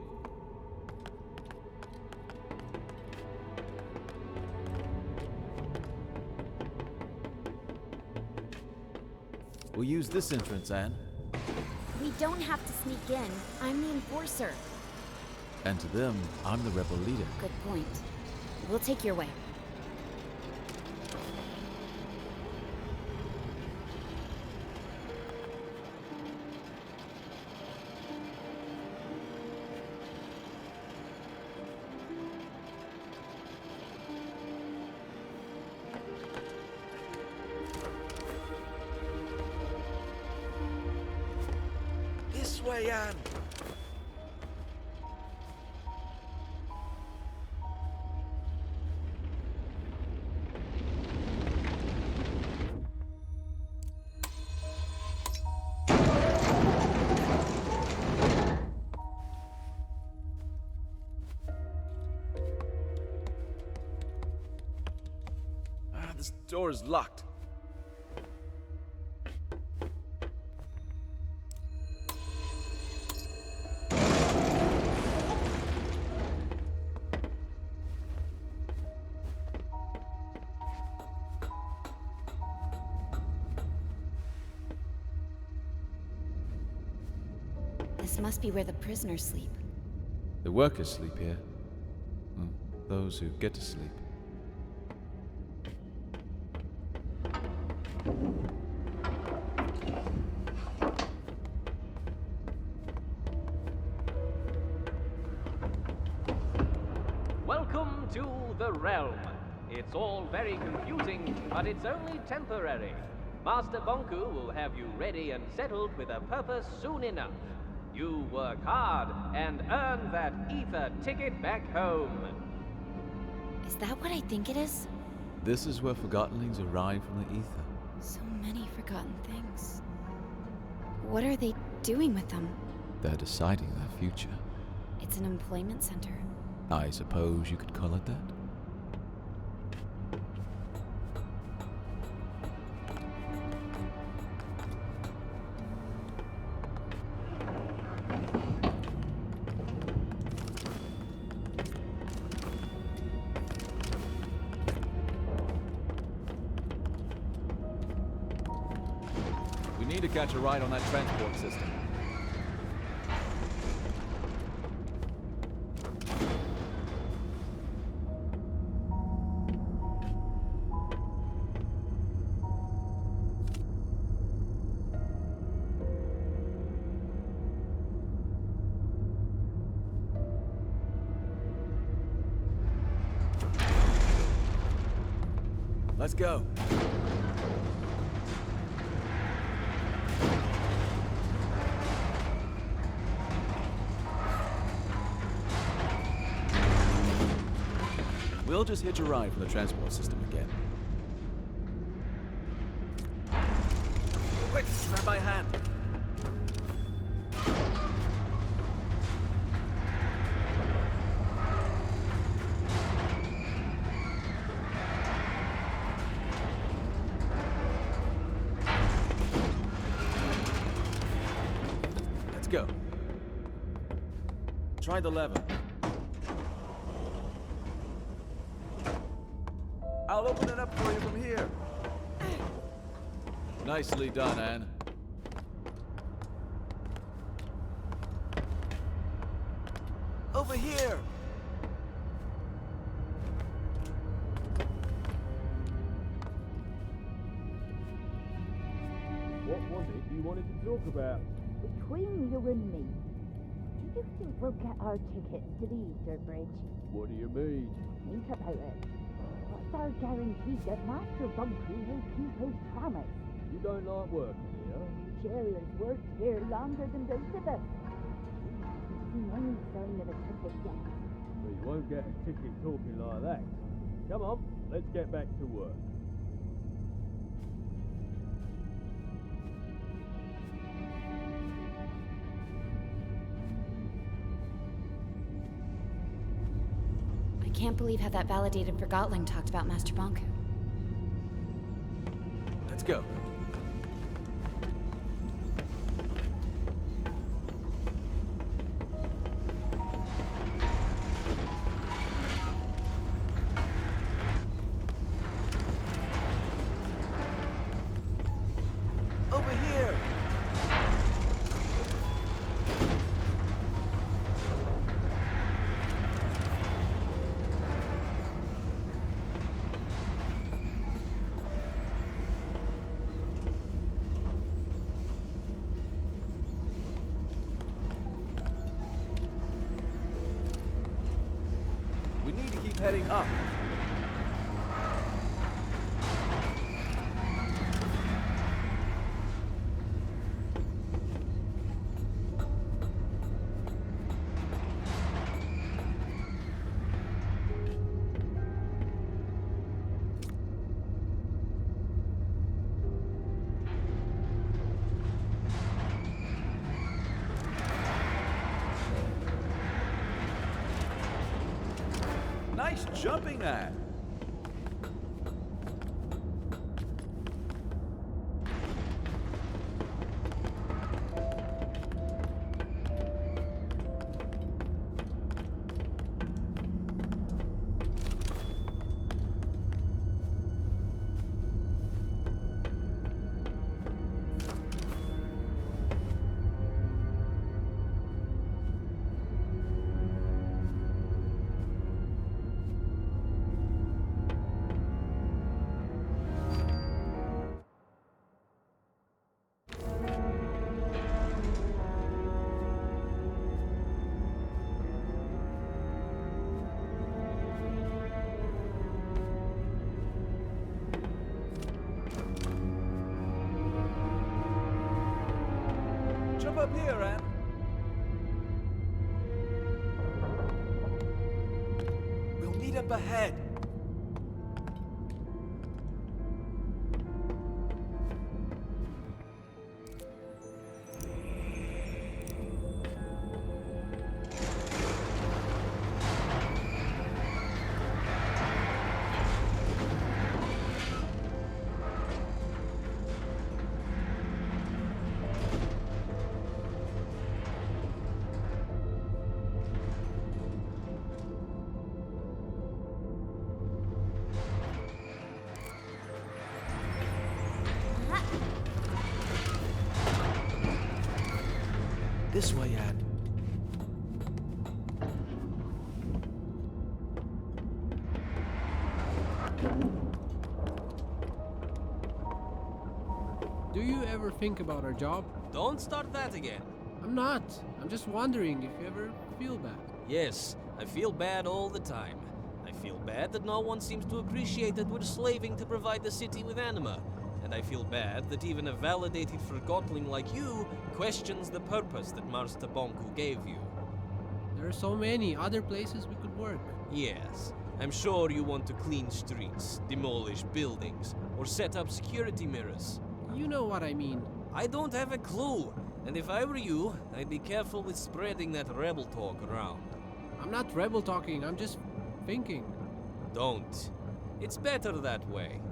We'll use this entrance, Anne.
We don't have to sneak in. I'm the enforcer.
And to them, I'm the rebel leader.
Good point. We'll take your way.
This way, Anne.
This door is locked.
This must be where the prisoners sleep.
The workers sleep here. Those who get to sleep.
Welcome to the realm. It's all very confusing, but it's only temporary. Master Bonku will have you ready and settled with a purpose soon enough. You work hard and earn that ether ticket back home.
Is that what I think it is?
This is where Forgotlings arrive from the ether.
So many forgotten things. What are they doing with them?
They're deciding their future.
It's an employment center.
I suppose you could call it that. We need to catch a ride on that transport system. Let's go. We'll We'll just hitch a ride from the transport system again. Quick, grab my hand. Let's go. Try the lever. I'll open it up for you from here. Nicely done, Anne. Over here!
What was it you wanted to talk about?
Between you and me, do you think we'll get our tickets to the Easter Bridge?
What do you mean?
Think about it. What's our guarantee that Master Bonku will keep his promise?
You don't like working here?
Jill has worked here longer than both of us. We haven't seen any sign of a ticket yet.
Well, you won't get a ticket talking like that. Come on, let's get back to work.
I can't believe how that validated Forgotling talked about Master Bonku.
Let's go. Over here! We need to keep heading up. Nice jumping, Anne. Jump up here, Anne. We'll meet up ahead. This way, Anne.
Do you ever think about our job?
Don't start that again.
I'm not. I'm just wondering if you ever feel bad.
Yes, I feel bad all the time. I feel bad that no one seems to appreciate that we're slaving to provide the city with anima. And I feel bad that even a validated Forgotling like you questions the purpose that Master Bonku gave you.
There are so many other places we could work.
Yes,
I'm sure you want to clean streets, demolish buildings, or set up security mirrors.
You know what I mean.
I don't have a clue, and if I were you, I'd be careful with spreading that rebel talk around.
I'm not rebel talking, I'm just thinking.
Don't. It's better that way.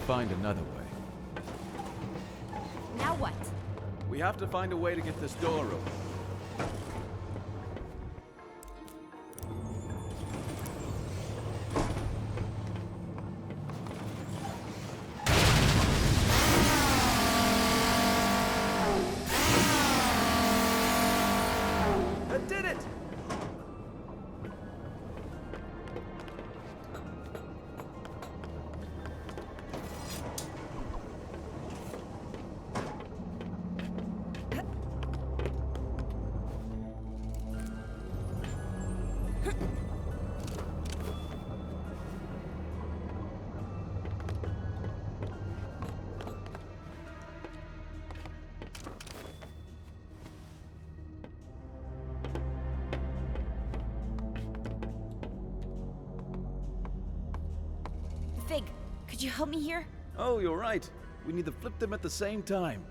Find another way.
Now what?
We have to find a way to get this door open. I did it!
Fig, could you help me here?
Oh, you're right. We need to flip them at the same time.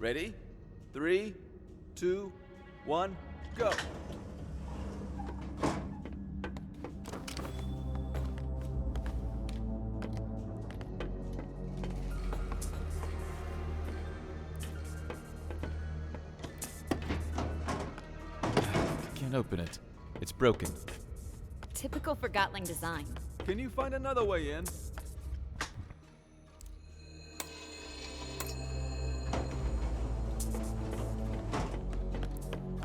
Ready? 3, 2, 1, go! Can't open it. It's broken.
Typical Forgotling design.
Can you find another way in?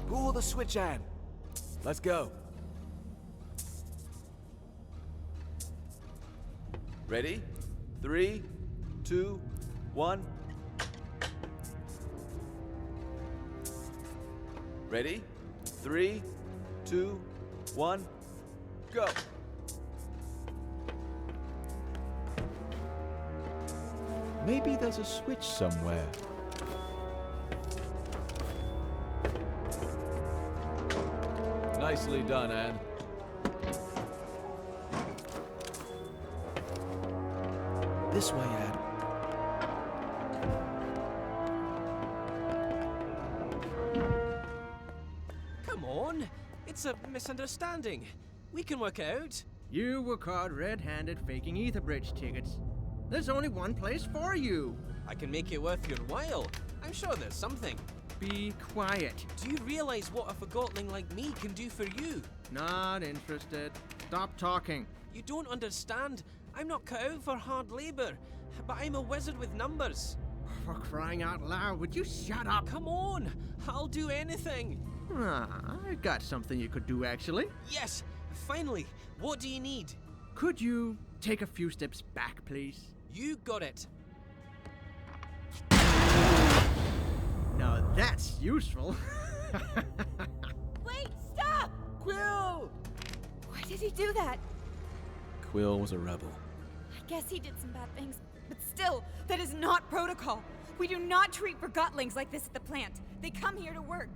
Pull the switch, Anne. Let's go. Ready? 3, 2, 1. Ready? 3, 2, 1. Go! Maybe there's a switch somewhere. Nicely done, Anne. This way, Anne.
Come on! It's a misunderstanding. We can work out.
You were caught red-handed faking ether bridge tickets. There's only one place for you.
I can make it worth your while. I'm sure there's something.
Be quiet.
Do you realize what a Forgotling like me can do for you?
Not interested. Stop talking.
You don't understand. I'm not cut out for hard labor, but I'm a wizard with numbers.
For crying out loud, would you shut up?
Come on, I'll do anything.
I got something you could do, actually.
Yes, finally. What do you need?
Could you take a few steps back, please?
You got it.
Now that's useful.
Wait, stop!
Quill!
Why did he do that?
Quill was a rebel.
I guess he did some bad things, but still, that is not protocol. We do not treat Forgotlings like this at the plant. They come here to work.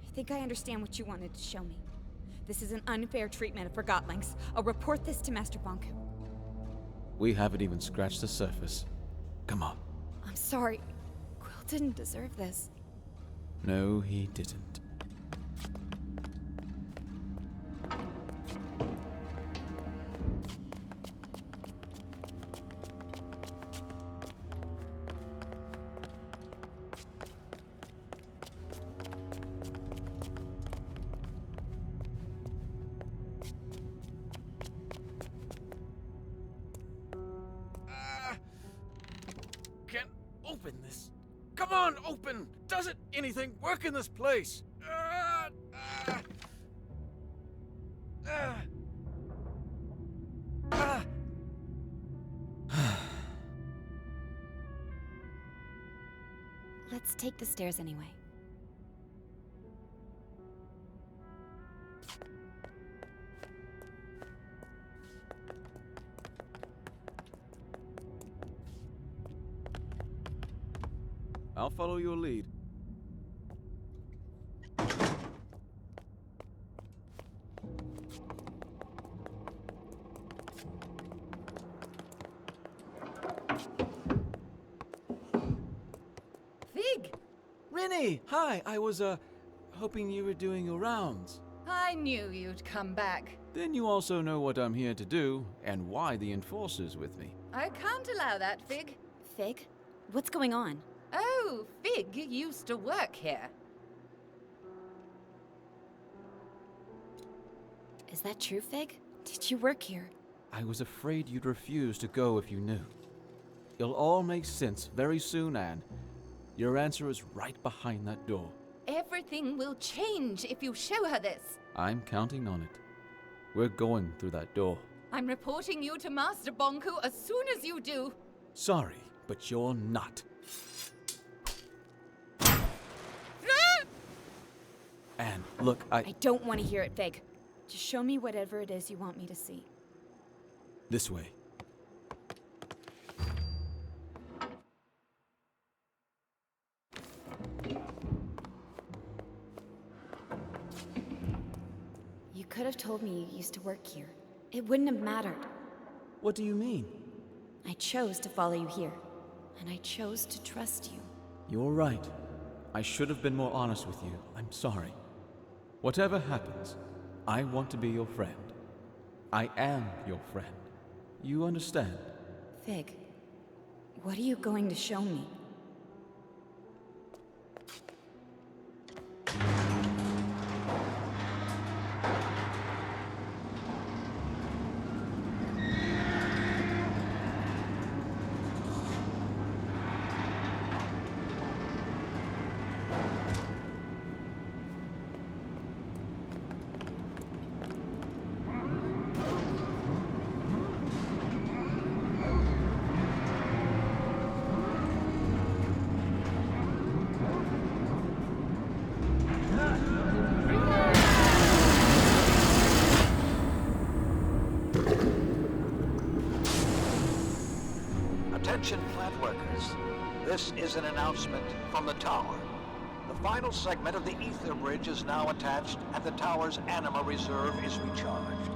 I think I understand what you wanted to show me. This is an unfair treatment of Forgotlings. I'll report this to Master Bonku.
We haven't even scratched the surface. Come on.
I'm sorry. Quill didn't deserve this.
No, he didn't. Open this. Come on, open! Doesn't anything work in this place?
Let's take the stairs anyway.
I'll follow your lead.
Fig!
Rennie, hi. I was, hoping you were doing your rounds.
I knew you'd come back.
Then you also know what I'm here to do, and why the Enforcer's with me.
I can't allow that, Fig.
Fig? What's going on?
Oh, Fig used to work here.
Is that true, Fig? Did you work here?
I was afraid you'd refuse to go if you knew. It'll all make sense very soon, Anne. Your answer is right behind that door.
Everything will change if you show her this.
I'm counting on it. We're going through that door.
I'm reporting you to Master Bonku as soon as you do.
Sorry, but you're not. Anne, look,
I don't want to hear it, Fig. Just show me whatever it is you want me to see.
This way.
You could have told me you used to work here. It wouldn't have mattered.
What do you mean?
I chose to follow you here, and I chose to trust you.
You're right. I should have been more honest with you. I'm sorry. Whatever happens, I want to be your friend. I am your friend. You understand?
Fig, what are you going to show me?
Attention plant workers. This is an announcement from the tower. The final segment of the ether bridge is now attached and the tower's anima reserve is recharged.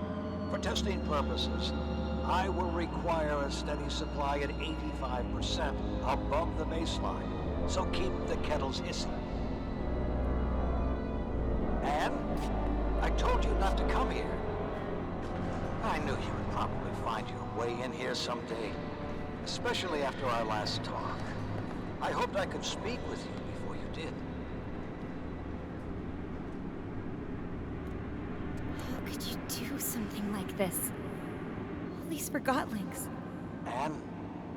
For testing purposes, I will require a steady supply at 85% above the baseline, so keep the kettles hissing. Anne, I told you not to come here. I knew you would probably find your way in here someday. Especially after our last talk. I hoped I could speak with you before you did.
How could you do something like this? All these Forgotlings.
And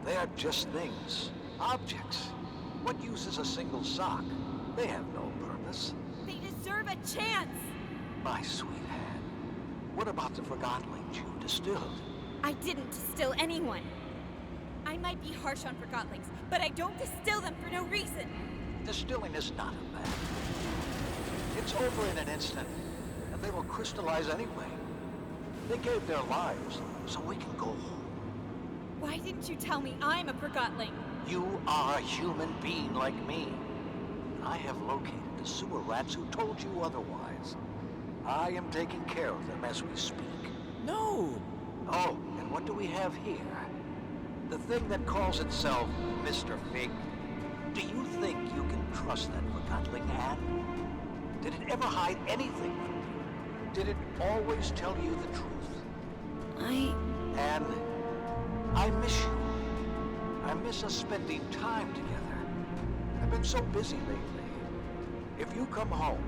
they are just things. Objects. What use is a single sock? They have no purpose.
They deserve a chance!
My sweet Anne, what about the Forgotlings you distilled?
I didn't distill anyone. I might be harsh on Forgotlings, but I don't distill them for no reason.
Distilling is not a bad thing. It's over in an instant, and they will crystallize anyway. They gave their lives, so we can go home.
Why didn't you tell me I'm a Forgotling?
You are a human being like me. I have located the sewer rats who told you otherwise. I am taking care of them as we speak.
No!
Oh, and what do we have here? The thing that calls itself Mr. Fig. Do you think you can trust that Forgotling Anne? Did it ever hide anything from you? Did it always tell you the truth? Anne, I miss you. I miss us spending time together. I've been so busy lately. If you come home,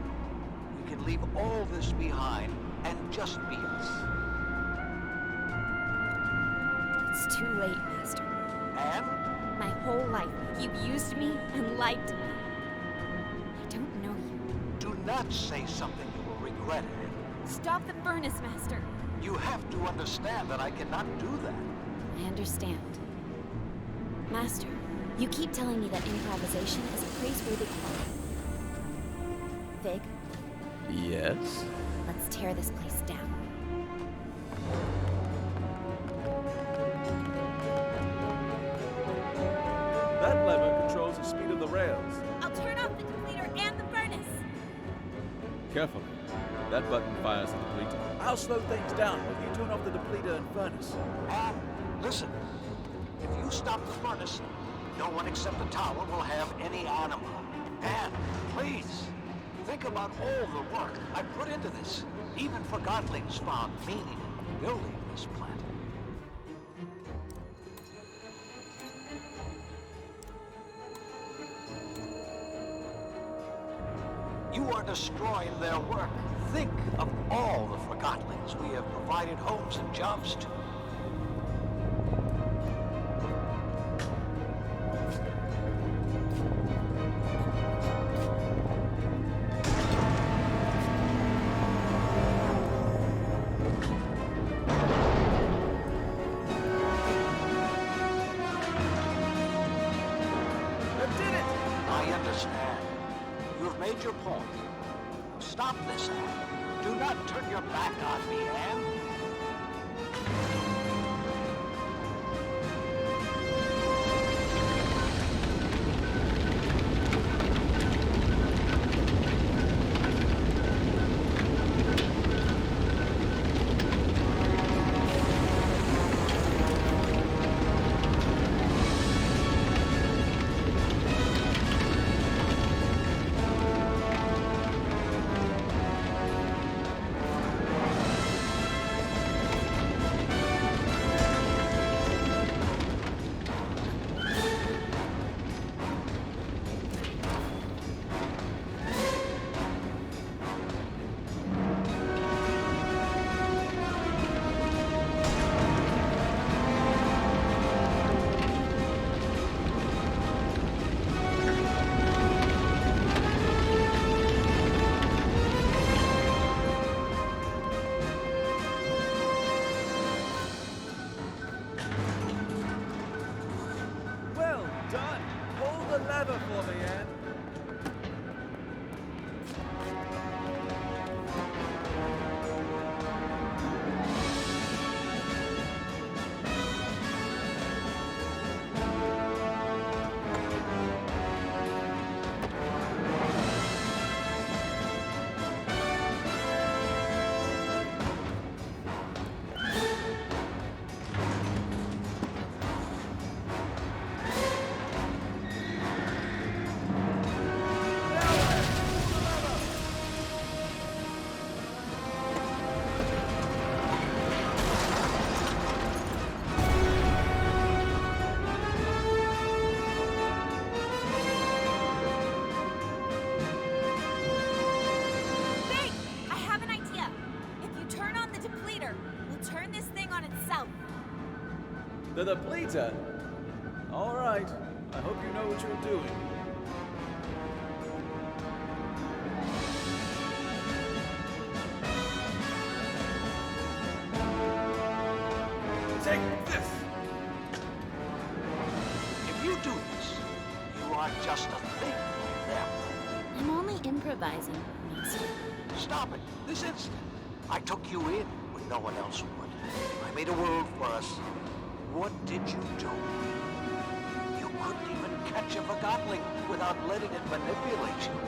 we can leave all this behind and just be us.
It's too late, Master.
Anne?
my whole life, you've used me and lied to me. I don't know you.
Do not say something you will regret, Anne.
Stop the furnace, Master.
You have to understand that I cannot do that.
I understand. Master, you keep telling me that improvisation is a praiseworthy quality. Fig,
Yes?
let's tear this place down.
That lever controls the speed of the rails.
I'll turn off the depleter and the furnace.
Carefully. That button fires the depleter. I'll slow things down while you turn off the depleter and furnace.
Anne, listen. If you stop the furnace, no one except the tower will have any anima. Anne, please. Think about all the work I put into this. Even Forgotlings found meaning in building this planet. You are destroying their work. Think of all the Forgotlings we have provided homes and jobs to. I understand. You have made your point. Stop this, Anne. Do not turn your back on me, Anne.
Well done! Hold the lever for me, Anne.
Fig, I have an idea. If you turn on the depleter, we'll turn this thing on itself.
The depleter? All right. I hope you know what you're doing.
Take this! If you do this, you are just a thing to them.
I'm only improvising, Master.
Stop it, this instant. I took you in when no one else would. I made a world for us. What did you do? You couldn't even catch a Forgotling without letting it manipulate you.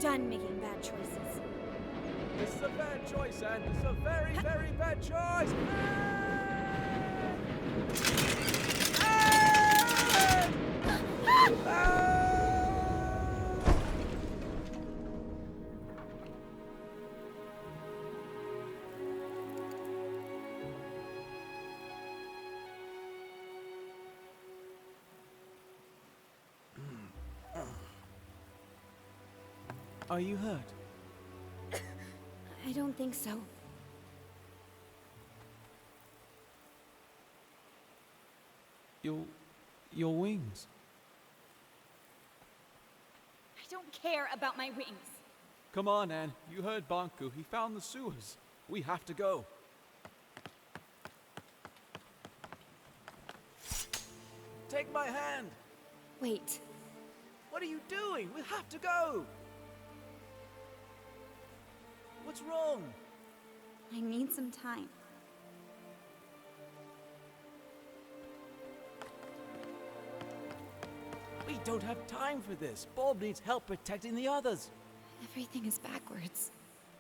done making bad choices.
This is a bad choice, Anne. This is a very, very bad choice. Are you hurt?
I don't think so.
Your wings.
I don't care about my wings.
Come on, Anne. You heard Bonku. He found the sewers. We have to go. Take my hand.
Wait.
What are you doing? We have to go. What's wrong?
I need some time.
We don't have time for this. Bob needs help protecting the others.
Everything is backwards.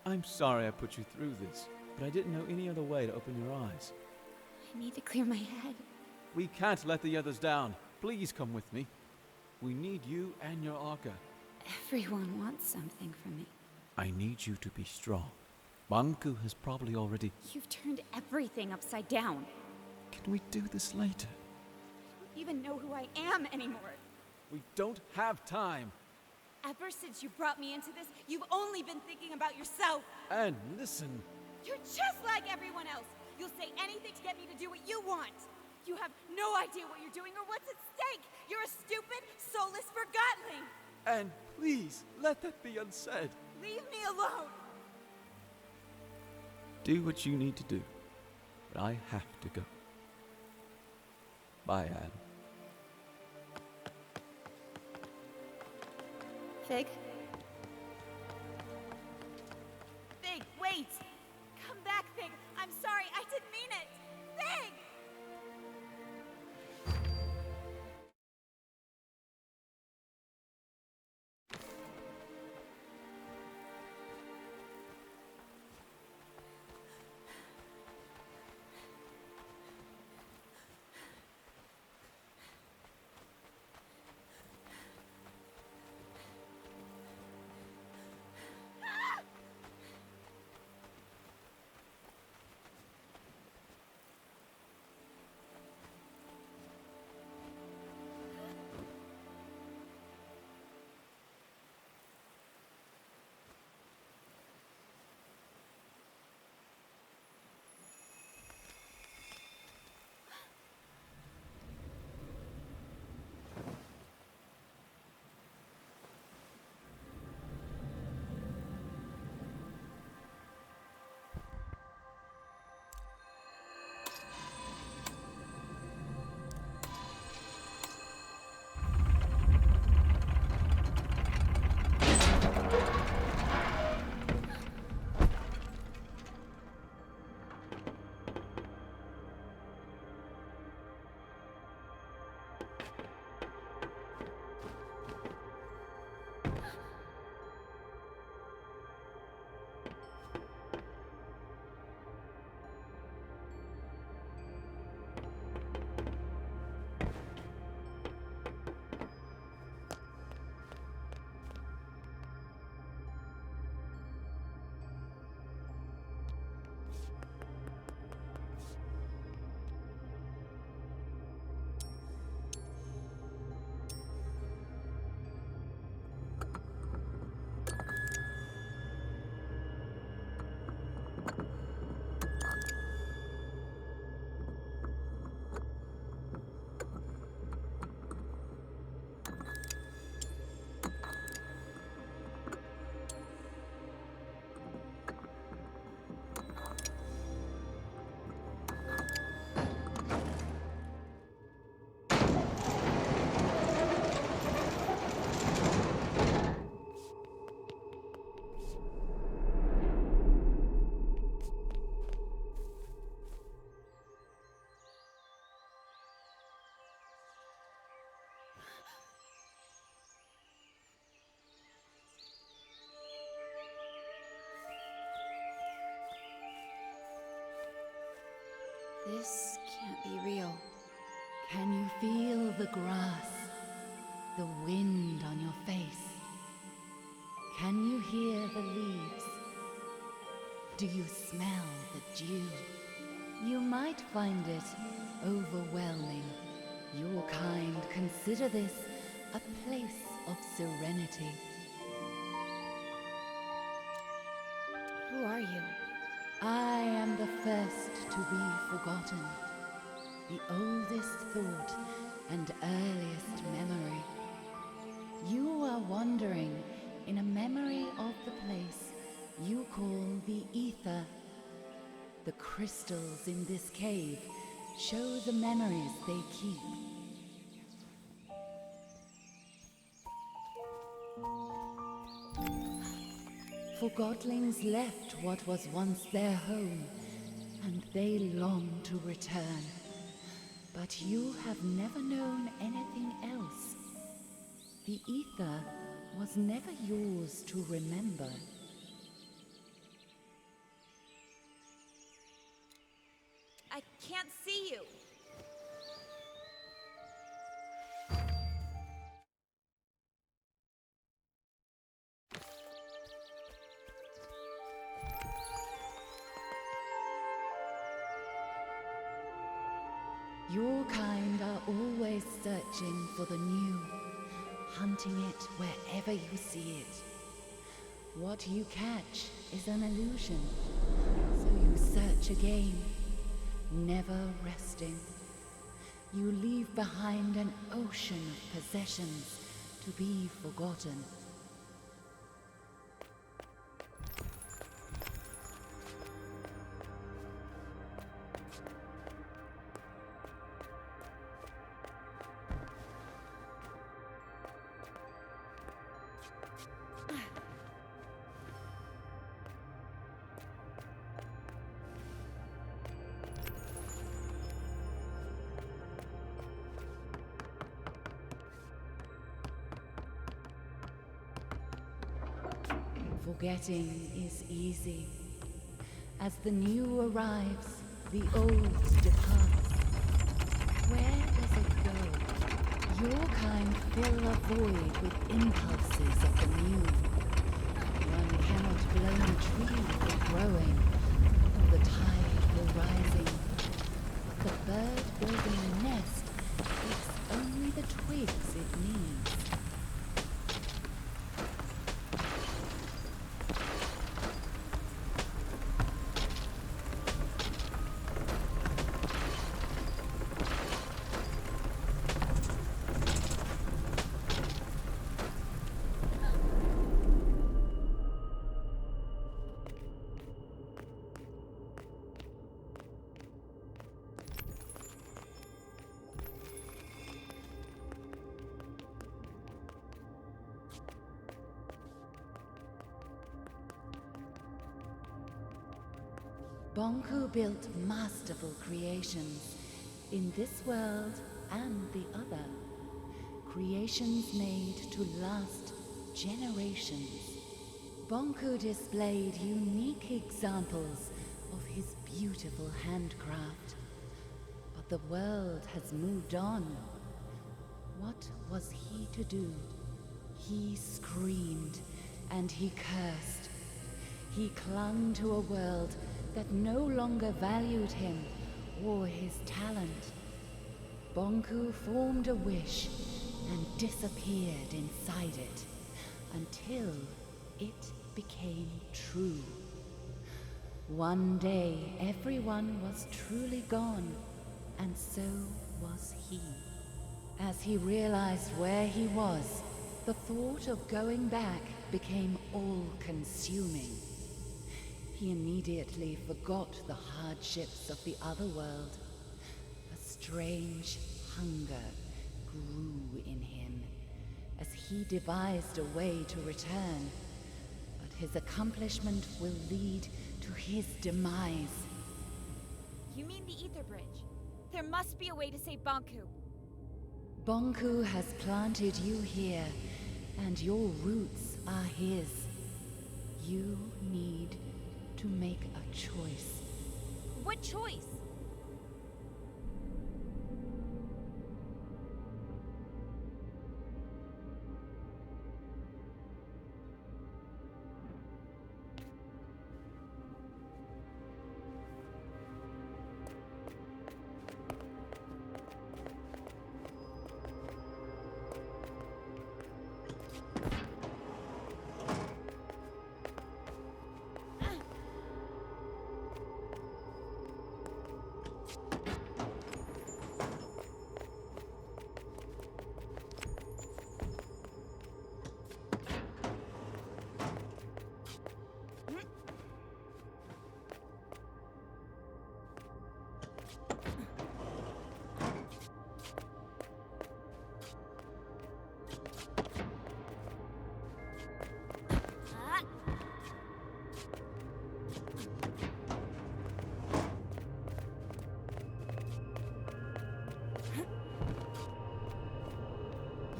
I'm sorry I put you through this, but I didn't know any other way to open your eyes.
I need to clear my head.
We can't let the others down. Please come with me. We need you and your Arca.
Everyone wants something from me.
I need you to be strong. Bonku has probably already...
You've turned everything upside down.
Can we do this later?
I don't even know who I am anymore.
We don't have time.
Ever since you brought me into this, you've only been thinking about yourself.
And listen...
You're just like everyone else. You'll say anything to get me to do what you want. You have no idea what you're doing or what's at stake. You're a stupid, soulless Forgotling.
And please, let that be unsaid.
Leave me alone.
Do what you need to do. But I have to go. Bye, Anne.
Fig? Fig, wait! Come back, Fig! I'm sorry, I didn't mean it! Fig!
This can't be real.
Can you feel the grass, the wind on your face? Can you hear the leaves? Do you smell the dew? You might find it overwhelming. Your kind consider this a place of serenity.
Who are you?
I am the first to be forgotten, the oldest thought and earliest memory. You are wandering in a memory of the place you call the Ether. The crystals in this cave show the memories they keep. Forgotlings left what was once their home, and they long to return. But you have never known anything else. The Ether was never yours to remember.
I can't see you.
Your kind are always searching for the new, hunting it wherever you see it. What you catch is an illusion, so you search again, never resting. You leave behind an ocean of possessions to be forgotten. Forgetting is easy. As the new arrives, the old departs. Where does it go? Your kind fill a void with impulses of the new. One cannot blame a tree for growing, or the tide for rising. But the bird building a nest takes only the twigs it needs. Bonku built masterful creations in this world and the other. Creations made to last generations. Bonku displayed unique examples of his beautiful handcraft. But the world has moved on. What was he to do? He screamed and he cursed. He clung to a world that no longer valued him or his talent. Bonku formed a wish and disappeared inside it until it became true. One day, everyone was truly gone, and so was he. As he realized where he was, the thought of going back became all-consuming. He immediately forgot the hardships of the other world. A strange hunger grew in him as he devised a way to return. But his accomplishment will lead to his demise.
You mean the Ether Bridge? There must be a way to save Bonku.
Bonku has planted you here, and your roots are his. You need to make a choice.
What choice?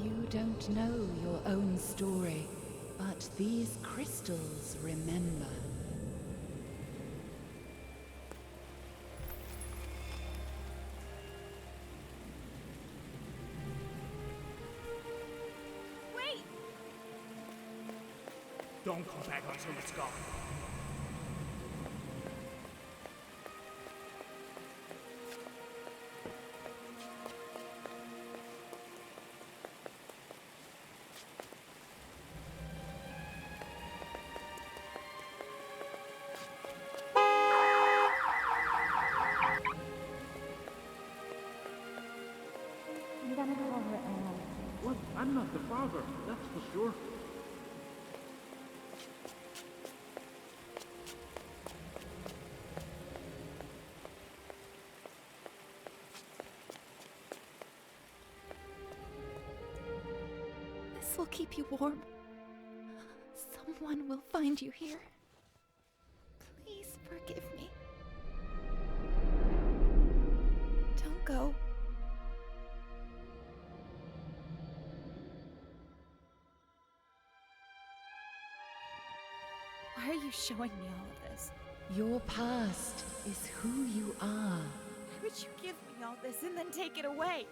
You don't know your own story, but these crystals remember.
Wait!
Don't come back until it's gone.
I'm gonna call her Anne.
What? I'm not the father, that's for sure.
This will keep you warm. Someone will find you here. Please forgive me. Don't go. Why are you showing me all of this?
Your past is who you are.
Why would you give me all this and then take it away?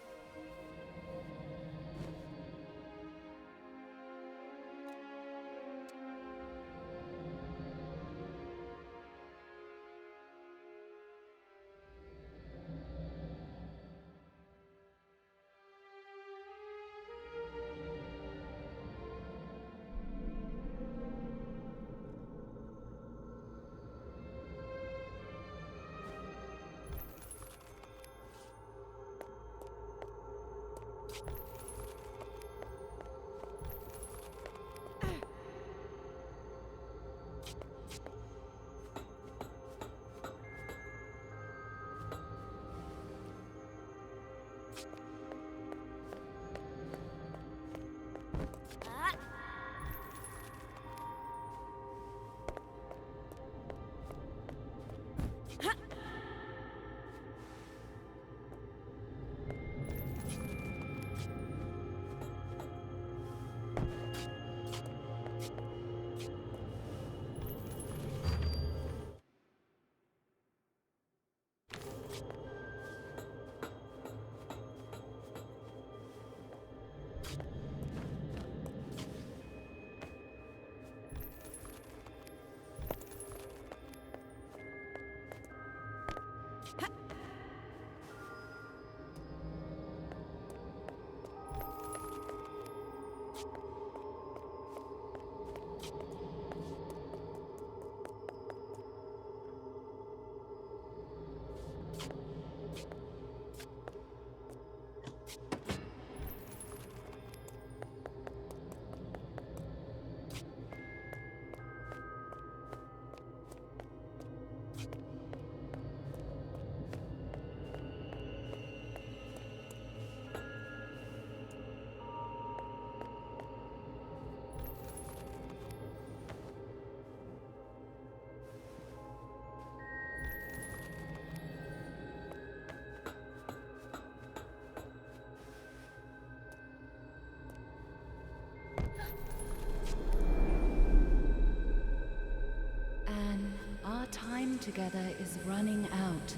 Time together is running out.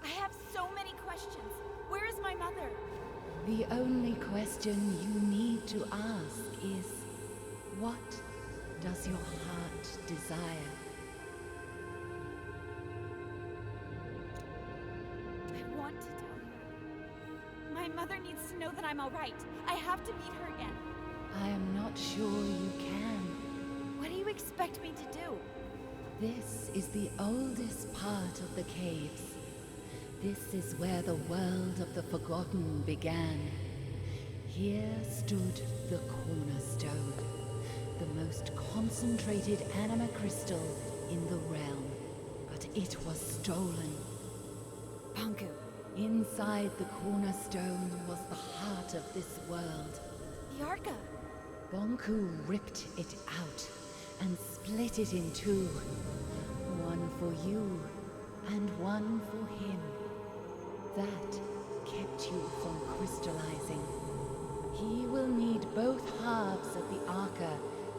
I have so many questions. Where is my mother?
The only question you need to ask is, what does your heart desire?
I want to tell her. My mother needs to know that I'm all right. I have to meet her again.
I am not sure you can.
What do you expect me to do?
This is the oldest part of the caves. This is where the world of the Forgotten began. Here stood the Cornerstone, the most concentrated anima crystal in the realm. But it was stolen. Bonku. Inside the Cornerstone was the heart of this world.
The Arca!
Bonku ripped it out and split it in two. One for you and one for him. That kept you from crystallizing. He will need both halves of the Arca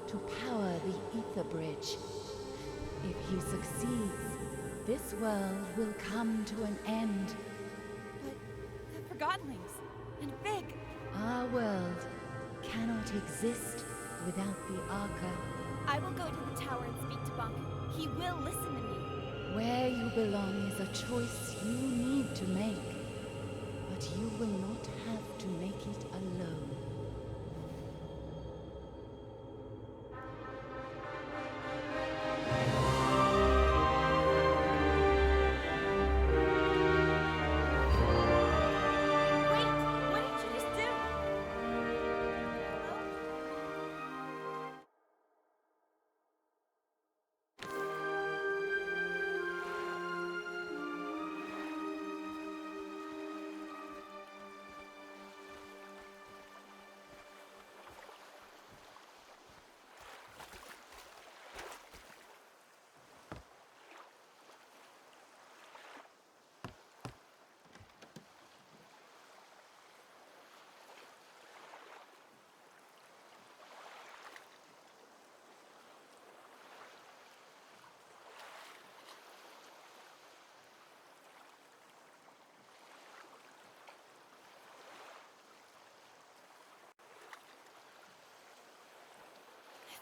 to power the Ether Bridge. If he succeeds, this world will come to an end.
But the Forgotlings and Fig.
Our world cannot exist without the Arca.
I will go to the tower and speak to Bonku. He will listen to me.
Where you belong is a choice you need to make. But you will not have to make it alone.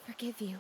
Forgive you.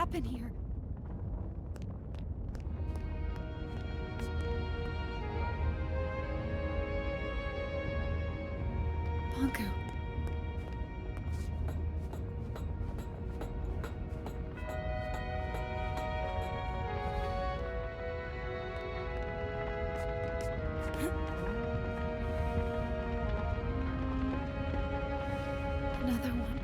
happen here? Bonku. Another one.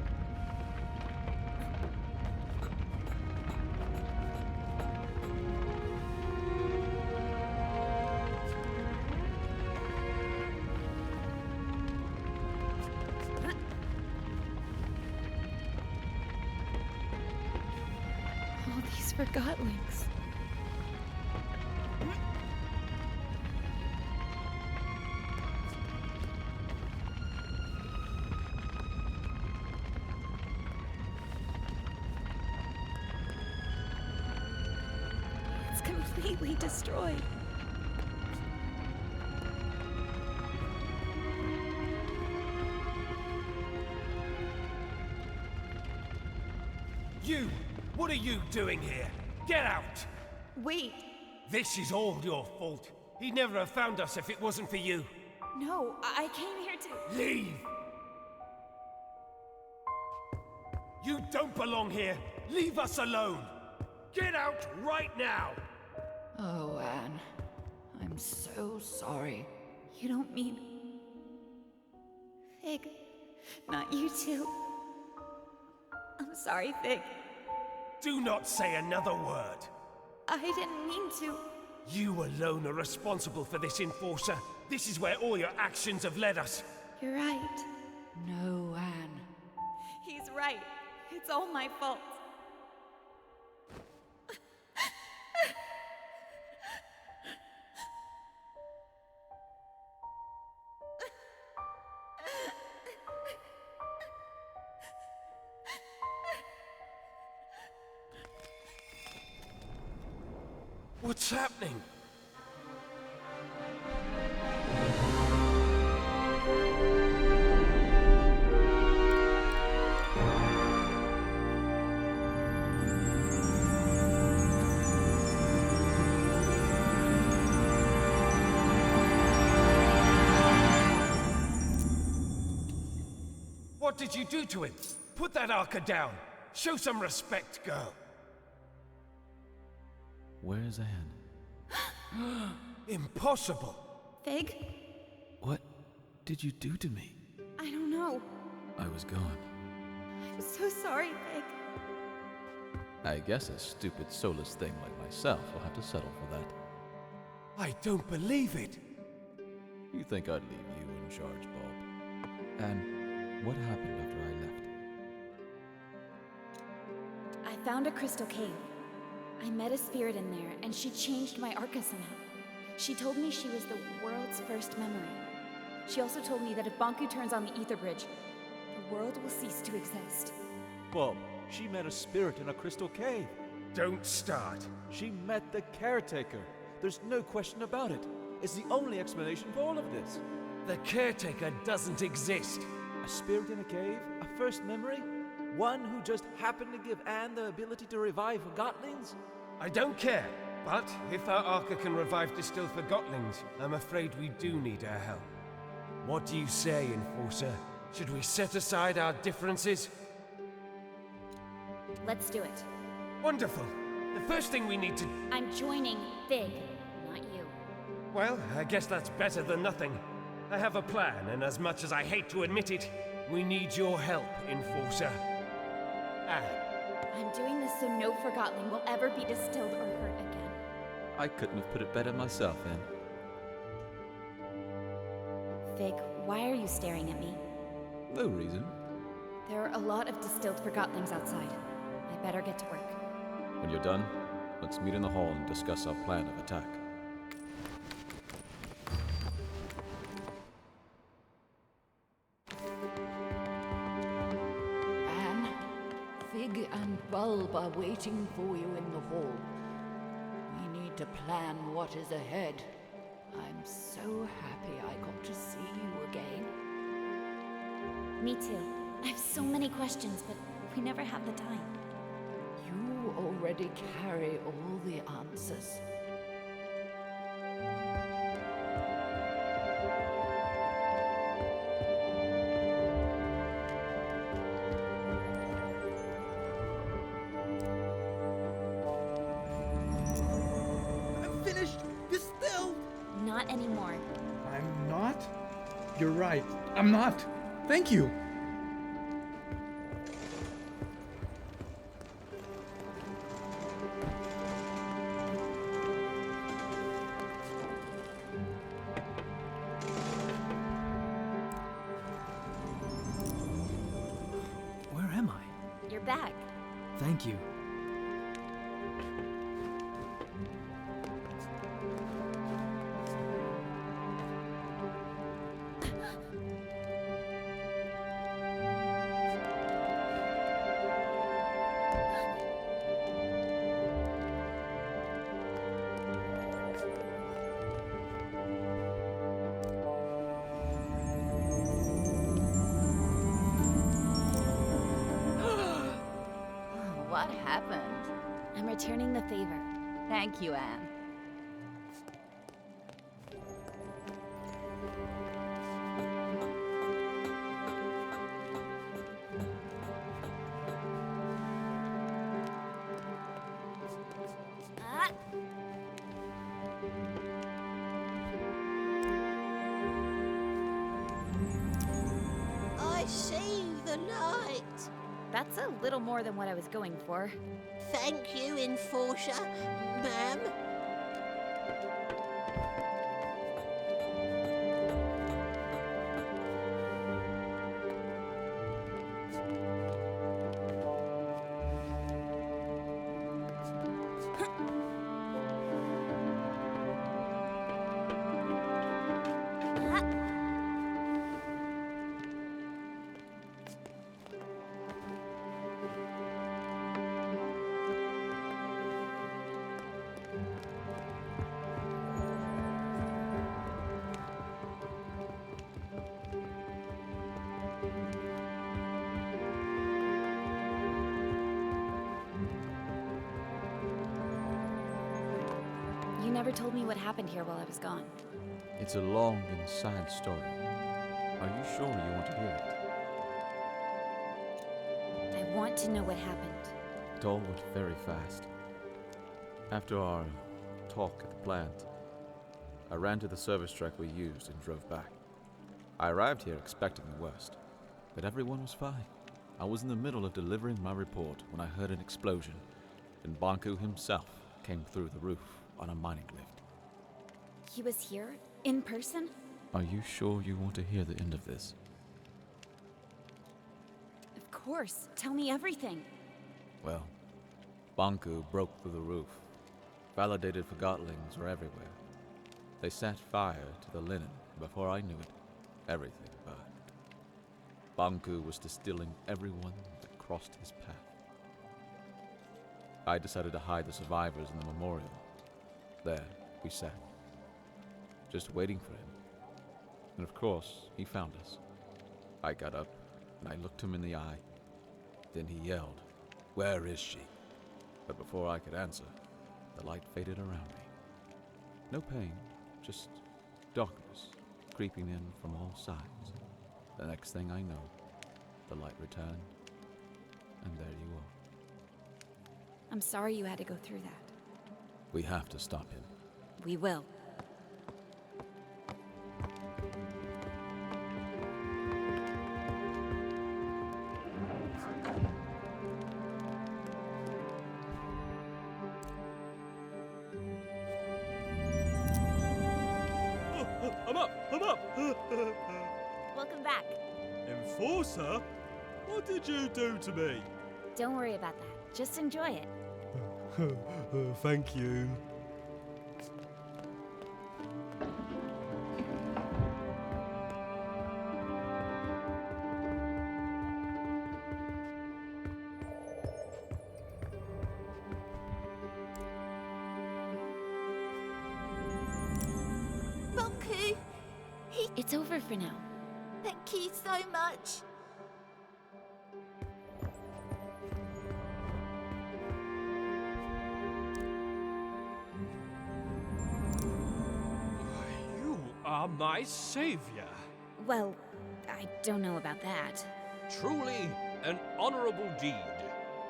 All these Forgotlings. It's completely destroyed.
You! What are you doing here? Get out!
Wait.
This is all your fault. He'd never have found us if it wasn't for you.
No, I came here to...
Leave! You don't belong here! Leave us alone! Get out right now!
Oh, Anne. I'm so sorry.
You don't mean... Fig. Not you too. I'm sorry, Fig.
Do not say another word.
I didn't mean to.
You alone are responsible for this, Enforcer. This is where all your actions have led us.
You're right.
No, Anne.
He's right. It's all my fault.
What's happening? What did you do to him? Put that archer down. Show some respect, girl.
Where's Anne?
Impossible!
Fig?
What did you do to me?
I don't know.
I was gone.
I'm so sorry, Fig.
I guess a stupid, soulless thing like myself will have to settle for that.
I don't believe it!
You think I'd leave you in charge, Bob? And what happened after I left?
I found a crystal cave. I met a spirit in there, and she changed my Arca somehow. She told me she was the world's first memory. She also told me that if Bonku turns on the Ether Bridge, the world will cease to exist.
Bob, she met a spirit in a crystal cave.
Don't start.
She met the caretaker. There's no question about it. It's the only explanation for all of this.
The caretaker doesn't exist.
A spirit in a cave? A first memory? One who just happened to give Anne the ability to revive Forgotlings?
I don't care, but if our Arca can revive distilled Forgotlings, I'm afraid we do need her help. What do you say, Enforcer? Should we set aside our differences?
Let's do it.
Wonderful. The first thing we need to...
I'm joining Fig, not you.
Well, I guess that's better than nothing. I have a plan, and as much as I hate to admit it, we need your help, Enforcer. Anne.
I'm doing this so no Forgotling will ever be distilled or hurt again.
I couldn't have put it better myself, Anne.
Fig, why are you staring at me?
No reason.
There are a lot of distilled Forgotlings outside. I better get to work.
When you're done, let's meet in the hall and discuss our plan of attack.
Anne, Fig and Bulb are waiting for you in the hall. We need to plan what is ahead. I'm so happy I got to see you again.
Me too. I have so many questions, but we never have the time.
You already carry all the answers.
I'm finished! Distilled!
Not anymore.
I'm not? You're right. I'm not. Thank you.
Where am I?
You're back.
Thank you.
What happened?
I'm returning the favor.
Thank you, Anne.
Ah!
I see the light.
That's a little more than what I was going for.
Thank you, Enforcer, ma'am.
You never told me what happened here while I was gone.
It's a long and sad story. Are you sure you want to hear it?
I want to know what happened.
It all went very fast. After our talk at the plant, I ran to the service truck we used and drove back. I arrived here expecting the worst, but everyone was fine. I was in the middle of delivering my report when I heard an explosion, and Bonku himself came through the roof on a mining lift.
He was here? In person?
Are you sure you want to hear the end of this?
Of course. Tell me everything.
Well, Bonku broke through the roof. Validated Forgotlings were everywhere. They set fire to the linen. Before I knew it, everything burned. Bonku was distilling everyone that crossed his path. I decided to hide the survivors in the memorial. There, we sat, just waiting for him. And of course, he found us. I got up, and I looked him in the eye. Then he yelled, "Where is she?" But before I could answer, the light faded around me. No pain, just darkness creeping in from all sides. The next thing I know, the light returned, and there you are.
I'm sorry you had to go through that.
We have to stop him.
We will.
I'm up! I'm up!
Welcome back.
Enforcer? What did you do to me?
Don't worry about that. Just enjoy it.
Thank you.
Bonku!
It's over for now.
Thank you so much.
are my savior.
Well, I don't know about that.
Truly an honorable deed.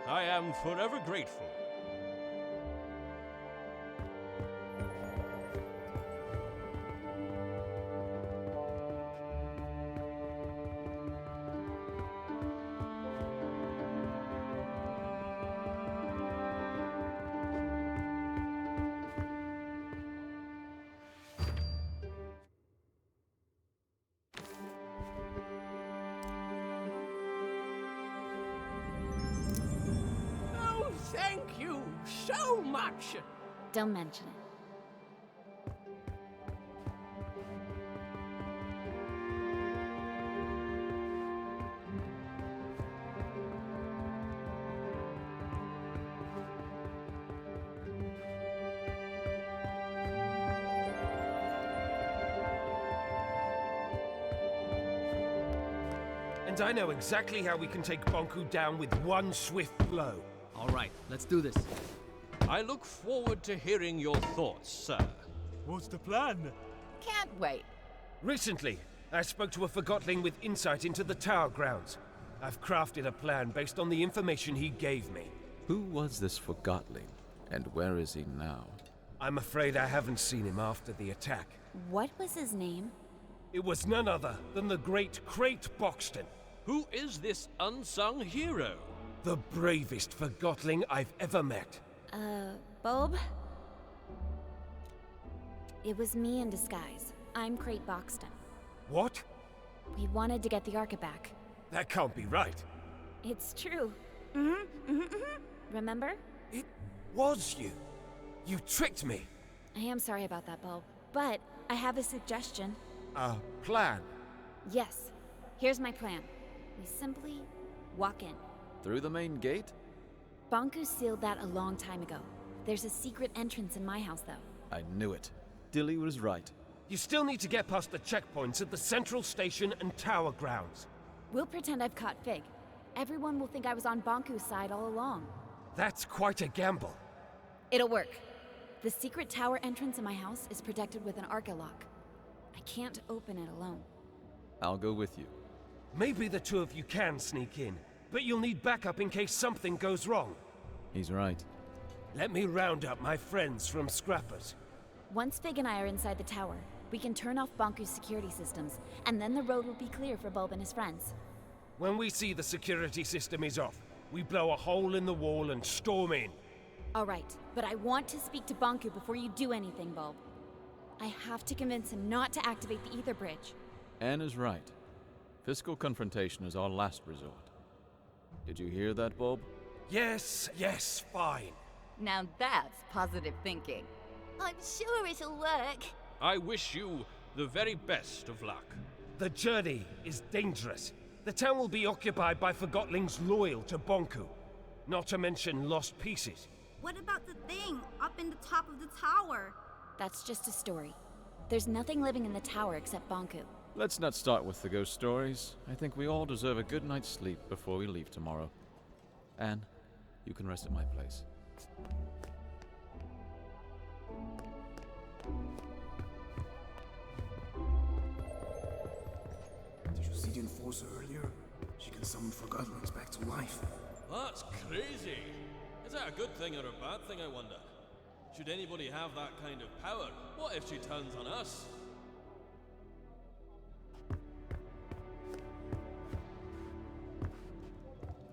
I am forever grateful.
Thank you so much.
Don't mention it.
And I know exactly how we can take Bonku down with one swift blow.
All right, let's do this.
I look forward to hearing your thoughts, sir.
What's the plan?
Can't wait.
Recently, I spoke to a Forgotling with insight into the tower grounds. I've crafted a plan based on the information he gave me.
Who was this Forgotling, and where is he now?
I'm afraid I haven't seen him after the attack.
What was his name?
It was none other than the great Crate Boxton.
Who is this unsung hero?
The bravest Forgotling I've ever met.
Bulb? It was me in disguise. I'm Crate Boxton.
What?
We wanted to get the Arca back.
That can't be right.
It's true. Remember?
It was you. You tricked me.
I am sorry about that, Bulb. But I have a suggestion.
A plan?
Yes. Here's my plan. We simply walk in.
Through the main gate?
Bonku sealed that a long time ago. There's a secret entrance in my house, though.
I knew it. Dilly was right.
You still need to get past the checkpoints at the central station and tower grounds.
We'll pretend I've caught Fig. Everyone will think I was on Bonku's side all along.
That's quite a gamble.
It'll work. The secret tower entrance in my house is protected with an Arca lock. I can't open it alone.
I'll go with you.
Maybe the two of you can sneak in, but you'll need backup in case something goes wrong.
He's right.
Let me round up my friends from Scrappers.
Once Fig and I are inside the tower, we can turn off Bonku's security systems, and then the road will be clear for Bulb and his friends.
When we see the security system is off, we blow a hole in the wall and storm in.
All right, but I want to speak to Bonku before you do anything, Bulb. I have to convince him not to activate the ether bridge.
Anne is right. Physical confrontation is our last resort. Did you hear that, Bulb?
Yes, fine.
Now that's positive thinking.
I'm sure it'll work.
I wish you the very best of luck.
The journey is dangerous. The town will be occupied by Forgotlings loyal to Bonku, not to mention lost pieces.
What about the thing up in the top of the tower?
That's just a story. There's nothing living in the tower except Bonku.
Let's not start with the ghost stories. I think we all deserve a good night's sleep before we leave tomorrow. Anne, you can rest at my place.
Did you see the Enforcer earlier? She can summon Forgotlings back to life.
That's crazy. Is that a good thing or a bad thing, I wonder? Should anybody have that kind of power, what if she turns on us?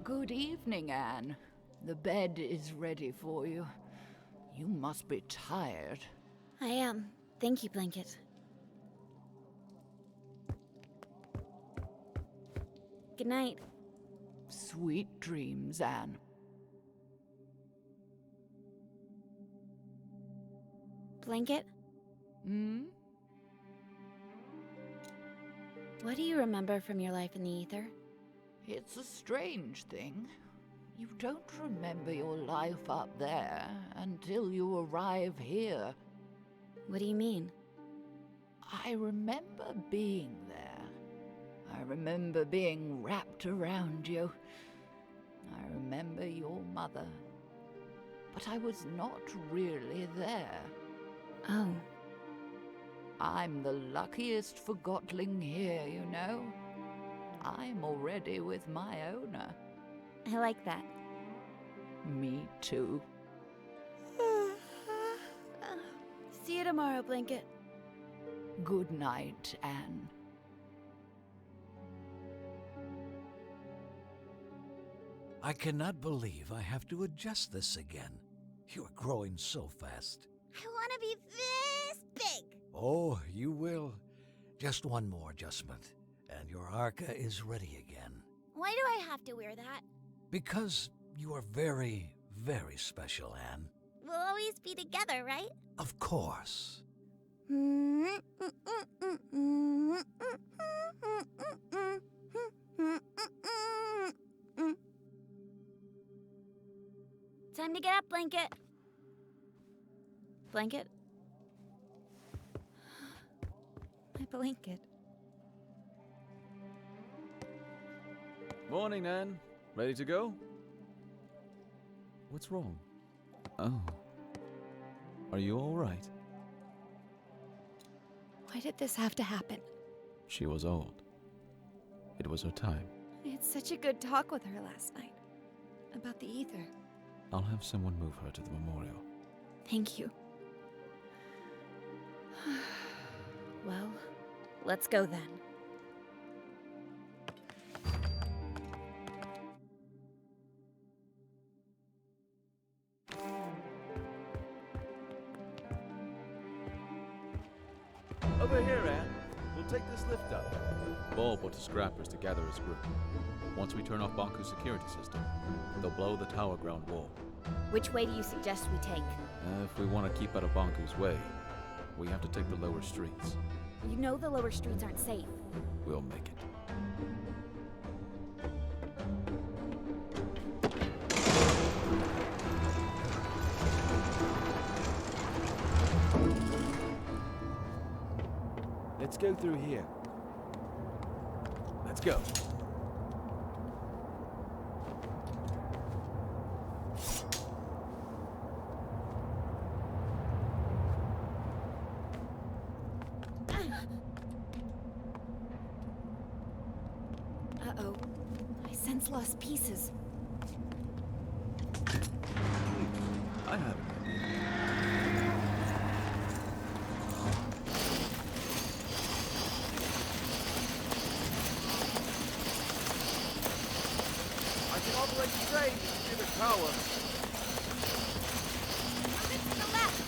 Good evening, Anne. The bed is ready for you. You must be tired.
I am. Thank you, Blanket. Good night.
Sweet dreams, Anne.
Blanket?
Hmm?
What do you remember from your life in the ether?
It's a strange thing. You don't remember your life up there until you arrive here.
What do you mean?
I remember being there. I remember being wrapped around you. I remember your mother. But I was not really there.
Oh.
I'm the luckiest Forgotling here, you know. I'm already with my owner.
I like that.
Me too.
See you tomorrow, Blanket.
Good night, Anne.
I cannot believe I have to adjust this again. You're growing so fast.
I want to be this big.
Oh, you will. Just one more adjustment, and your Arca is ready again.
Why do I have to wear that?
Because you are very, very special, Anne.
We'll always be together, right?
Of course.
Time to get up, Blanket. Blanket? My blanket.
Morning, Anne. Ready to go? What's wrong? Oh. Are you all right?
Why did this have to happen?
She was old. It was her time.
I had such a good talk with her last night. About the ether.
I'll have someone move her to the memorial.
Thank you. Well, let's go then.
Over here, Anne. We'll take this lift up. Ball put the scrappers to gather his group. Once we turn off Bonku's security system, they'll blow the tower ground wall.
Which way do you suggest we take?
If we want to keep out of Bonku's way, we have to take the lower streets.
You know the lower streets aren't safe.
We'll make it. Let's go through here. Let's go.
Uh-oh. I sense lost pieces.
I have it. I can operate the train near the tower.
Move it to the left.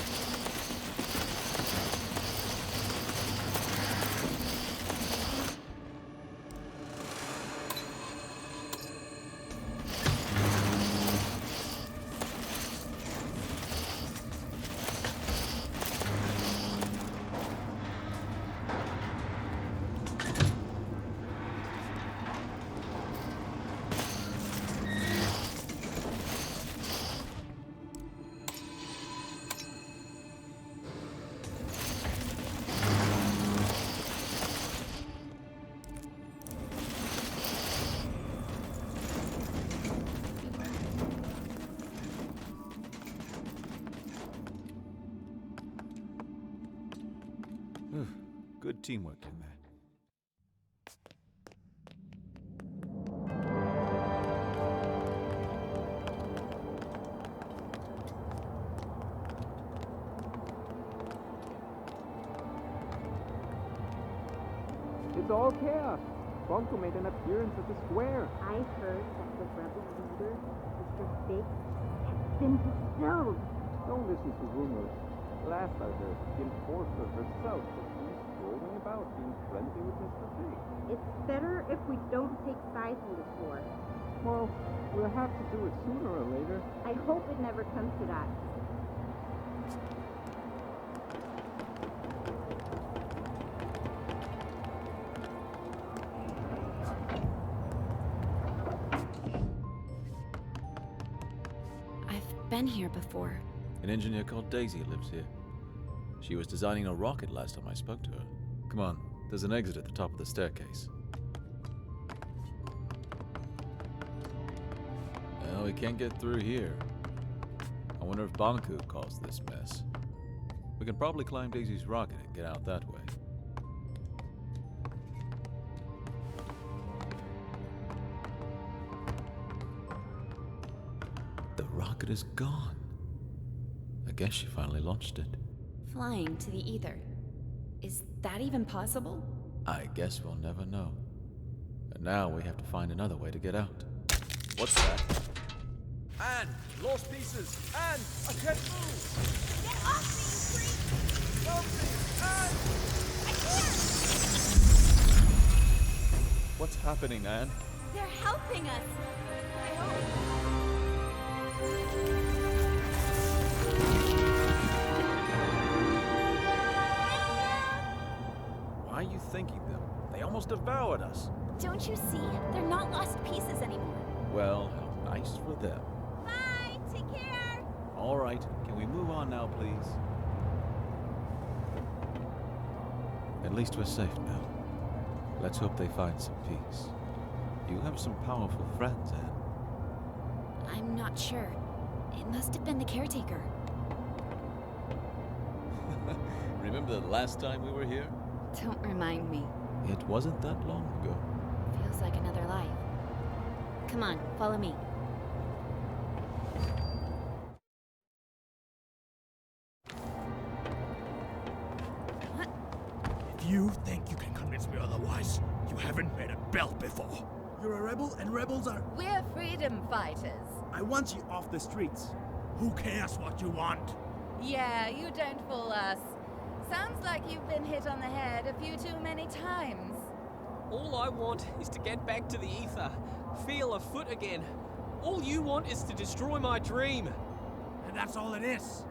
Good teamwork in there.
It's all chaos. Bonku made an appearance at the square.
I heard that the rebel leader, Mr. Big, has been distilled.
Don't listen to rumors. Last I heard, the enforcer herself was seen strolling about being friendly with Mr. Big.
It's better if we don't take sides in this war.
Well, we'll have to do it sooner or later.
I hope it never comes to that.
I've been here before.
An engineer called Daisy lives here. She was designing a rocket last time I spoke to her. Come on, there's an exit at the top of the staircase. Well, we can't get through here. I wonder if Bonku caused this mess. We can probably climb Daisy's rocket and get out that way. The rocket is gone. I guess she finally launched it.
Flying to the ether. Is that even possible?
I guess we'll never know. And now we have to find another way to get out. What's that? Anne! Lost pieces! Anne! I can't move!
Get off me, you freak!
Help me! Anne!
I can't!
What's happening, Anne?
They're helping us. I hope.
Why are you thinking them? They almost devoured us.
Don't you see? They're not lost pieces anymore.
Well, how nice for them.
Bye! Take care!
All right, can we move on now, please? At least we're safe now. Let's hope they find some peace. You have some powerful friends, Anne.
I'm not sure. It must have been the caretaker.
Remember the last time we were here?
Don't remind me.
It wasn't that long ago.
Feels like another life. Come on, follow me.
If you think you can convince me otherwise, you haven't made a belt before.
You're a rebel, and rebels are...
We're freedom fighters.
I want you off the streets.
Who cares what you want?
Yeah, you don't fool us. Sounds like you've been hit on the head a few too many times.
All I want is to get back to the ether, feel a foot again. All you want is to destroy my dream.
And that's all it is.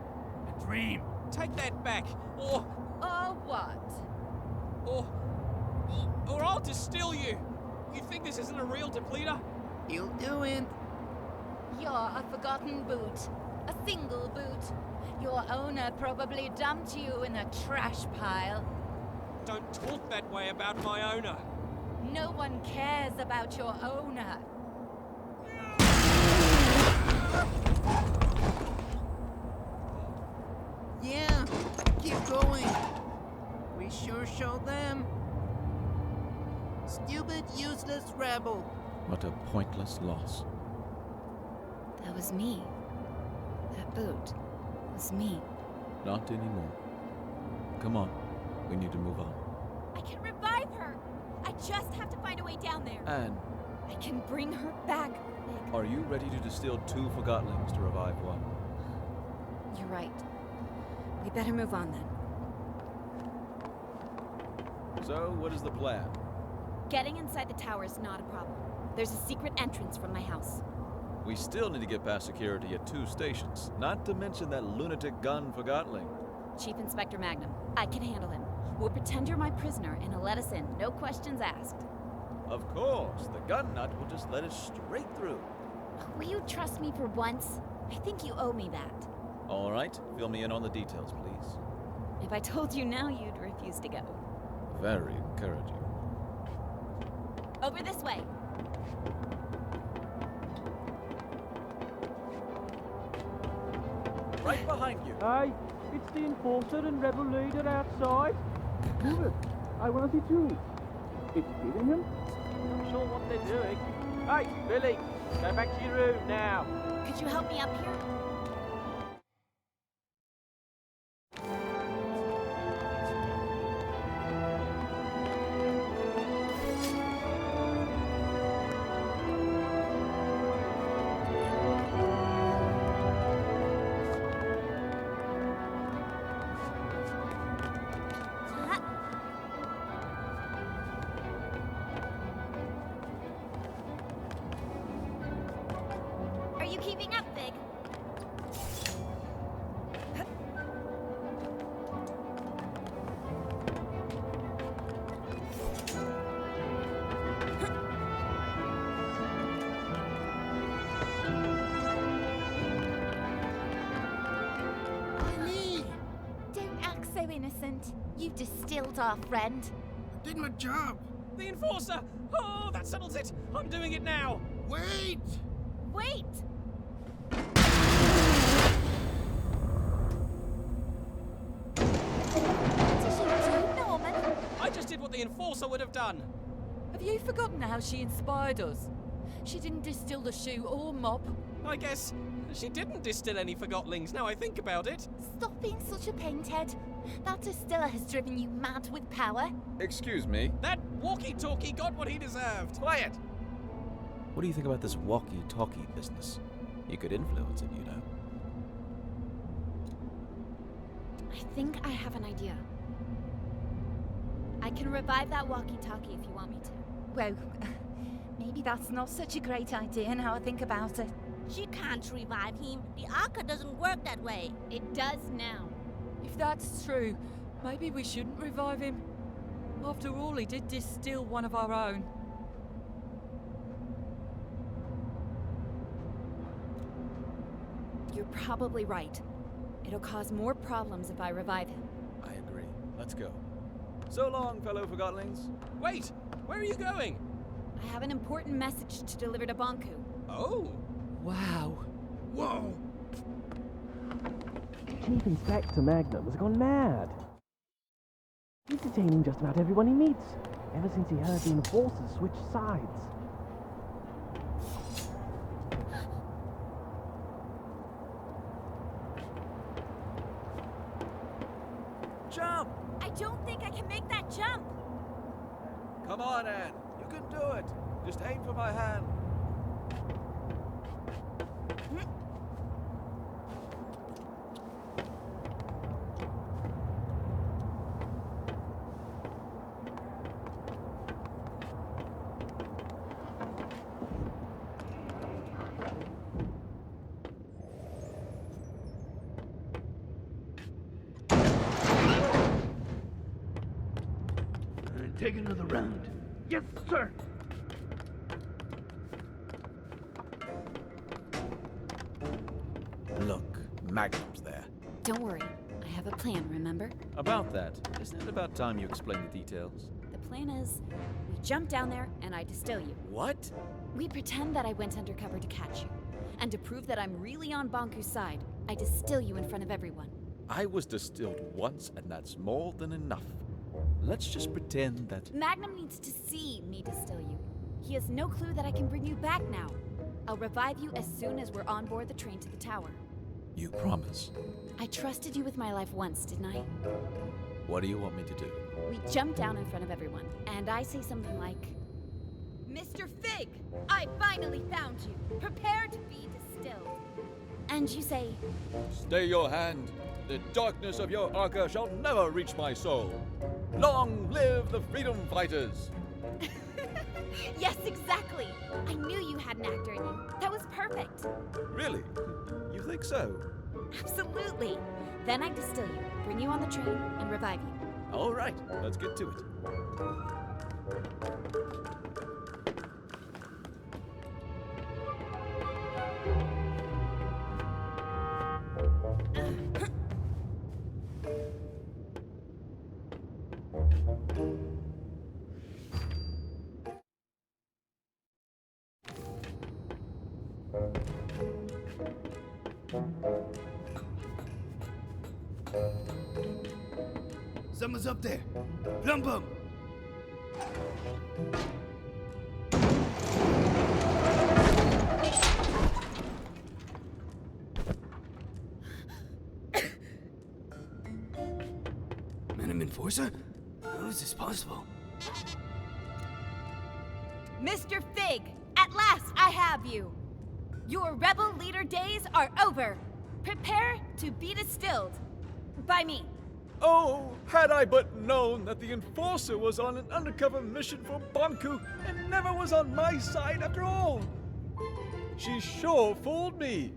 A dream.
Take that back, or
what?
Or I'll distill you. You think this isn't a real depleter?
You do it.
You're a forgotten boot. A single boot. Your owner probably dumped you in a trash pile.
Don't talk that way about my owner.
No one cares about your owner.
Yeah, keep going. We sure show them. Stupid, useless rebel.
What a pointless loss.
That was me. That boot was me.
Not anymore. Come on, we need to move on.
I can revive her! I just have to find a way down there.
Anne,
I can bring her back.
are you ready to distill 2 Forgotlings to revive 1?
You're right. We better move on then.
So, what is the plan?
Getting inside the tower is not a problem. There's a secret entrance from my house.
We still need to get past security at 2 stations, not to mention that lunatic gun Forgotling.
Chief Inspector Magnum, I can handle him. We'll pretend you're my prisoner and he'll let us in, no questions asked.
Of course, the gun nut will just let us straight through.
Will you trust me for once? I think you owe me that.
All right, fill me in on the details, please.
If I told you now, you'd refuse to go.
Very encouraging.
Over this way.
Right behind you.
Hey, it's the enforcer and rebel leader outside. Move it. I want to see too. It's killing him? Not sure what they're doing. Hey, Billy, go back to your room now.
Could you help me up here?
Are you keeping up, Big? Don't act so innocent. You distilled our friend.
I did my job.
The enforcer! Oh, that settles it! I'm doing it now!
Wait!
Wait! What did you do, Norman?
I just did what the enforcer would have done!
Have you forgotten how she inspired us? She didn't distill the shoe or mop.
I guess
She didn't distill any Forgotlings, now I think about it.
Stop being such a pain, Ted. That distiller has driven you mad with power.
Excuse me?
That walkie-talkie got what he deserved. Quiet!
What do you think about this walkie-talkie business? You could influence it, you know.
I think I have an idea. I can revive that walkie-talkie if you want me to.
Well, maybe that's not such a great idea now I think about it.
She can't revive him. The Arca doesn't work that way.
It does now.
If that's true, maybe we shouldn't revive him. After all, he did distill one of our own.
You're probably right. It'll cause more problems if I revive him.
I agree. Let's go. So long, fellow Forgotlings.
Wait! Where are you going?
I have an important message to deliver to Bonku.
Oh!
Wow.
Whoa!
Chief Inspector Magnum has gone mad. He's detaining just about everyone he meets, ever since he heard the enforcers switch sides.
Jump!
I don't think I can make that jump!
Come on, Anne. You can do it. Just aim for my hand.
Take another round. Yes, sir.
Look, Magnum's there.
Don't worry. I have a plan, remember?
About that, isn't it about time you explain the details?
The plan is, we jump down there and I distill you.
What?
We pretend that I went undercover to catch you. And to prove that I'm really on Bonku's side, I distill you in front of everyone.
I was distilled once, and that's more than enough. Let's just pretend that...
Magnum needs to see me distill you. He has no clue that I can bring you back now. I'll revive you as soon as we're on board the train to the tower.
You promise?
I trusted you with my life once, didn't I?
What do you want me to do?
We jump down in front of everyone, and I say something like, Mr. Fig, I finally found you. Prepare to be distilled. And you say,
Stay your hand. The darkness of your Arca shall never reach my soul. Long live the freedom fighters!
Yes, exactly. I knew you had an actor in you. That was perfect.
Really? You think so?
Absolutely. Then I distill you, bring you on the train, and revive you.
All right, let's get to it.
Someone's up there. Plump 'em. Venom Enforcer? How is this possible?
Mr. Fig, at last I have you. Your rebel leader days are over. Prepare to be distilled. By me.
Oh, had I but known that the Enforcer was on an undercover mission for Bonku and never was on my side after all. She sure fooled me.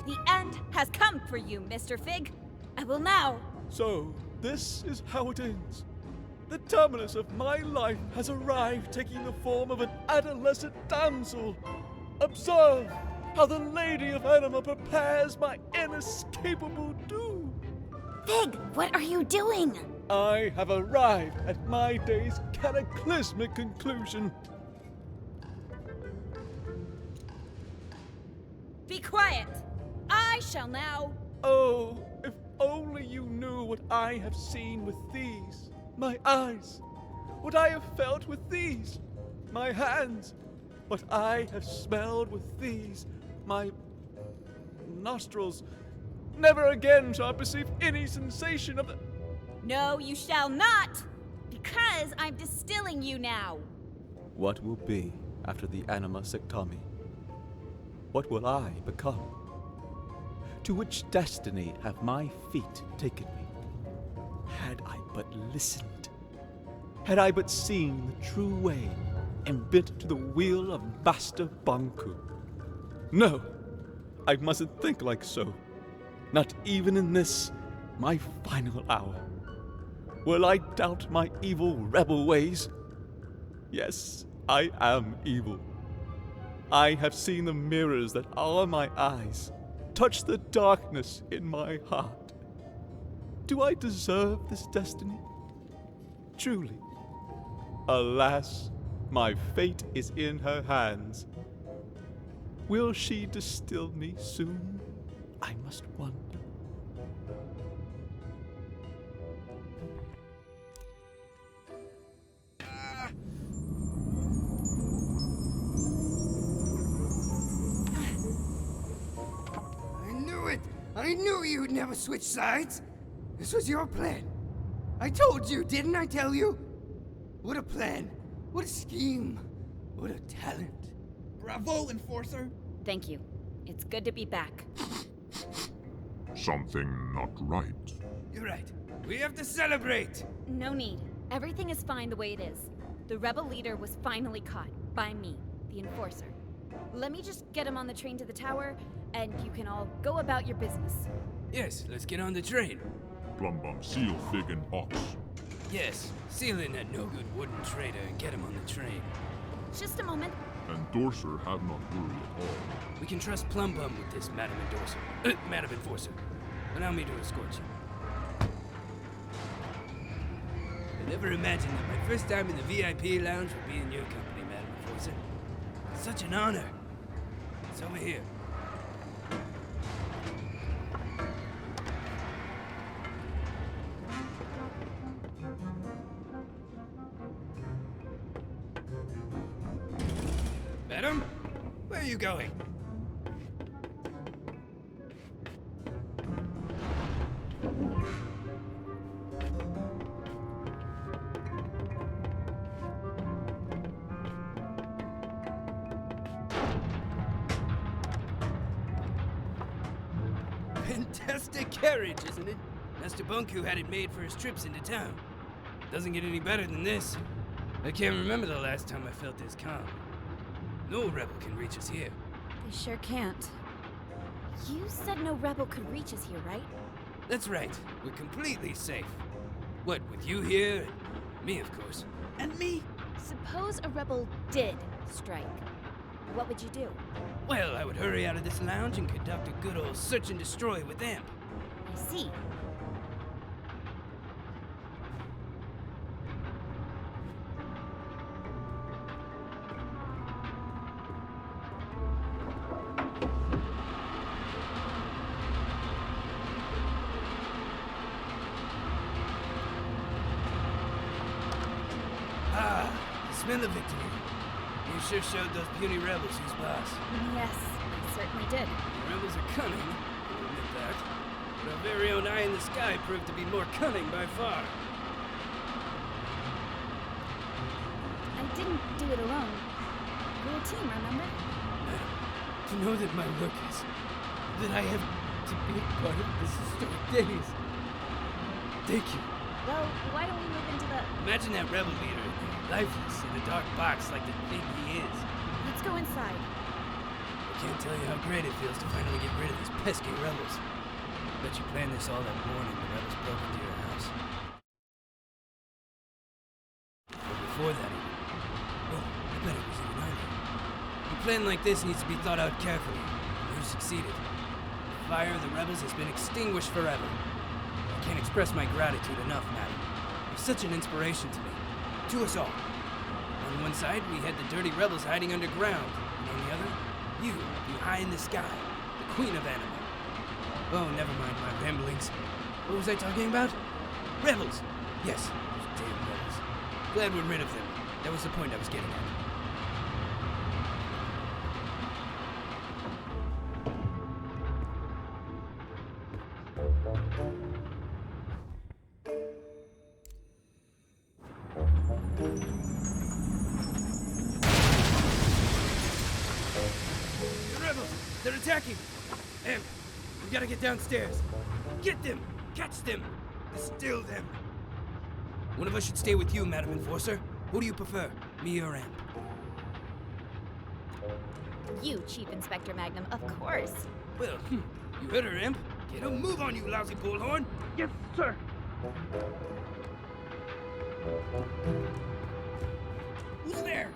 The end has come for you, Mr. Fig. I will now.
So, this is how it ends. The terminus of my life has arrived, taking the form of an adolescent damsel. Observe how the Lady of Anima prepares my inescapable doom.
Fig, what are you doing?
I have arrived at my day's cataclysmic conclusion.
Be quiet. I shall now...
Oh, if only you knew what I have seen with these, my eyes, what I have felt with these, my hands, what I have smelled with these, my nostrils. Never again shall I perceive any sensation of the...
No, you shall not! Because I'm distilling you now!
What will be after the anima sectami? What will I become? To which destiny have my feet taken me? Had I but listened, had I but seen the true way and bent to the wheel of Master Bonku. No, I mustn't think like so. Not even in this, my final hour. Will I doubt my evil rebel ways? Yes, I am evil. I have seen the mirrors that are my eyes, touch the darkness in my heart. Do I deserve this destiny? Truly. Alas, my fate is in her hands. Will she distill me soon? I must wonder.
I knew you'd never switch sides. This was your plan. I told you, didn't I tell you? What a plan. What a scheme. What a talent.
Bravo, Enforcer.
Thank you. It's good to be back.
Something not right.
You're right. We have to celebrate.
No need. Everything is fine the way it is. The rebel leader was finally caught. By me, the Enforcer. Let me just get him on the train to the tower, and you can all go about your business.
Yes, let's get on the train.
Plum seal Fig and Ox.
Yes, seal in that no-good wooden traitor and get him on the train.
Just a moment.
Endorser have not worried at all.
We can trust Plum Bum with this, Madam Endorser. Madam Enforcer. Allow me to escort you. I never imagined that my first time in the VIP lounge would be in your company, Madam Enforcer. It's such an honor. It's over here. Madam, where are you going? Fantastic carriage, isn't it? Master Bonku had it made for his trips into town. Doesn't get any better than this. I can't remember the last time I felt this calm. No rebel can reach us here.
They sure can't. You said no rebel could reach us here, right?
That's right. We're completely safe. What, with you here? And me, of course.
And me?
Suppose a rebel did strike. What would you do?
Well, I would hurry out of this lounge and conduct a good old search and destroy with them.
I see.
Smell of victory. You sure showed those puny rebels who's boss.
Yes, I certainly did.
The rebels are cunning, I'll admit that. But our very own eye in the sky proved to be more cunning by far.
I didn't do it alone. We're a team, remember?
To know that my work is... that I have to be a part of this historic days. Thank you.
Well, why don't we move into the...
Imagine that rebel leader, lifeless in a dark box like the thing he is.
Let's go inside.
I can't tell you how great it feels to finally get rid of these pesky rebels. Bet you planned this all that morning the rebels broke into your house. Or before that even. Oh, I bet it was even earlier. A plan like this needs to be thought out carefully. You succeeded. The fire of the rebels has been extinguished forever. I can't express my gratitude enough, madam. You're such an inspiration to me. To us all. On one side, we had the dirty rebels hiding underground, and on the other, you, high in the sky, the queen of anima. Oh, never mind my ramblings. What was I talking about? Rebels! Yes, those damn rebels. Glad we're rid of them. That was the point I was getting at. rebels! They're attacking! Em, we gotta get downstairs. Get them! Catch them! Distill them! One of us should stay with you, Madam Enforcer. Who do you prefer, me or Em?
You, Chief Inspector Magnum, of course.
Well, you heard her, Imp. Get a move on, you lousy bullhorn!
Yes, sir.
Who's there?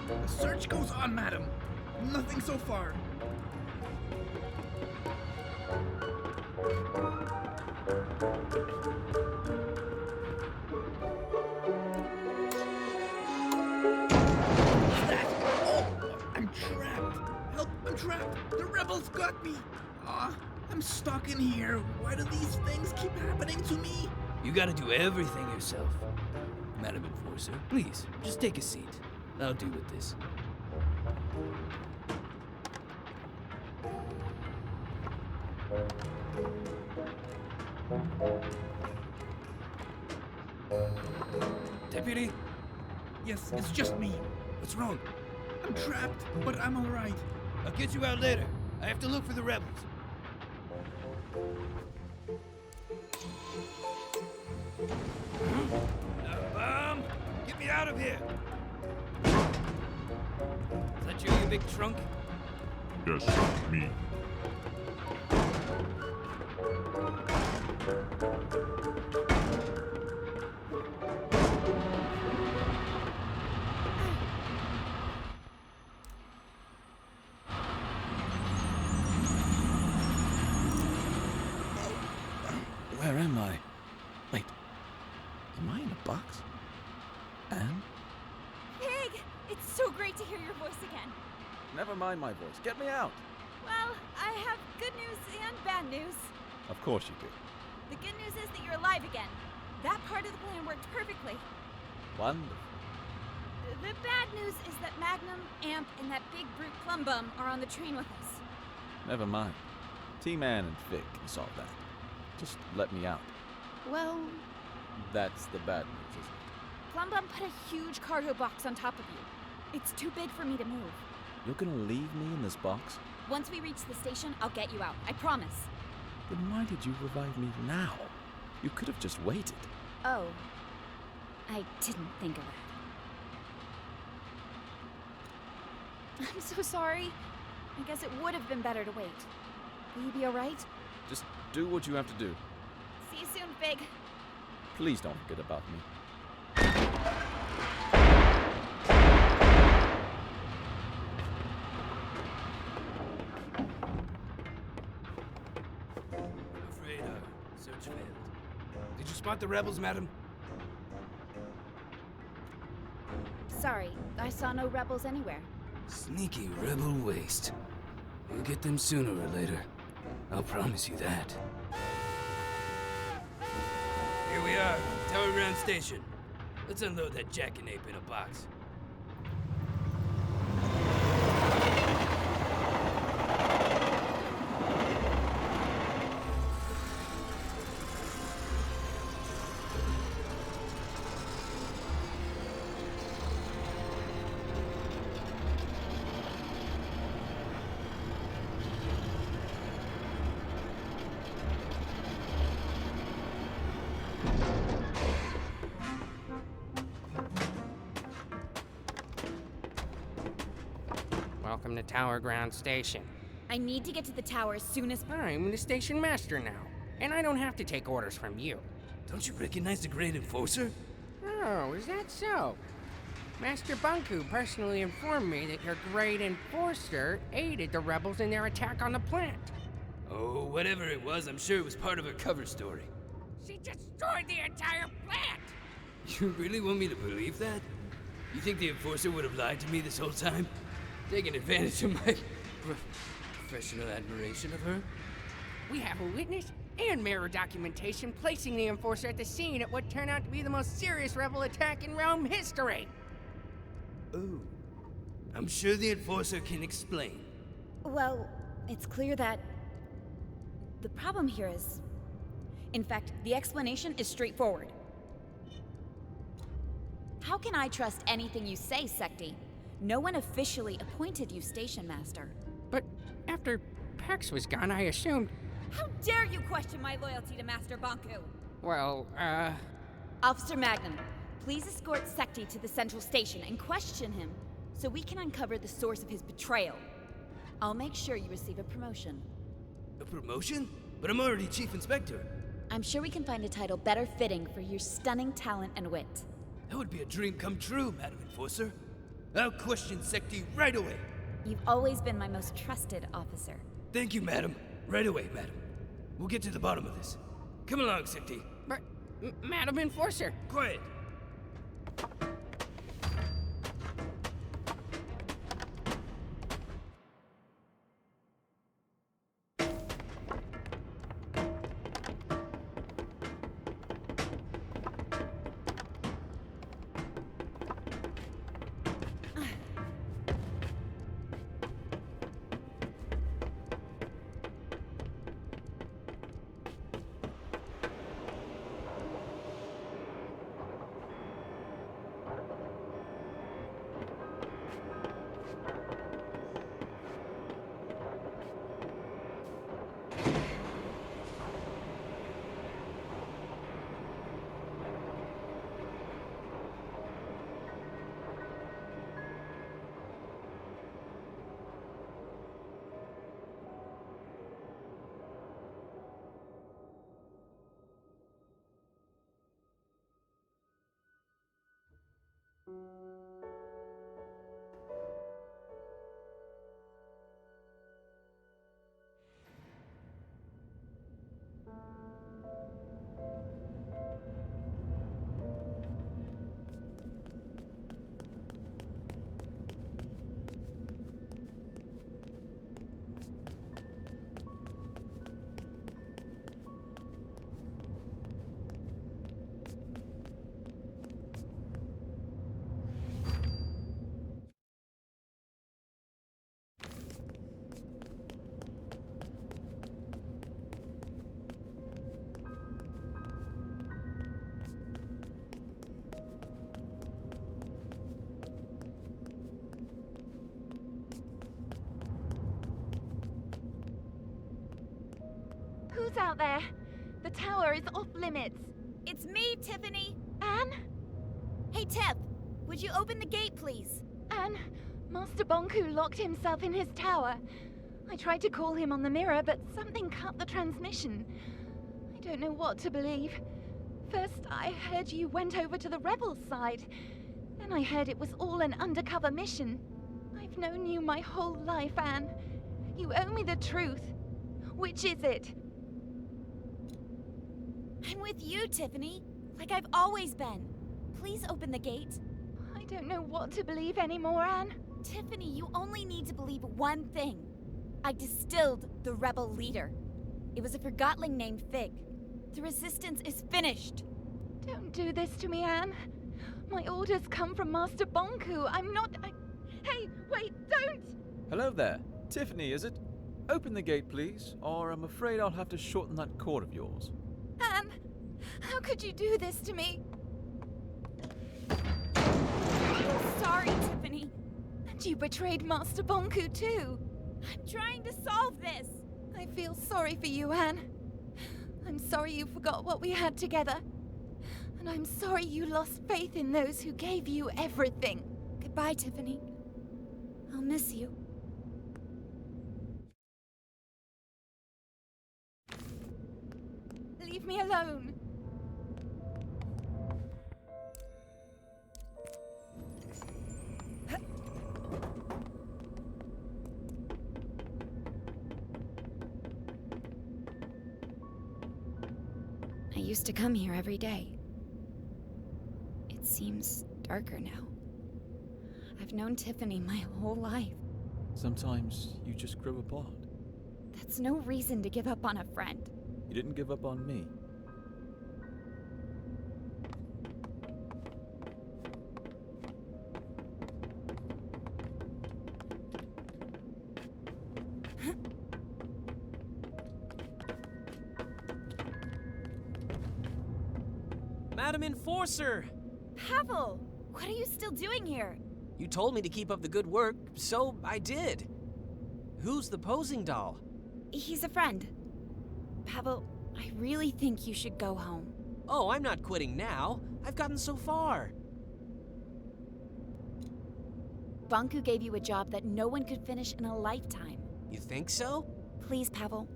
The search goes on, madam. Nothing so far. I'm trapped. Help, I'm trapped. The rebels got me. I'm stuck in here. Why do these things keep happening to me?
You gotta do everything yourself. Madam Enforcer, please, just take a seat. I'll deal with this. Deputy?
Yes, it's just me.
What's wrong?
I'm trapped, but I'm all right.
I'll get you out later. I have to look for the rebels. Bomb! Get me out of here! Is that you big trunk?
Yes, sir, me.
Where am I? Wait, am I in a box? Anne?
Pig! It's so great to hear your voice again.
Never mind my voice. Get me out.
Well, I have good news and bad news.
Of course you do.
The good news is that you're alive again. That part of the plan worked perfectly.
Wonderful.
The bad news is that Magnum, Amp, and that big brute Plumbum are on the train with us.
Never mind. T-Man and Vic can solve that. Just let me out.
Well,
That's the bad news, isn't it?
Plumbum put a huge cargo box on top of you. It's too big for me to move.
You're gonna leave me in this box?
Once we reach the station, I'll get you out. I promise.
Then why did you revive me now? You could have just waited.
Oh. I didn't think of that. I'm so sorry. I guess it would have been better to wait. Will you be alright?
Just do what you have to do.
See you soon, Big.
Please don't forget about me.
Afraid search failed. Did you spot the rebels, madam?
Sorry, I saw no rebels anywhere.
Sneaky rebel waste. We'll get them sooner or later. I'll promise you that. Here we are, Tower Ground Station. Let's unload that jackanape in a box.
Welcome to Tower Ground Station.
I need to get to the tower as soon as...
I'm the station master now, and I don't have to take orders from you.
Don't you recognize the Great Enforcer?
Oh, is that so? Master Bonku personally informed me that your Great Enforcer aided the rebels in their attack on the plant.
Oh, whatever it was, I'm sure it was part of her cover story.
She destroyed the entire plant!
You really want me to believe that? You think the Enforcer would have lied to me this whole time? Taking advantage of my professional admiration of her?
We have a witness and mirror documentation placing the Enforcer at the scene at what turned out to be the most serious rebel attack in Rome history.
Oh. I'm sure the Enforcer can explain.
Well, it's clear that the problem here is... In fact, the explanation is straightforward. How can I trust anything you say, Secti? No one officially appointed you Station Master.
But after Pax was gone, I assumed...
How dare you question my loyalty to Master Bonku?
Well,
Officer Magnum, please escort Secti to the central station and question him so we can uncover the source of his betrayal. I'll make sure you receive a promotion.
A promotion? But I'm already Chief Inspector.
I'm sure we can find a title better fitting for your stunning talent and wit.
That would be a dream come true, Madam Enforcer. I'll question Secti right away.
You've always been my most trusted officer.
Thank you, Madam. Right away, Madam. We'll get to the bottom of this. Come along, Secti.
But, Madam Enforcer...
Quiet.
Who's out there? The tower is off limits.
It's me, Tiffany.
Anne?
Hey, Tiff. Would you open the gate, please?
Anne, Master Bonku locked himself in his tower. I tried to call him on the mirror, but something cut the transmission. I don't know what to believe. First, I heard you went over to the rebels' side. Then I heard it was all an undercover mission. I've known you my whole life, Anne. You owe me the truth. Which is it?
I'm with you, Tiffany. Like I've always been. Please open the gate.
I don't know what to believe anymore, Anne.
Tiffany, you only need to believe one thing. I distilled the rebel leader. It was a Forgotling named Fig. The resistance is finished.
Don't do this to me, Anne. My orders come from Master Bonku. I'm not... Hey, wait, don't!
Hello there. Tiffany, is it? Open the gate, please, or I'm afraid I'll have to shorten that cord of yours.
Anne, how could you do this to me?
I'm sorry, Tiffany.
And you betrayed Master Bonku too.
I'm trying to solve this.
I feel sorry for you, Anne. I'm sorry you forgot what we had together. And I'm sorry you lost faith in those who gave you everything.
Goodbye, Tiffany. I'll miss you.
Leave me alone.
I used to come here every day. It seems darker now. I've known Tiffany my whole life.
Sometimes you just grow apart.
That's no reason to give up on a friend.
You didn't give up on me.
Madam Enforcer!
Pavel! What are you still doing here?
You told me to keep up the good work, so I did. Who's the posing doll?
He's a friend. Pavel, I really think you should go home.
Oh, I'm not quitting now. I've gotten so far.
Bonku gave you a job that no one could finish in a lifetime.
You think so?
Please, Pavel.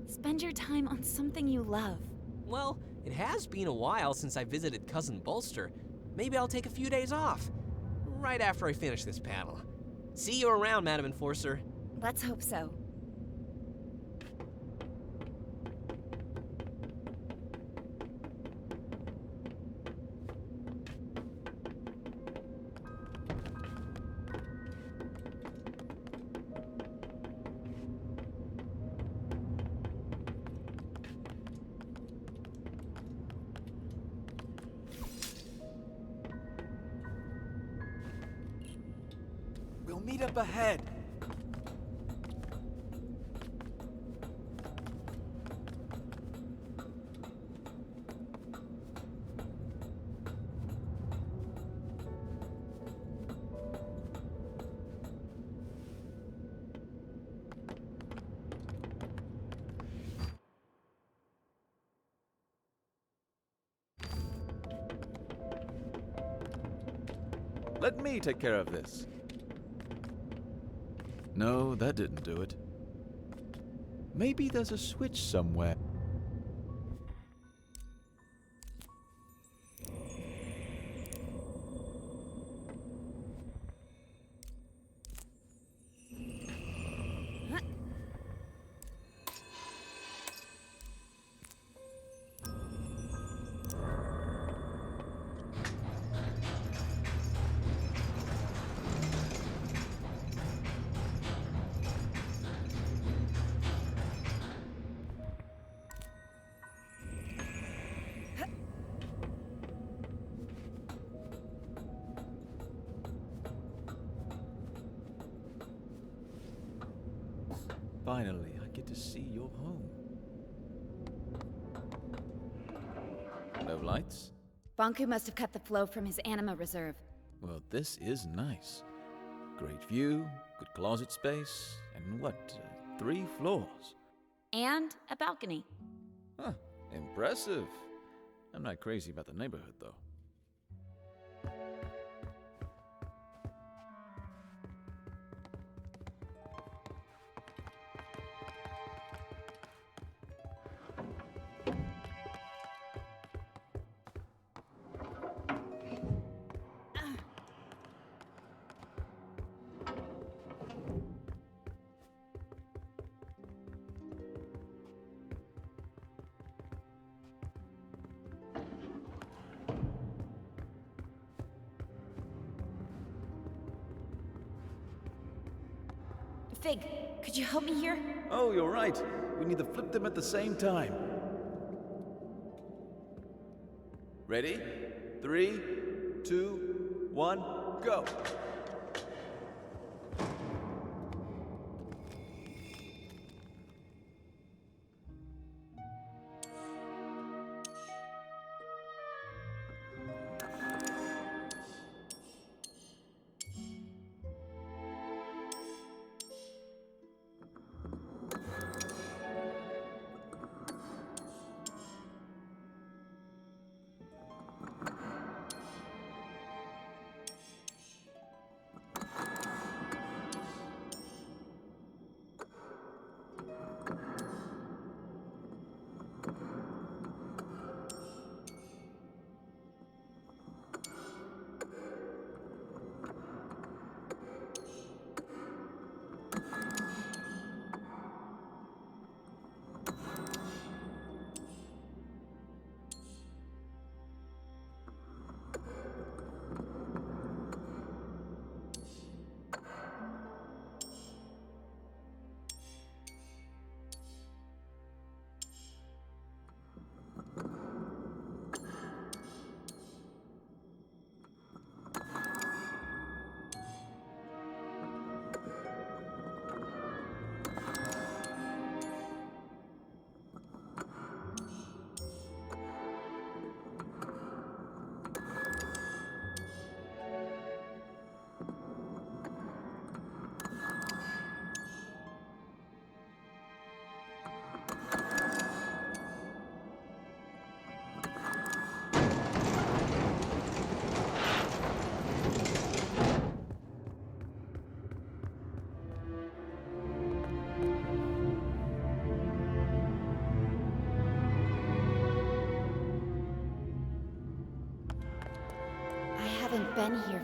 Spend your time on something you love.
Well, it has been a while since I visited Cousin Bolster. Maybe I'll take a few days off. Right after I finish this panel. See you around, Madam Enforcer.
Let's hope so.
We'll meet up ahead. Let me take care of this. No, that didn't do it. Maybe there's a switch somewhere. Finally, I get to see your home. No lights?
Bonku must have cut the flow from his anima reserve.
Well, this is nice. Great view, good closet space, and what, 3 floors?
And a balcony.
Huh, impressive. I'm not crazy about the neighborhood, though.
Fig, could you help me here?
Oh, you're right. We need to flip them at the same time. Ready? 3, 2, 1, go!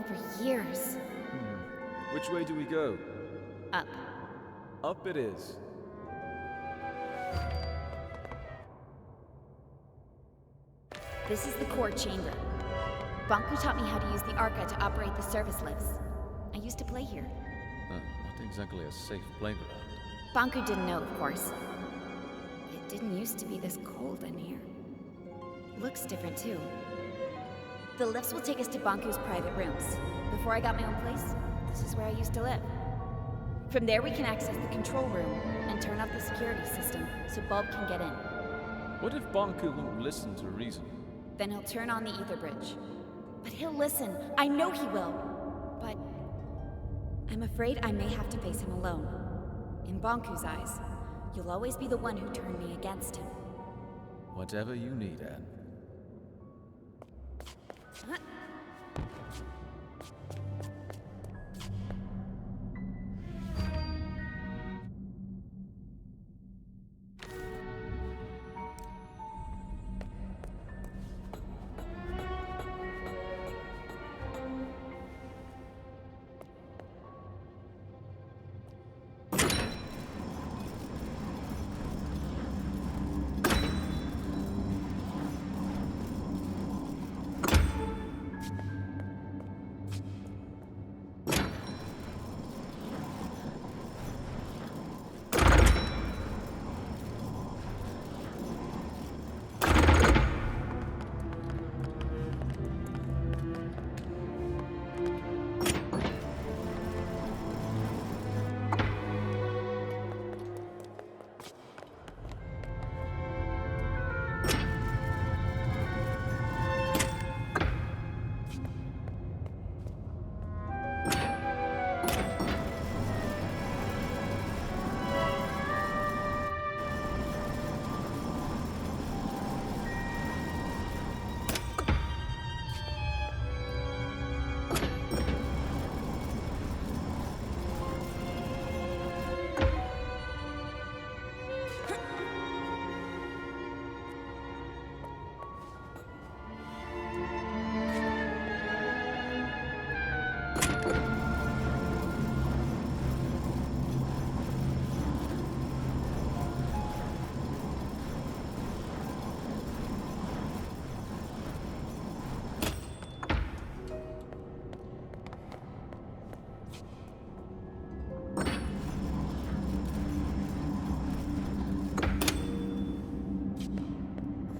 for years.
Which way do we go?
Up.
Up it is.
This is the core chamber. Bonku taught me how to use the Arca to operate the service lifts. I used to play here.
Not exactly a safe playground.
Bonku didn't know, of course. It didn't used to be this cold in here. Looks different, too. The lifts will take us to Bonku's private rooms. Before I got my own place, this is where I used to live. From there, we can access the control room and turn off the security system so Bulb can get in.
What if Bonku won't listen to reason?
Then he'll turn on the ether bridge. But he'll listen. I know he will. But I'm afraid I may have to face him alone. In Bonku's eyes, you'll always be the one who turned me against him.
Whatever you need, Anne.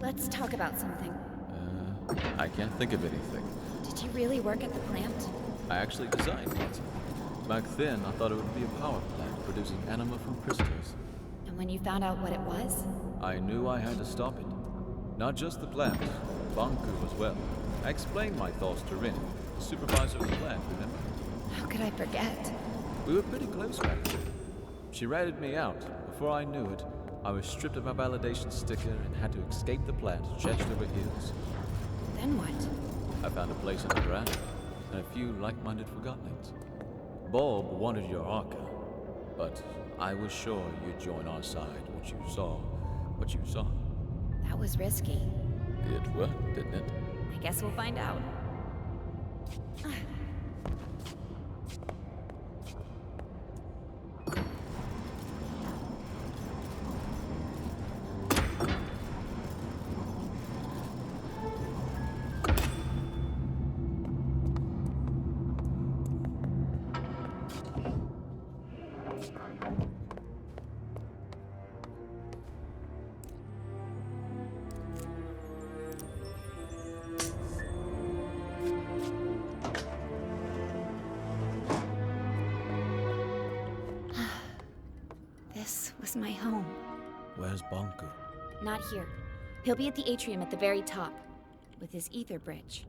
Let's talk about something.
I can't think of anything.
Did you really work at the plant?
I actually designed it. Back then, I thought it would be a power plant producing anima from crystals.
And when you found out what it was?
I knew I had to stop it. Not just the plant, Bonku as well. I explained my thoughts to Rin, the supervisor of the plant, remember?
How could I forget?
We were pretty close back then. She ratted me out. Before I knew it, I was stripped of my validation sticker and had to escape the plant, chest over heels.
Then what?
I found a place underground, and a few like-minded Forgotlings. Bulb wanted your Arca, but I was sure you'd join our side once you saw what you saw.
That was risky.
It worked, didn't it?
I guess we'll find out. This was my home.
Where's Bonku?
Not here. He'll be at the atrium at the very top, with his ether bridge.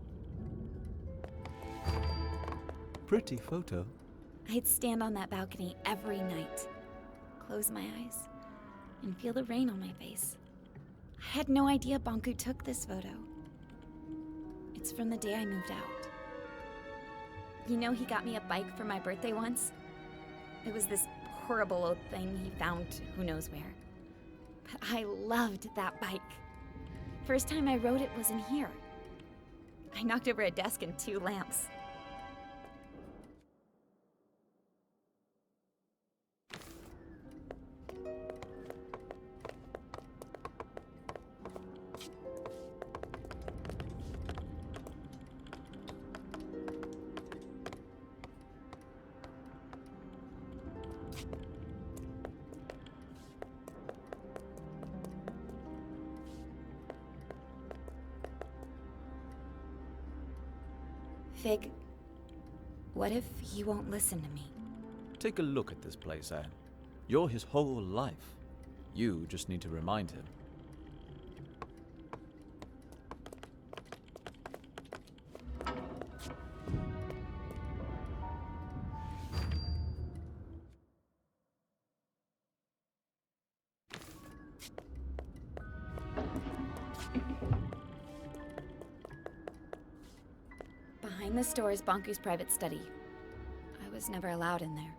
Pretty photo.
I'd stand on that balcony every night, close my eyes, and feel the rain on my face. I had no idea Bonku took this photo. It's from the day I moved out. You know, he got me a bike for my birthday once? It was this horrible old thing he found who knows where. But I loved that bike. First time I rode it was in here. I knocked over a desk and 2 lamps. Fig, what if he won't listen to me?
Take a look at this place, Anne. You're his whole life. You just need to remind him.
Behind this door is Bonku's private study. I was never allowed in there.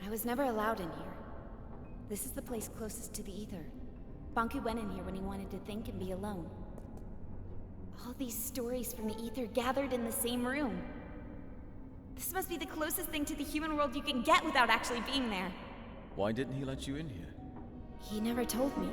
I was never allowed in here. This is the place closest to the ether. Bonku went in here when he wanted to think and be alone. All these stories from the ether gathered in the same room. This must be the closest thing to the human world you can get without actually being there.
Why didn't he let you in here?
He never told me.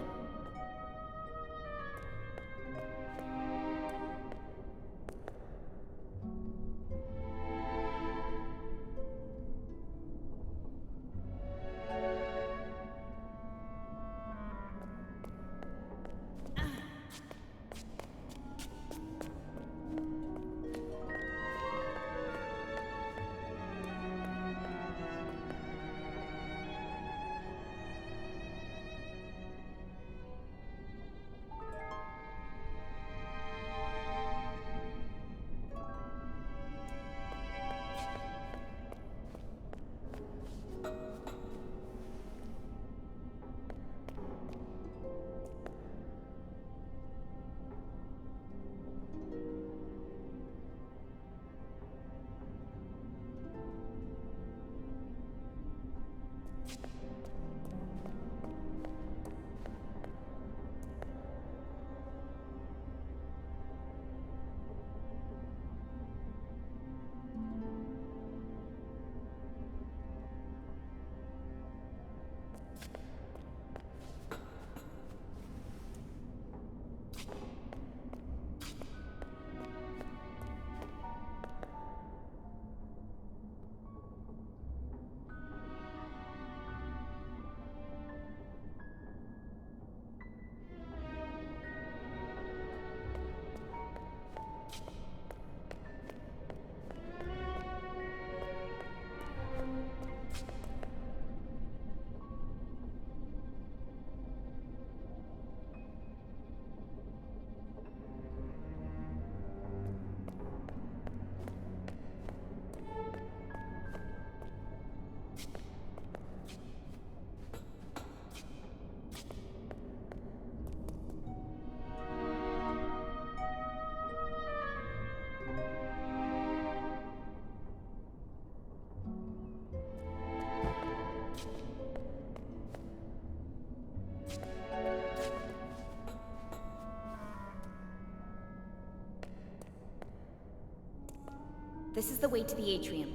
This is the way to the atrium.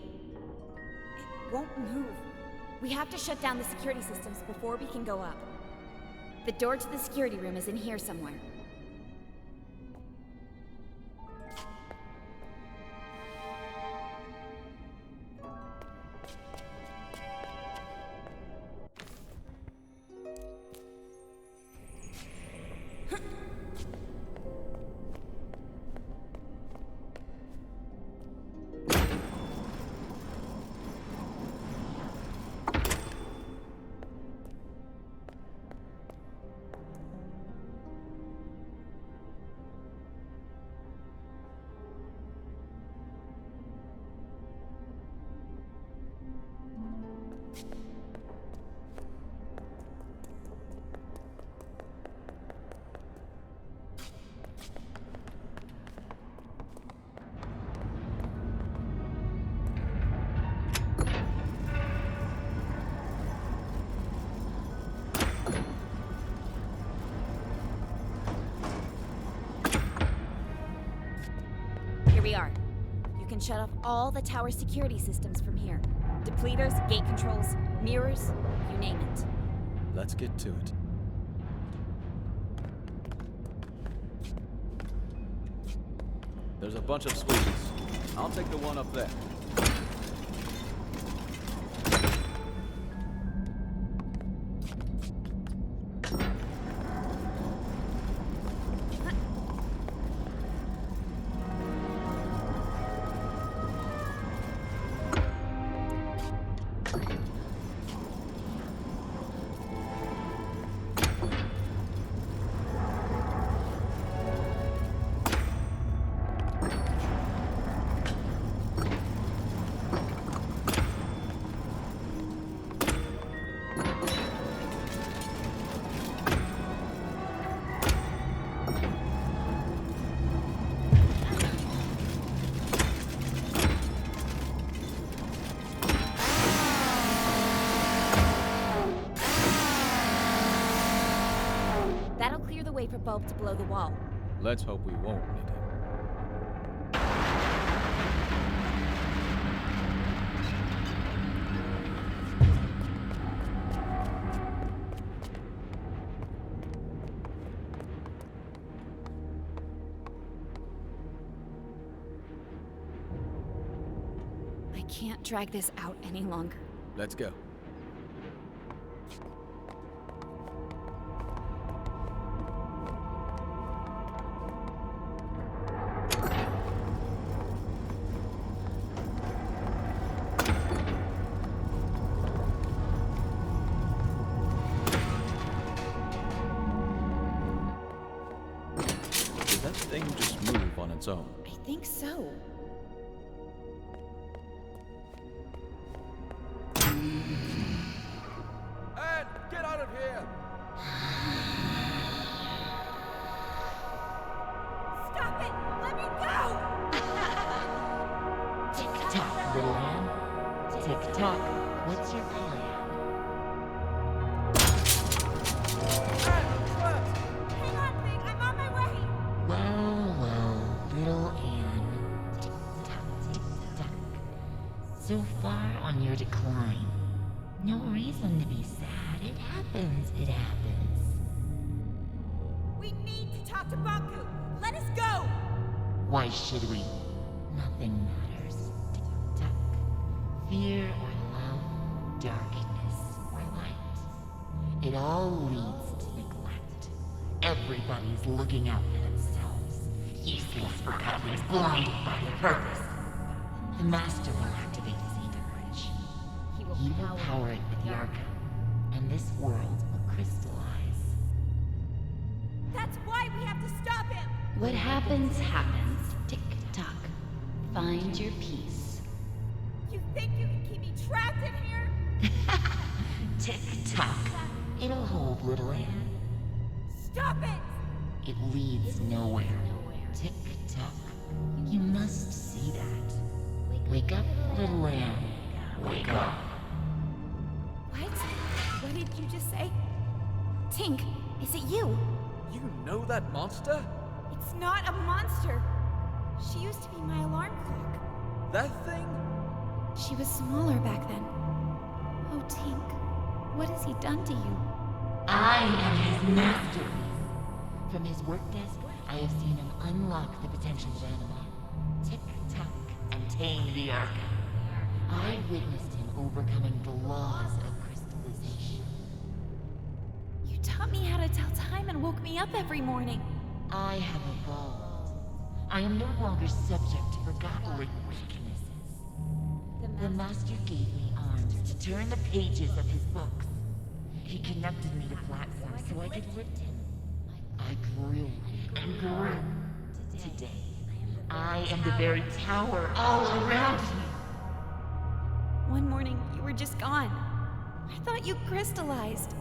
It won't move. We have to shut down the security systems before we can go up. The door to the security room is in here somewhere. can shut off all the tower security systems from here. Depleters, gate controls, mirrors, you name it.
Let's get to it. There's a bunch of switches. I'll take the one up there.
That'll clear the way for Bulb to blow the wall.
Let's hope we won't need him.
I can't drag this out any longer.
Let's go. Did that thing just move on its own?
I think so.
Anne, get out of here!
Stop it! Let me go!
Tick-tock, little Anne. Tick-tock, what's your plan?
Hang on, Pig! I'm on my way!
Well, little Anne. Tick-tock, tick-tock. So far on your decline. No reason to be sad. It happens, it happens.
We need to talk to Bonku! Let us go!
Why should we? Nothing matters. Tick-tock. Fear or love, darkness or light. It all leads to neglect. Everybody's looking out for themselves. Useless Forgotlings blinded by their purpose. The Master will activate this ether bridge. He will power it with the Arca, and this world will crystallize.
That's why we have to stop him!
What happens, happens. Tick-tock. Find your peace.
You think you can keep me trapped in here?
Tick-tock. It'll hold, little Anne.
Stop it!
It leads nowhere. Tick-tock. You must see that. Wake up, little Anne. Wake up.
What? What did you just say? Tink, is it you?
You know that monster?
It's not a monster. She used to be my alarm clock.
That thing?
She was smaller back then. Oh, Tink, what has he done to you?
I am his masterpiece. From his work desk, I have seen him unlock the potential of anima. Tick-tock and tame the Arca. I witnessed him overcoming the laws of crystallization.
You taught me how to tell time and woke me up every morning.
I have evolved. I am no longer subject to Forgotling weaknesses. The Master gave me arms to turn the pages of his books. He connected me to platforms so I could lift him. I grew and grew. Today, I am the very tower all around me.
One morning, you were just gone. I thought you crystallized.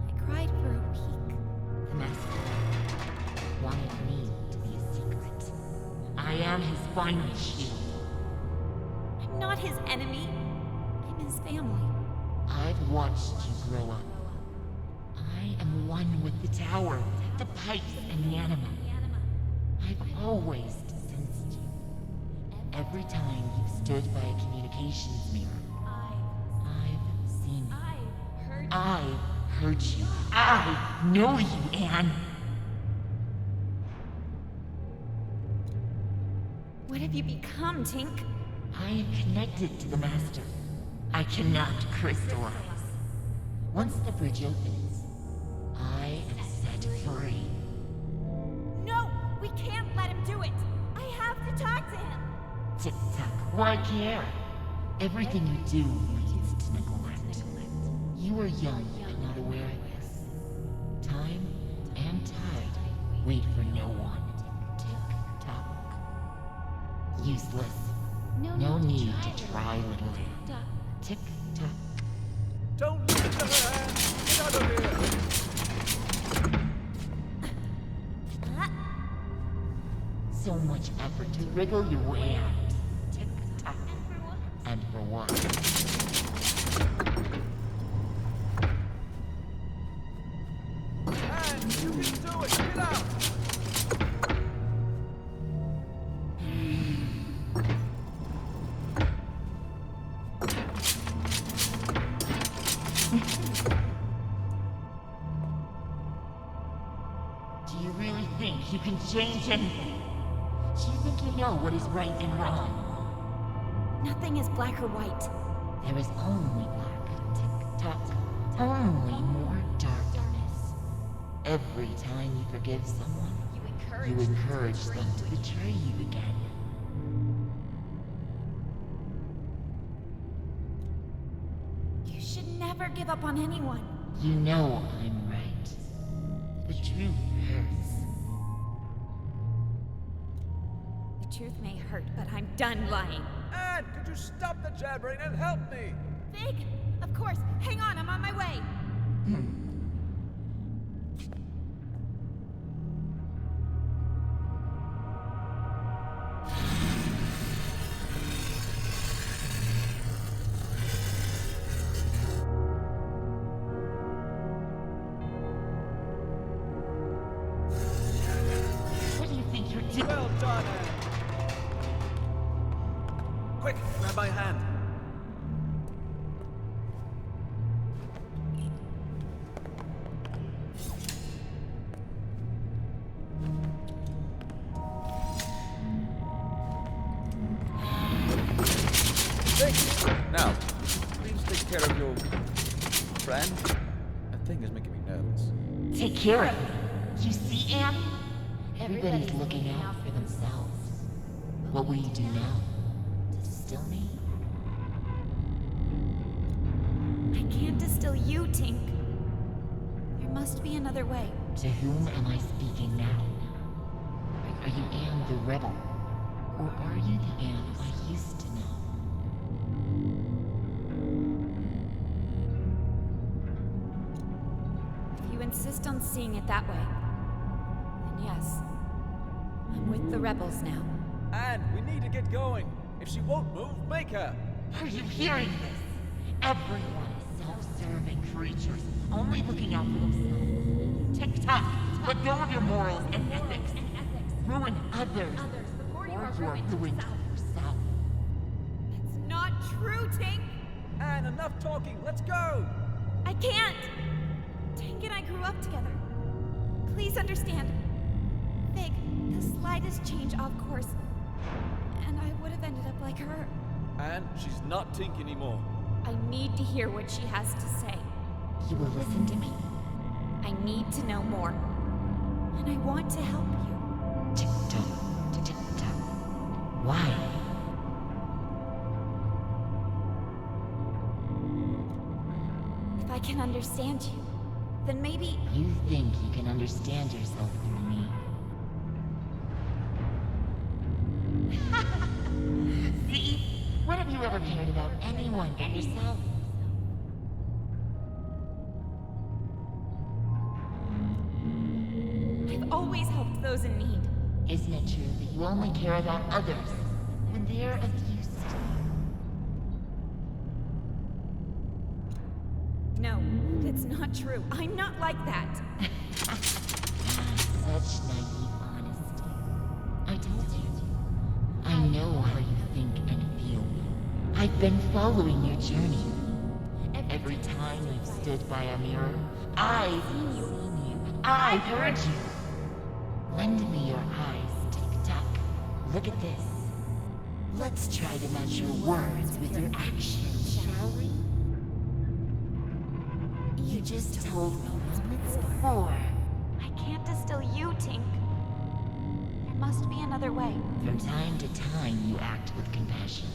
I cried for a week.
The Master wanted me to be a secret. I am his final shield.
I'm not his enemy. I'm his family.
I've watched you grow up. I am one with the tower, the pipes, and the anima. I've always sensed you. Every time you've stood by a communications mirror, I've seen you. I've heard you. I know you, Anne.
What have you become, Tink?
I am connected to the Master. I cannot crystallize. Once the bridge opens, I am set free.
No! We can't let him do it! I have to talk to him!
Tick-tock, why care? Everything you do leads to neglect. You are young and not aware of this. Time and tide wait for no one. Tick-tock. Useless. No need to try, little hand. Tick-tock.
Don't listen to her, Anne! Get out of here!
So much effort to wriggle your way out. Tick-tock. And for what?
Anne, you can do it! Get out!
Do you really think you can change anything? Do you think you know what is right and wrong?
Nothing is black or white.
There is only black. Tick-tock. Only more darkness. Every time you forgive someone, you encourage them to betray you again.
You should never give up on anyone.
You know I'm right. The truth hurts.
The truth may hurt, but I'm done lying.
Anne, could you stop the jabbering and help me?
Fig? Of course. Hang on, I'm on my way.
What do you think you're doing?
Well done, Anne. Quick, grab my hand. Now, please take care of your friend. That thing is making me nervous.
Take care of me. You see, Anne? Everybody's looking out for themselves. What will you do now? Distill me?
I can't distill you, Tink. There must be another way.
To whom am I speaking now? Are you Anne the Rebel? Or are you the Anne I used to know?
If you insist on seeing it that way, then yes. I'm with the rebels now.
Anne, we need to get going. If she won't move, make her.
Are you hearing this? Everyone is self-serving creatures, only looking out for themselves. Tick-tock, let go of your morals and ethics. Ruin others, or you are ruined yourself.
It's not true, Tink!
Anne, enough talking. Let's go.
I can't! Tink and I grew up together. Please understand. Fig, the slightest change off course, and I would have ended up like her.
Anne, she's not Tink anymore.
I need to hear what she has to say.
You will listen to me.
I need to know more. And I want to help you.
Tick-tock, tick-tock. Why?
If I can understand you, then maybe...
You think you can understand yourself through me. See? When have you ever cared about anyone but yourself?
I've always helped those in need.
Isn't it true that you only care about others when they're of use to you?
No, that's not true. I'm not like that.
Such naive honesty. I told you. I know how you I've been following your journey. Every time you've stood by a mirror, I've seen you. I've heard you. Lend me your eyes, tick-tock. Look at this. Let's try to match your words with your actions, shall we? You just told me moments before.
I can't distill you, Tink. There must be another way.
From time to time, you act with compassion.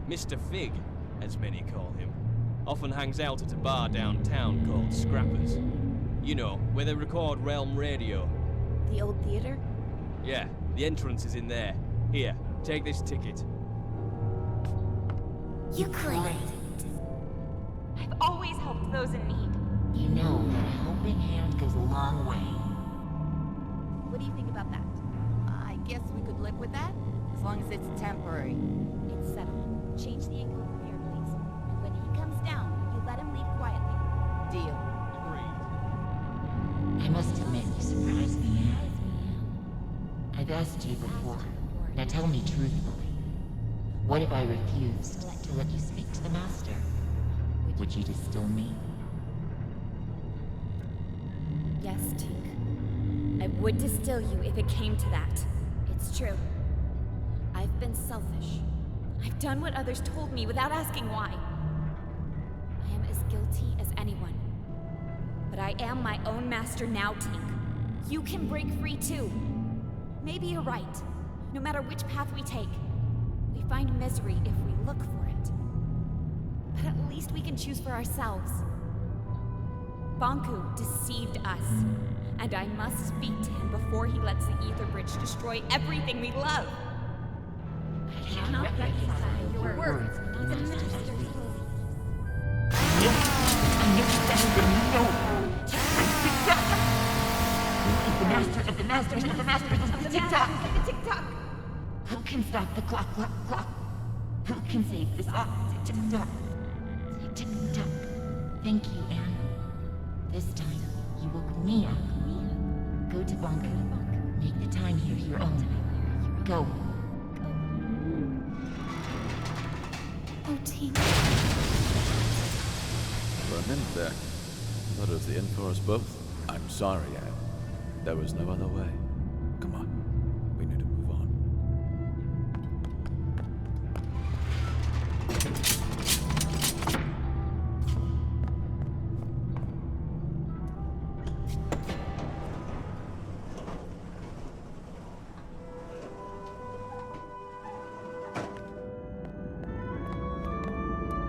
Mr. Fig, as many call him, often hangs out at a bar downtown called Scrappers. You know, where they record Realm Radio.
The old theater?
Yeah, the entrance is in there. Here, take this ticket.
You claimed.
I've always helped those in need.
You know that a helping hand goes a long way.
What do you think about that? I guess we could live with that, as long as it's temporary.
It's settled. Change the angle of the mirror, please. And when he comes down, you let him leave quietly.
Deal.
Agreed.
I must admit, you surprised me. I've asked you before. Now tell me truthfully. What if I refused to let you speak to the Master? Would you distill me?
Yes, Tink. I would distill you if it came to that. It's true. I've been selfish. I've done what others told me without asking why. I am as guilty as anyone. But I am my own master now, Tink. You can break free too. Maybe you're right. No matter which path we take, we find misery if we look for it. But at least we can choose for ourselves. Bonku deceived us, and I must speak to him before he lets the Ether Bridge destroy everything we love. I cannot reconcile your words with the Master's words.
The Master of the Masters of the Masters of the Tick-Tock!
Tick-Tock!
Who can stop the clock? Who can save this Tick-Tock? Tick-Tock. Thank you, Anne. This time, you woke me up. Go to Bonku. Make the time here your own. Go.
Oh, Tink.
For a minute there, I thought it was the end for us both. I'm sorry, Anne. There was no other way. Come on. We need to move on.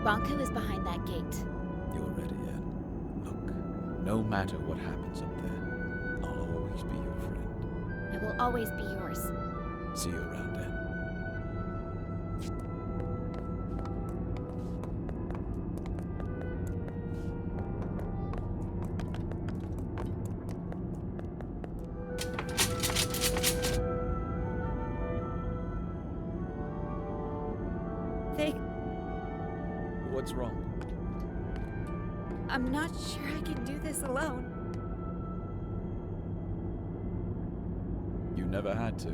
Bonku is behind that gate.
You're ready, Anne. Look, no matter what happens up there, I'll always be your friend.
I will always be yours.
See you around, Anne. What's wrong?
I'm not sure I can do this alone.
You never had to.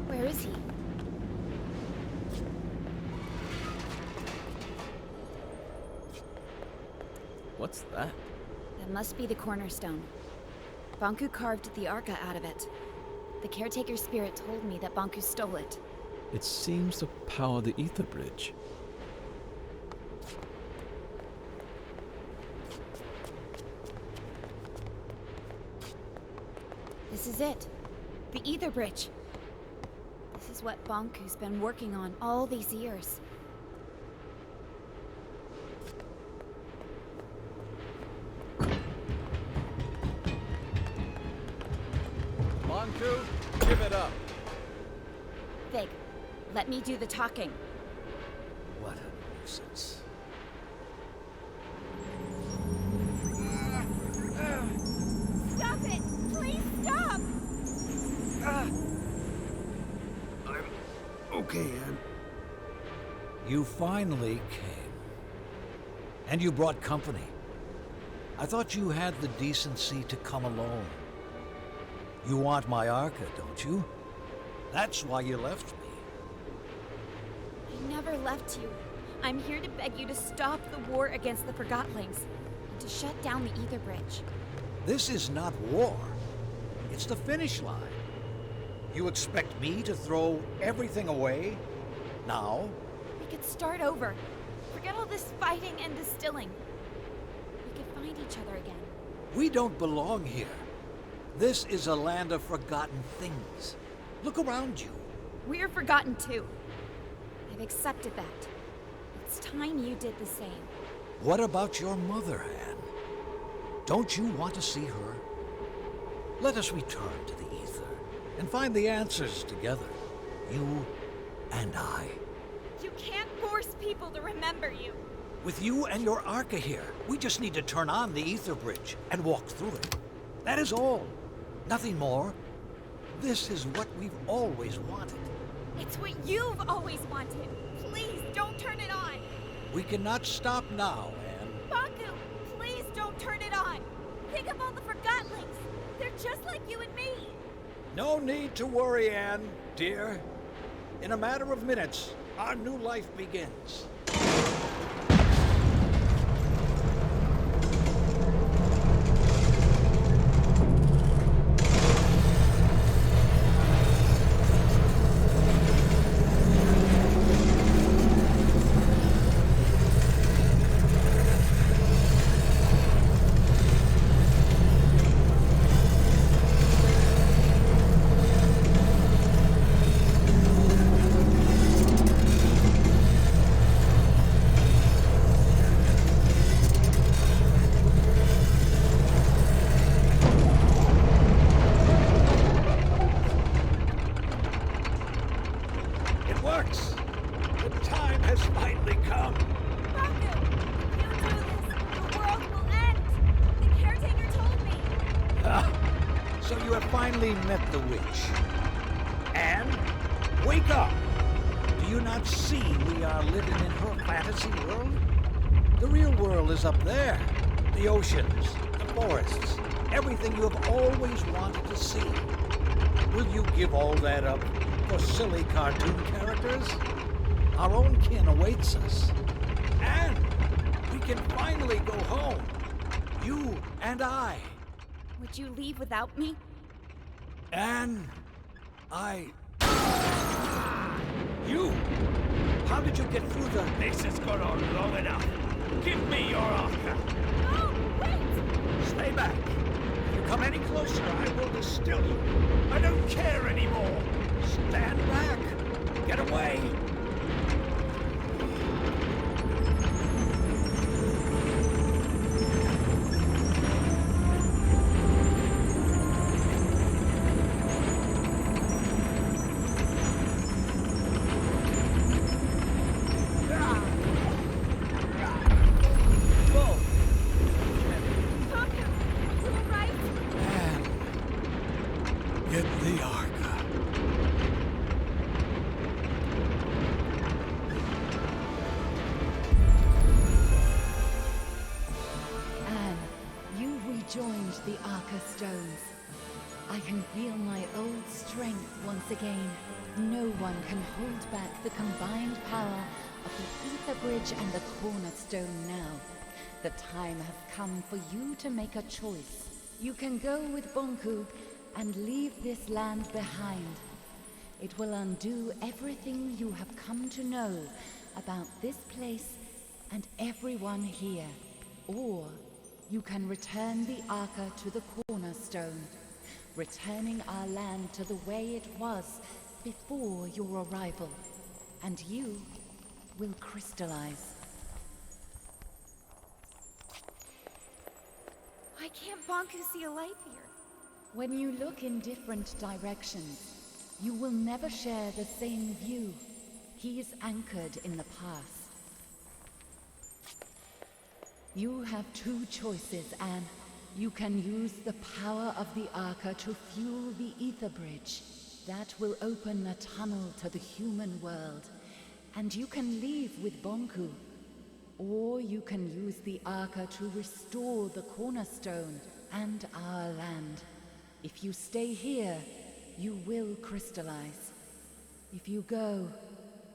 Where is he?
What's that?
That must be the Cornerstone. Bonku carved the Arca out of it. The caretaker's spirit told me that Bonku stole it.
It seems to power the Ether Bridge.
This is it. The Ether Bridge. This is what Bonku's been working on all these years.
Bonku, give it up.
Fig, let me do the talking.
What a nuisance.
Stop it! Please stop!
I'm okay, Anne.
You finally came. And you brought company. I thought you had the decency to come alone. You want my Arca, don't you? That's why you left me.
I never left you. I'm here to beg you to stop the war against the Forgotlings and to shut down the Ether Bridge.
This is not war. It's the finish line. You expect me to throw everything away? Now?
We could start over. Forget all this fighting and distilling. We could find each other again.
We don't belong here. This is a land of forgotten things. Look around you.
We're forgotten too. I've accepted that. It's time you did the same.
What about your mother, Anne? Don't you want to see her? Let us return to the Ether and find the answers together. You and I.
You can't force people to remember you.
With you and your Arca here, we just need to turn on the Ether Bridge and walk through it. That is all. Nothing more. This is what we've always wanted.
It's what you've always wanted. Please don't turn it on.
We cannot stop now, Anne.
Bonku, please don't turn it on. Think of all the Forgotlings. They're just like you and me.
No need to worry, Anne, dear. In a matter of minutes, our new life begins. Met the witch. Anne, wake up! Do you not see we are living in her fantasy world? The real world is up there. The oceans, the forests, everything you have always wanted to see. Will you give all that up for silly cartoon characters? Our own kin awaits us. Anne, we can finally go home. You and I.
Would you leave without me?
Anne, You! How did you get through the...
This has gone on long enough. Give me your Arca.
No, wait!
Stay back. If you come any closer, I will distill you.
I don't care anymore.
Stand back. Get away.
Joined the Arca stones. I can feel my old strength once again. No one can hold back the combined power of the Ether Bridge and the Cornerstone now. The time has come for you to make a choice. You can go with Bonku and leave this land behind. It will undo everything you have come to know about this place and everyone here. Or you can return the Arca to the Cornerstone, returning our land to the way it was before your arrival, and you will crystallize.
Why can't Bonku see a light here?
When you look in different directions, you will never share the same view. He is anchored in the past. You have two choices, Anne. You can use the power of the Arca to fuel the Ether Bridge. That will open a tunnel to the human world. And you can leave with Bonku. Or you can use the Arca to restore the Cornerstone and our land. If you stay here, you will crystallize. If you go,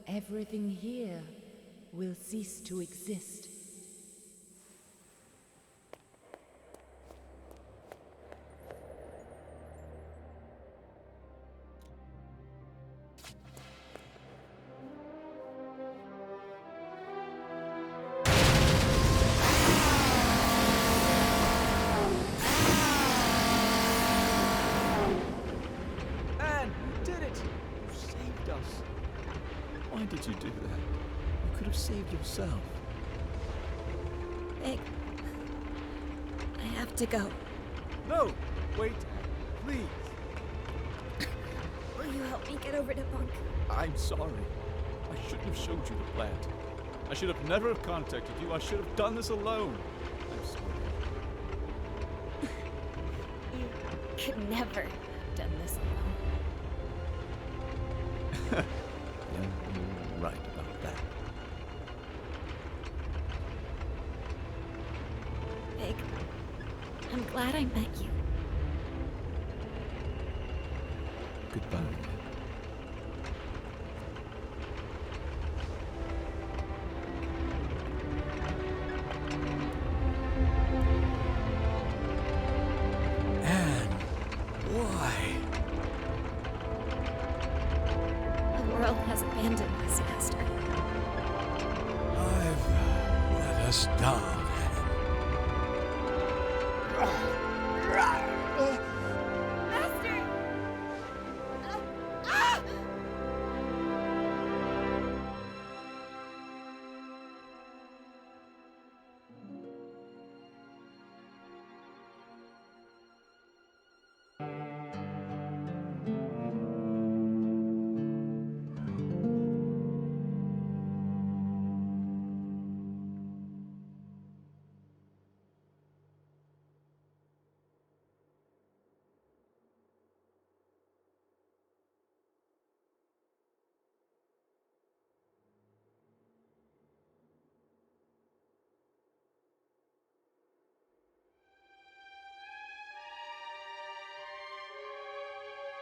everything here will cease to exist.
Why did you do that? You could have saved yourself.
Fig, I have to go.
No! Wait, please.
Will you help me get over to Bonku?
I'm sorry. I shouldn't have showed you the plant. I should have never have contacted you. I should have done this alone. I'm sorry.
You could never have done this alone.
Yeah, you're right about that.
Fig, I'm glad I met you.
Goodbye.
Anne, why?
The world has abandoned us, Master.
I've let us down.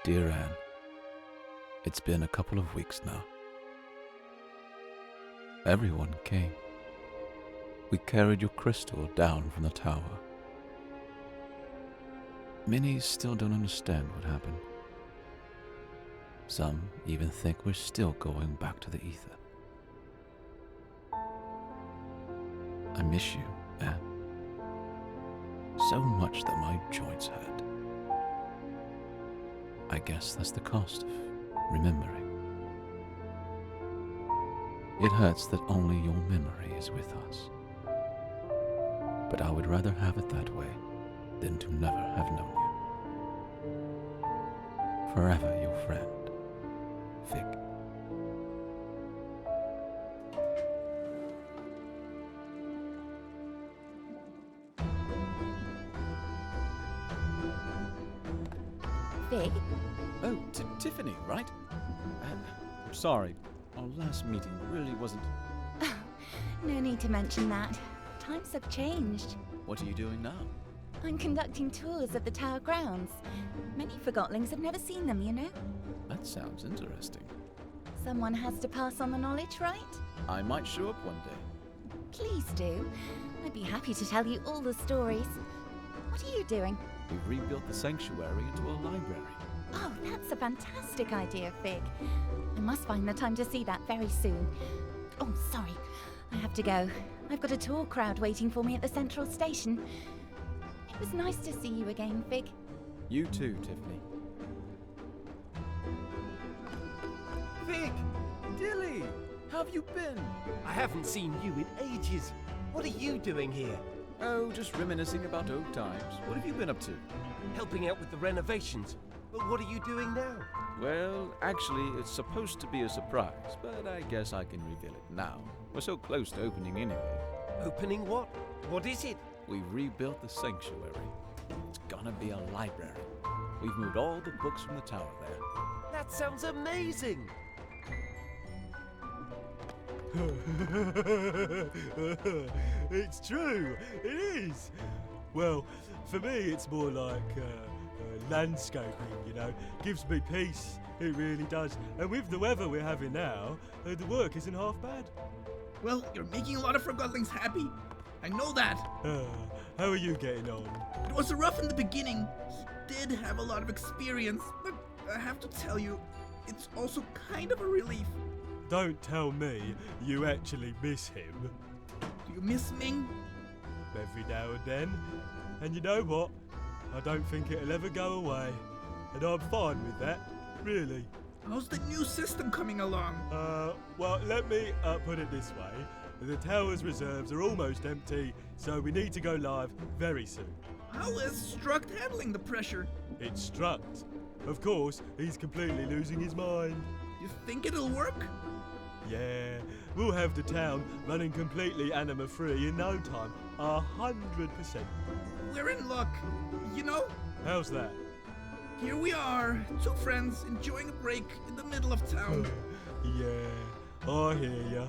Dear Anne, it's been a couple of weeks now. Everyone came. We carried your crystal down from the tower. Many still don't understand what happened. Some even think we're still going back to the ether. I miss you, Anne. So much that my joints hurt. I guess that's the cost of remembering. It hurts that only your memory is with us. But I would rather have it that way than to never have known you. Forever your friend, Fig.
Fig?
Oh, Tiffany, right? Sorry, our last meeting really wasn't...
No need to mention that. Times have changed.
What are you doing now?
I'm conducting tours of the tower grounds. Many Forgotlings have never seen them, you know?
That sounds interesting.
Someone has to pass on the knowledge, right?
I might show up one day.
Please do. I'd be happy to tell you all the stories. What are you doing?
We've rebuilt the sanctuary into a library.
Oh, that's a fantastic idea, Fig. I must find the time to see that very soon. Oh, sorry. I have to go. I've got a tour crowd waiting for me at the central station. It was nice to see you again, Fig.
You too, Tiffany.
Fig! Dilly!
How have you been?
I haven't seen you in ages. What are you doing here?
Oh, just reminiscing about old times. What have you been up to?
Helping out with the renovations. But what are you doing now?
Well, actually, it's supposed to be a surprise, but I guess I can reveal it now. We're so close to opening anyway.
Opening what? What is it?
We've rebuilt the sanctuary. It's gonna be a library. We've moved all the books from the tower there.
That sounds amazing!
It's true, it is. Well, for me, it's more like landscaping, you know. Gives me peace, it really does. And with the weather we're having now, the work isn't half bad.
Well, you're making a lot of Forgotlings happy. I know that.
How are you getting on?
It was rough in the beginning. He did have a lot of experience, but I have to tell you, it's also kind of a relief.
Don't tell me you actually miss him.
Do you miss Ming?
Every now and then. And you know what? I don't think it'll ever go away. And I'm fine with that, really.
How's the new system coming along?
Well, let me put it this way. The tower's reserves are almost empty, so we need to go live very soon.
How is Struct handling the pressure?
It's Struct. Of course, he's completely losing his mind.
You think it'll work?
Yeah, we'll have the town running completely anima-free in no time. 100%.
We're in luck, you know?
How's that?
Here we are, two friends enjoying a break in the middle of town.
Yeah, I hear ya.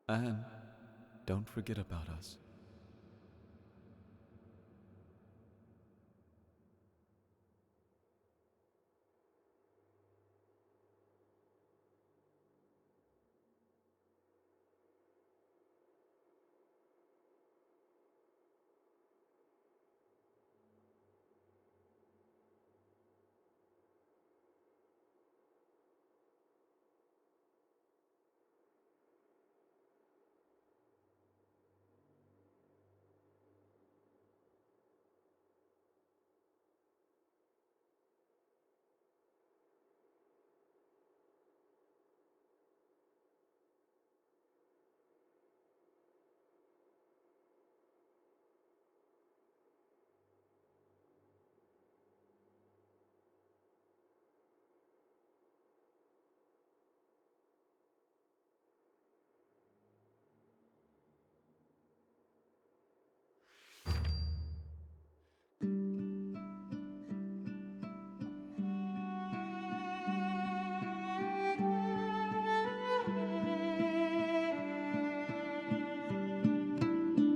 Anne, don't forget about us.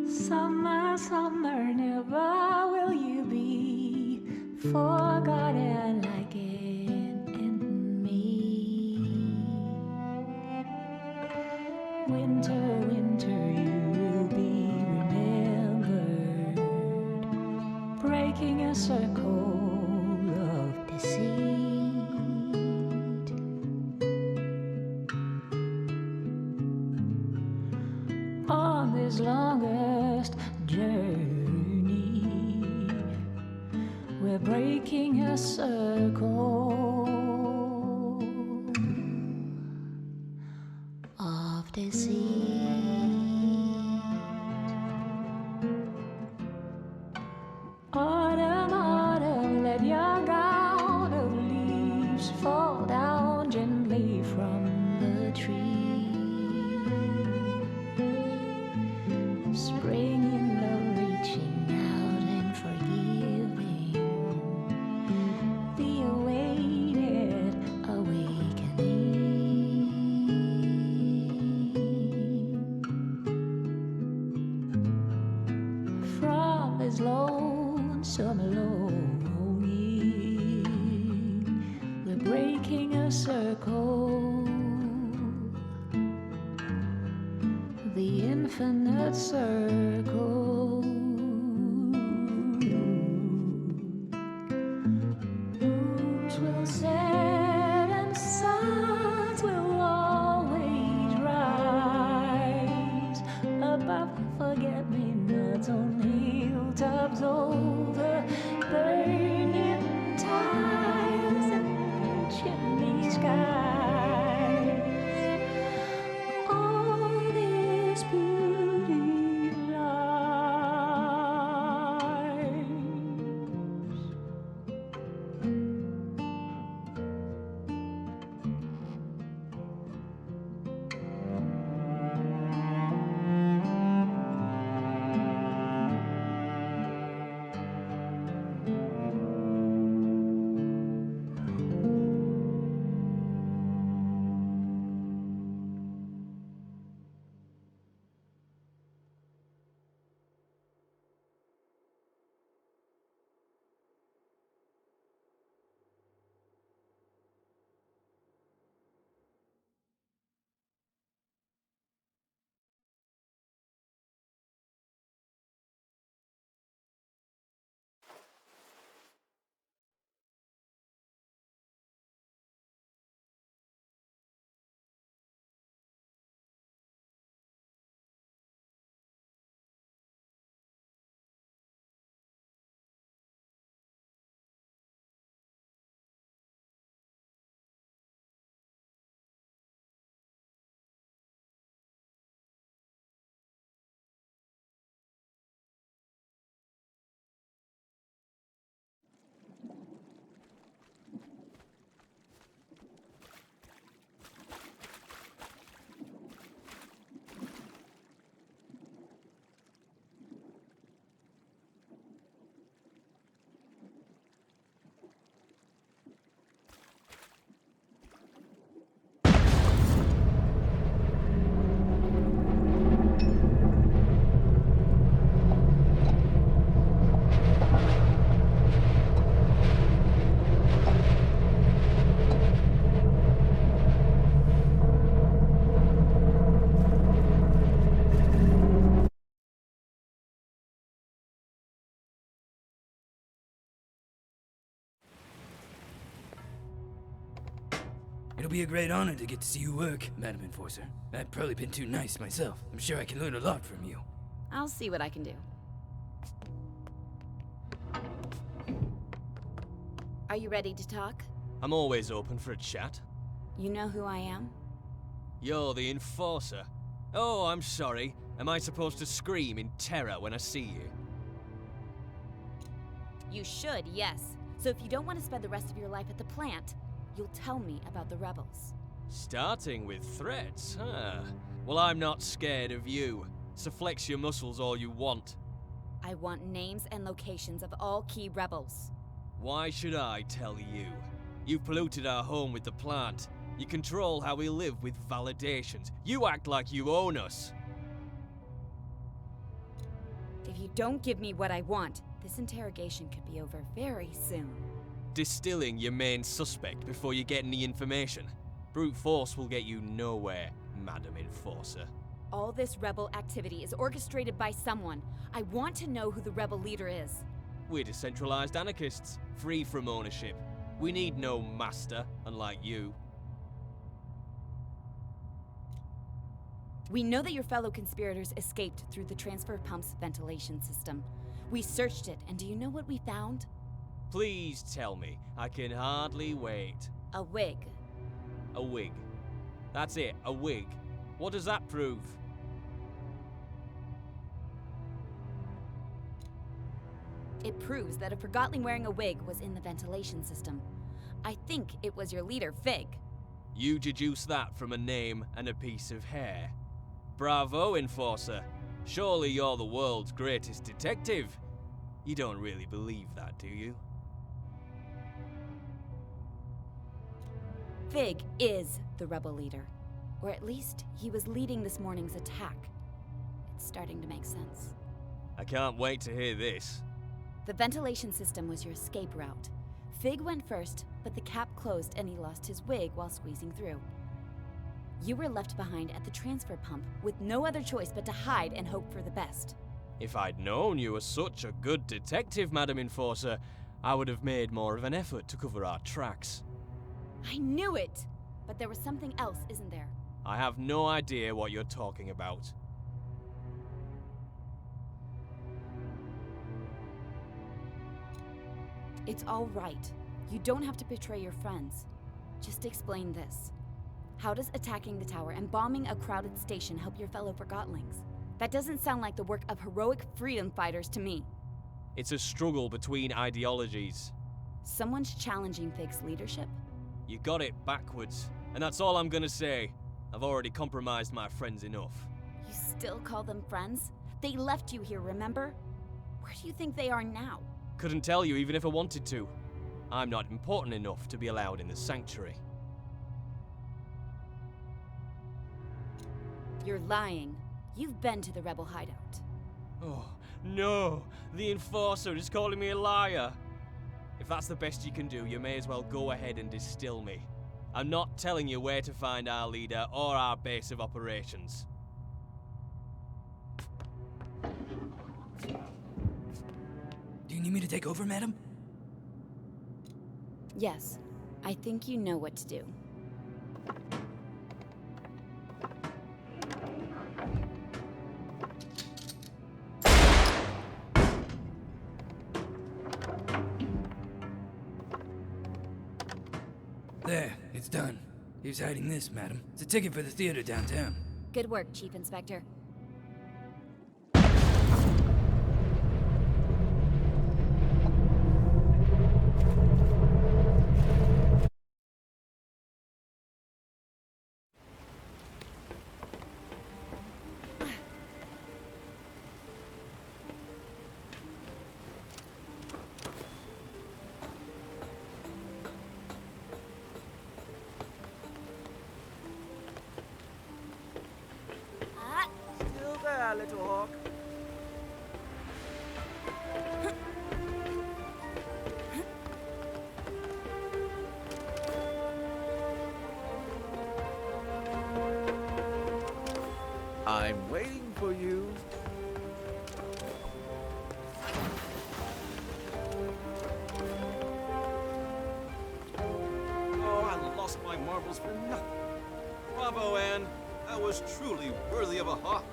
Summer, summer, never will you be forgotten like it in me. Winter, winter, you will be remembered, breaking a circle of deceit. On this longest journey, we're breaking a circle of deceit. Autumn, autumn, let your gown of leaves fall down gently from the tree. Spring in love, reaching out and forgiving the awaited awakening. From this lonesome longing, we're breaking a circle infinite circle. Moons will set and suns will always rise above forget-me-nots on hilltops over burning tiles and chimney skies. All this beauty lies.
It'll be a great honor to get to see you work, Madam Enforcer. I've probably been too nice myself. I'm sure I can learn a lot from you.
I'll see what I can do. Are you ready to talk?
I'm always open for a chat.
You know who I am?
You're the Enforcer. Oh, I'm sorry. Am I supposed to scream in terror when I see you?
You should, yes. So if you don't want to spend the rest of your life at the plant, you'll tell me about the rebels.
Starting with threats, huh? Well, I'm not scared of you, so flex your muscles all you want.
I want names and locations of all key rebels.
Why should I tell you? You've polluted our home with the plant. You control how we live with validations. You act like you own us.
If you don't give me what I want, this interrogation could be over very soon.
Distilling your main suspect before you get any information. Brute force will get you nowhere, Madam Enforcer.
All this rebel activity is orchestrated by someone. I want to know who the rebel leader is.
We're decentralized anarchists, free from ownership. We need no master, unlike you.
We know that your fellow conspirators escaped through the transfer pump's ventilation system. We searched it, and do you know what we found?
Please tell me. I can hardly wait.
A wig.
A wig. That's it, a wig. What does that prove?
It proves that a Forgotling wearing a wig was in the ventilation system. I think it was your leader, Fig.
You deduce that from a name and a piece of hair. Bravo, Enforcer. Surely you're the world's greatest detective. You don't really believe that, do you?
Fig is the rebel leader. Or at least, he was leading this morning's attack. It's starting to make sense.
I can't wait to hear this.
The ventilation system was your escape route. Fig went first, but the cap closed and he lost his wig while squeezing through. You were left behind at the transfer pump with no other choice but to hide and hope for the best.
If I'd known you were such a good detective, Madam Enforcer, I would have made more of an effort to cover our tracks.
I knew it! But there was something else, isn't there?
I have no idea what you're talking about.
It's all right. You don't have to betray your friends. Just explain this. How does attacking the tower and bombing a crowded station help your fellow Forgotlings? That doesn't sound like the work of heroic freedom fighters to me.
It's a struggle between ideologies.
Someone's challenging Fig's leadership?
You got it backwards, and that's all I'm gonna say. I've already compromised my friends enough.
You still call them friends? They left you here, remember? Where do you think they are now?
Couldn't tell you even if I wanted to. I'm not important enough to be allowed in the sanctuary.
You're lying. You've been to the rebel hideout.
Oh, no! The Enforcer is calling me a liar! If that's the best you can do, you may as well go ahead and distill me. I'm not telling you where to find our leader or our base of operations.
Do you need me to take over, madam?
Yes. I think you know what to do.
There, it's done. He was hiding this, madam. It's a ticket for the theater downtown.
Good work, Chief Inspector.
Little hawk. I'm waiting for you. Oh, I lost my marbles for nothing. Bravo, Anne. That was truly worthy of a hawk.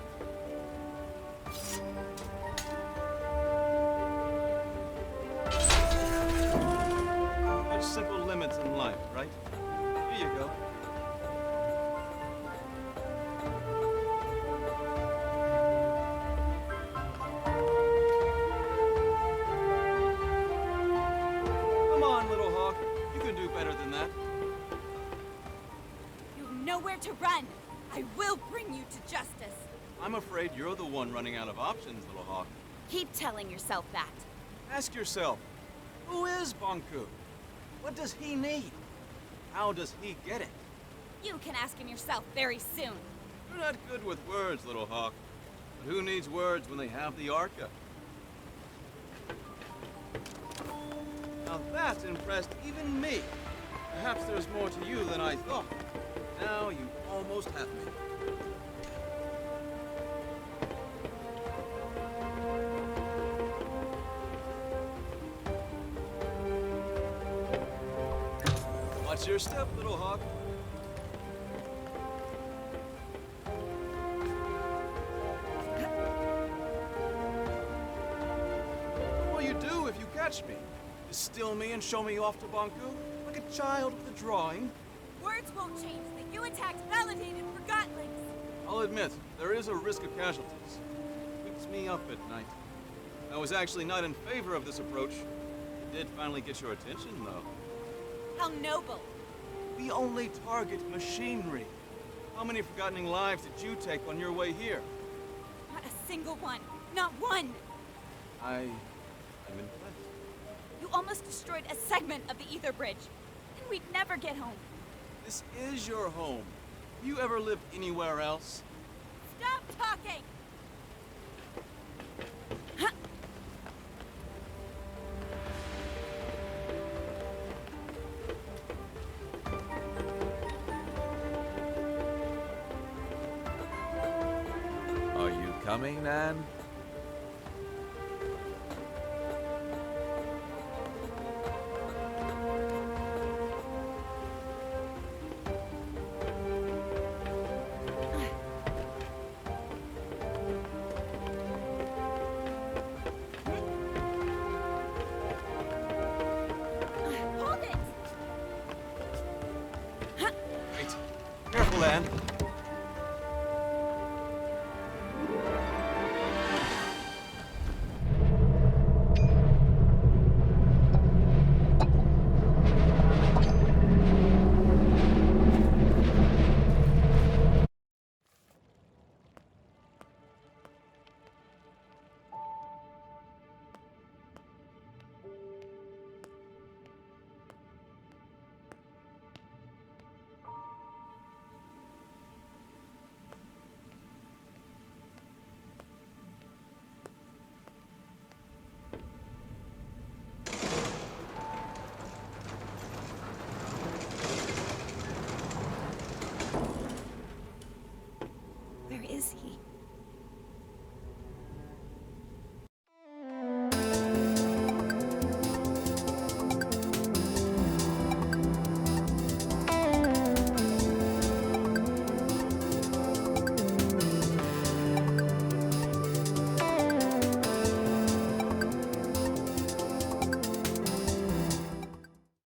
There's simple limits in life, right? Here you go. Come on, little hawk. You can do better than that.
You've nowhere to run. I will bring you to justice.
I'm afraid you're the one running out of options, little hawk.
Keep telling yourself that.
Ask yourself, who is Bonku? What does he need? How does he get it?
You can ask him yourself very soon.
You're not good with words, little hawk. But who needs words when they have the Arca? Now that impressed even me. Perhaps there's more to you than I thought. Now you almost have me. Watch your step, little hawk. What will you do if you catch me? Distill me and show me off to Bonku? Like a child with a drawing?
Words won't change that you attacked validated Forgotlings.
I'll admit, there is a risk of casualties. It keeps me up at night. I was actually not in favor of this approach. It did finally get your attention, though.
How noble.
We only target machinery. How many Forgotten lives did you take on your way here?
Not a single one. Not one.
I'm impressed.
You almost destroyed a segment of the Ether Bridge. And we'd never get home.
This is your home. Have you ever lived anywhere else?
Stop talking!
Coming, Anne?
Hold it!
Wait. Careful, Anne.